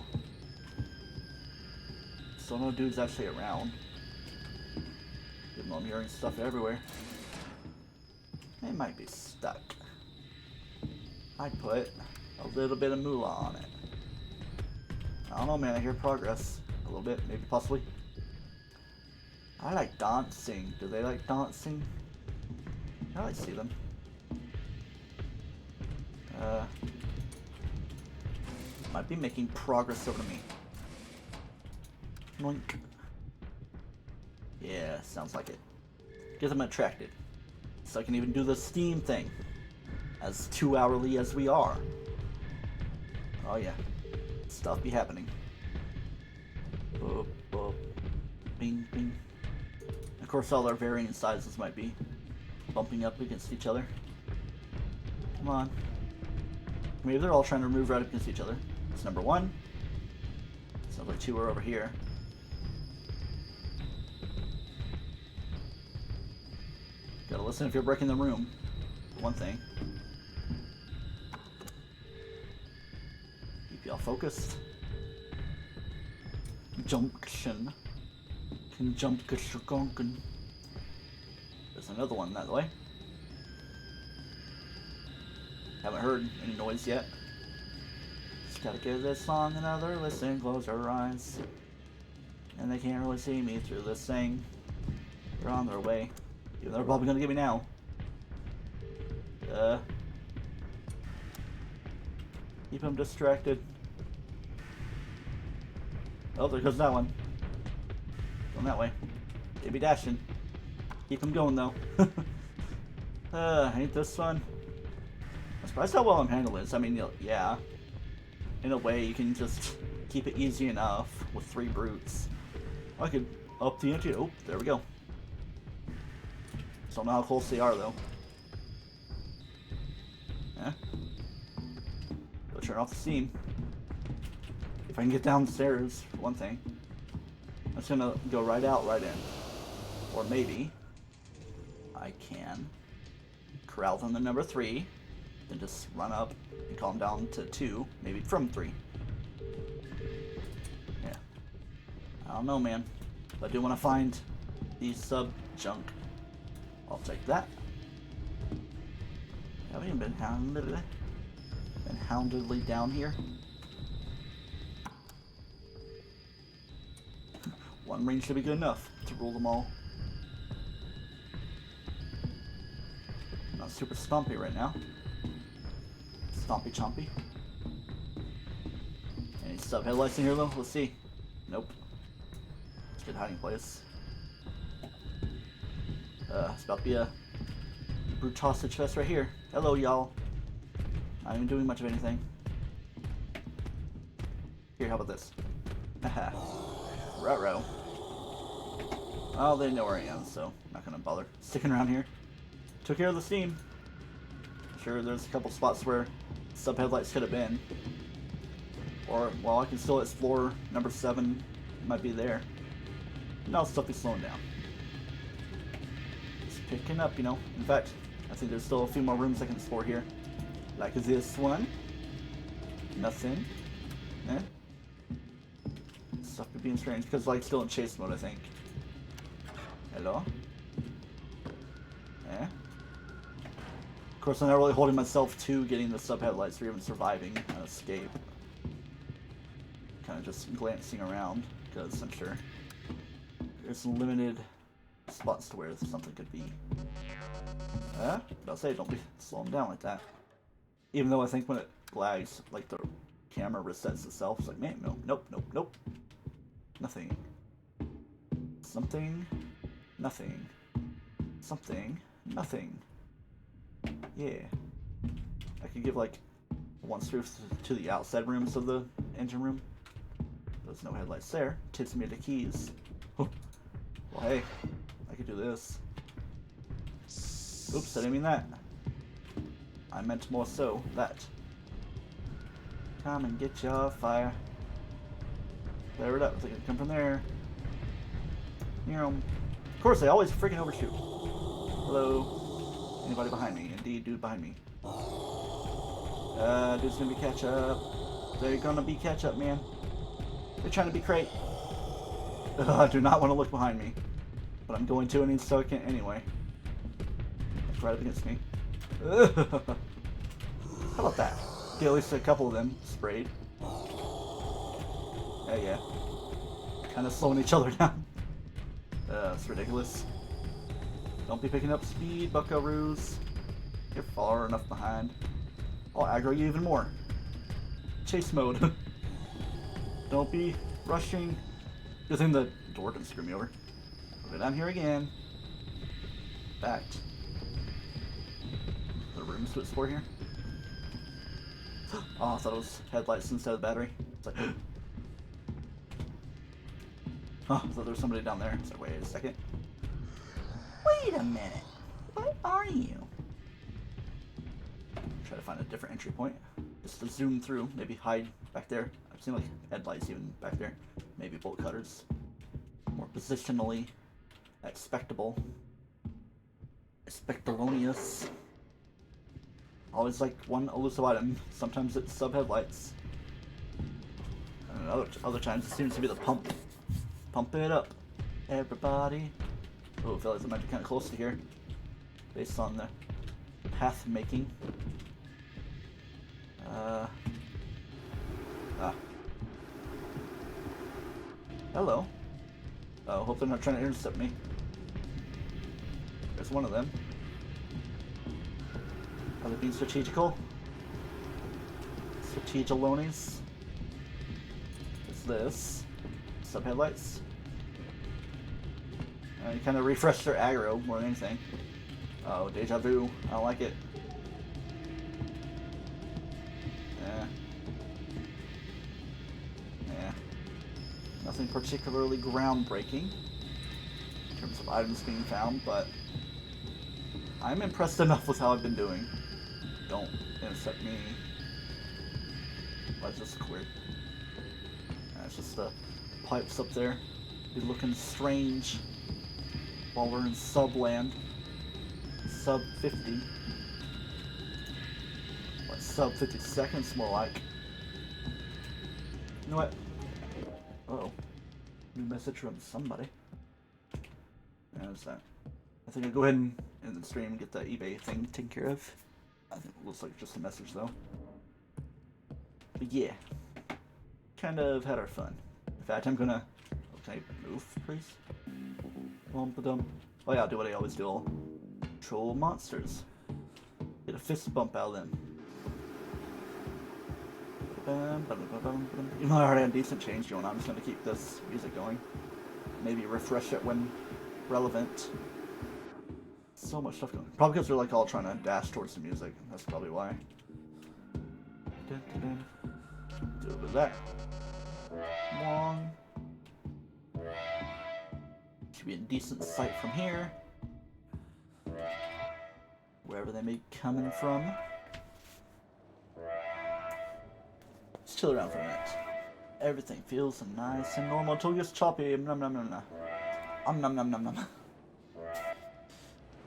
Still no dude's actually around. Even though I'm hearing stuff everywhere. They might be stuck. I'd put a little bit of moolah on it. I don't know, man. I hear progress. A little bit, maybe, possibly. I like dancing. Do they like dancing? I like to see them. Might be making progress over to me. Moink. Yeah, sounds like it. Get them attracted. So I can even do the Steam thing. As 2 hourly as we are. Oh yeah. Stuff be happening. Boop, boop. Bing, bing. Of course all our varying sizes might be bumping up against each other. Come on. Maybe they're all trying to move right up against each other. It's number one. Sounds like two are over here. Gotta listen if you're breaking the room. One thing. Keep y'all focused. Junction. Conjunction. There's another one that way. Haven't heard any noise yet. Just gotta give this song another listen. Close your eyes. And they can't really see me through this thing. They're on their way. Even though they're probably gonna get me now. Keep them distracted. Oh, there goes that one. Going that way. They be dashing. Keep them going though. Ain't this fun? I'm surprised how well I'm handling this. I mean, yeah. In a way, you can just keep it easy enough with 3 brutes. I could up the ante. Oh, there we go. Don't know how close they are though. Yeah. Go turn off the steam. If I can get downstairs, for one thing. I'm just gonna go right out, right in. Or maybe I can corral them to number 3, then just run up and calm down to 2, maybe from 3. Yeah. I don't know, man. But I do want to find these sub junk. I'll take that. Haven't even been houndedly down here. One range should be good enough to rule them all. Not super stompy right now. Stompy chompy. Any sub headlights in here though? Let's see. Nope. Let's get a hiding place. It's about to be a brute hostage fest right here. Hello, y'all. Not even doing much of anything. Here, how about this? Haha. Ruh-roh. Oh, they know where I am, so I'm not gonna bother sticking around here. Took care of the steam. Sure, there's a couple spots where sub headlights could have been. Or, well, I can still explore number 7. It might be there. Now stuff is slowing down. It's picking up, you know. In fact, I think there's still a few more rooms I can explore here. Like this one. Nothing. Eh? Stuff being strange because like still in chase mode, I think. Hello? Eh? Of course, I'm not really holding myself to getting the sub headlights or even surviving an escape. Kind of just glancing around because I'm sure there's limited spots to where something could be. I'll say don't be slowing down like that. Even though I think when it lags, like the camera resets itself, it's like, man, no, nope, nope, nope. Nothing. Something. Nothing. Something. Nothing. Yeah. I could give like one stroof to the outside rooms of the engine room. There's no headlights there. Tips me to keys. Well, hey, I could do this. Oops, I didn't mean that. I meant more so that. Come and get your fire. Flare it up. They can come from there. You know, of course, they always freaking overshoot. Hello? Anybody behind me? Indeed, dude behind me. Dude's gonna be catch up. They're gonna be catch up, man. They're trying to be crate. I do not want to look behind me. But I'm going to, and so I can't anyway. It's right up against me. How about that? Get at least a couple of them sprayed. Yeah. Kind of slowing each other down. It's ridiculous. Don't be picking up speed, buckaroos. You're far enough behind. I'll aggro you even more. Chase mode. Don't be rushing. Good thing the door didn't screw me over. I'll go down here again. Backed. The rooms to explore here. Oh, I thought it was headlights instead of battery. It's like, oh, I thought there was somebody down there. So wait a second. Wait a minute. What are you? Try to find a different entry point. Just to zoom through. Maybe hide back there. I've seen like headlights even back there. Maybe bolt cutters. More positionally expectable. Expectalonious. Always like one elusive item. Sometimes it's sub headlights. And other times it seems to be the pump. Pump it up, everybody. Oh, I feel like it might be kind of close to here, based on the path making. Hello. Oh, hope they're not trying to intercept me. There's one of them. Are they being strategical? Strategalones. What's this? Sub headlights. You kind of refresh their aggro more than anything. Oh, deja vu. I don't like it. Yeah. Nothing particularly groundbreaking in terms of items being found, but I'm impressed enough with how I've been doing. Don't intercept me. Why is this weird? It's just the pipes up there. Be looking strange while we're in subland. Sub 50. What, sub 50 seconds more like. You know what? Uh-oh. New message from somebody. How's that? I think I'll go ahead and end the stream and get the eBay thing taken care of. I think it looks like just a message though. But yeah. Kind of had our fun. In fact, I'm gonna... Can I move, please? Oh yeah, I'll do what I always do. I'll control monsters. Get a fist bump out of them. Even though I already had decent change going on, I'm just going to keep this music going. Maybe refresh it when relevant. So much stuff going on. Probably because they're like all trying to dash towards the music. That's probably why. Do a bit of that. Long. Should be a decent sight from here. Wherever they may be coming from. Just chill around for a minute. Everything feels nice and normal until it gets choppy. Nom nom nom nom. Nom nom nom nom.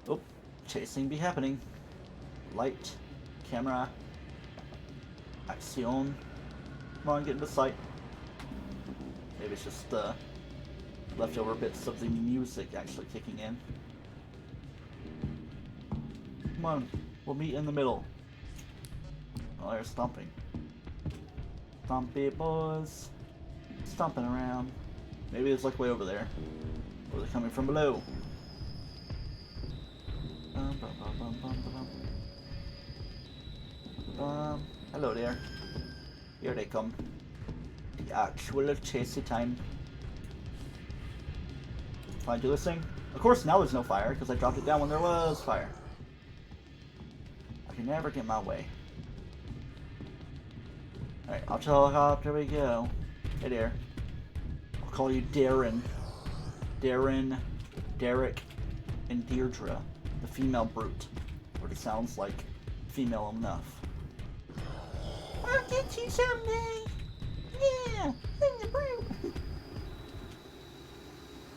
Oh, chasing be happening. Light, camera, action. Come on, get into sight. Maybe it's just leftover bits of the music actually kicking in. Come on, we'll meet in the middle. Oh, they're stomping. Stompy boys. Stomping around. Maybe it's like way over there. Or they're coming from below. Hello there. Here they come. The actual chasey time. Fine, do this thing. Of course, now there's no fire because I dropped it down when there was fire. I can never get my way. Alright, I'll helicopter we go. Hey there. I'll call you Darren. Darren, Derek, and Deirdre. The female brute. Already sounds like female enough. I'll get you someday. Yeah, I'm the brute.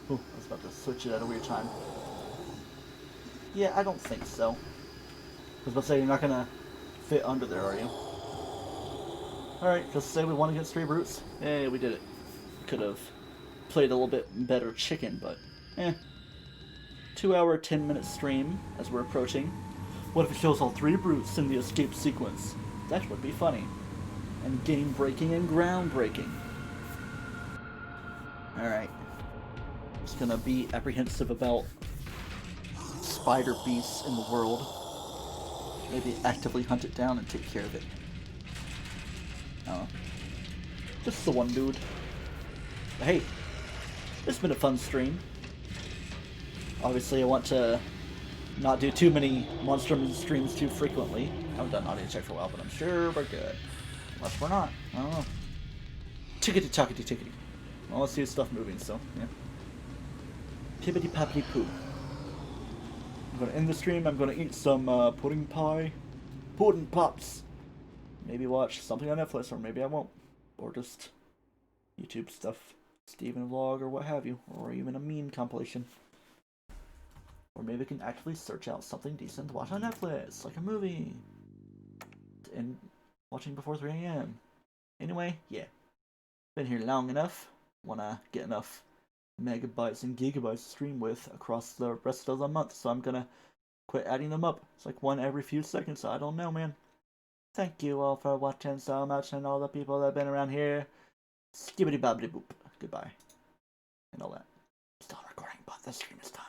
Oh, I was about to switch it at a weird time. Yeah, I don't think so. I was about to say, you're not gonna fit under there, are you? Alright, just say we won against 3 brutes. Hey, we did it. Could have played a little bit better chicken, but 2-hour, 10-minute stream as we're approaching. What if it shows all 3 brutes in the escape sequence? That would be funny. And game breaking and groundbreaking. Alright. Just gonna be apprehensive about spider beasts in the world. Maybe actively hunt it down and take care of it. Just the one dude. But hey, it's been a fun stream. Obviously, I want to not do too many Monstrum streams too frequently. I haven't done audio check for a while, but I'm sure we're good. Unless we're not. I don't know. Tickety-tockety tickety. Well, let's see stuff moving, so, yeah. Pibbity-poppity-poo. I'm gonna end the stream. I'm gonna eat some pudding pie. Pudding pops. Maybe watch something on Netflix, or maybe I won't. Or just YouTube stuff. Steven vlog, or what have you. Or even a meme compilation. Or maybe I can actively search out something decent to watch on Netflix, like a movie. And watching before 3 a.m. Anyway, yeah. Been here long enough. Wanna get enough megabytes and gigabytes to stream with across the rest of the month, so I'm gonna quit adding them up. It's like one every few seconds, so I don't know, man. Thank you all for watching so much, and all the people that have been around here. Skibbity bobbity boop. Goodbye. And all that. Still recording, but the stream is done.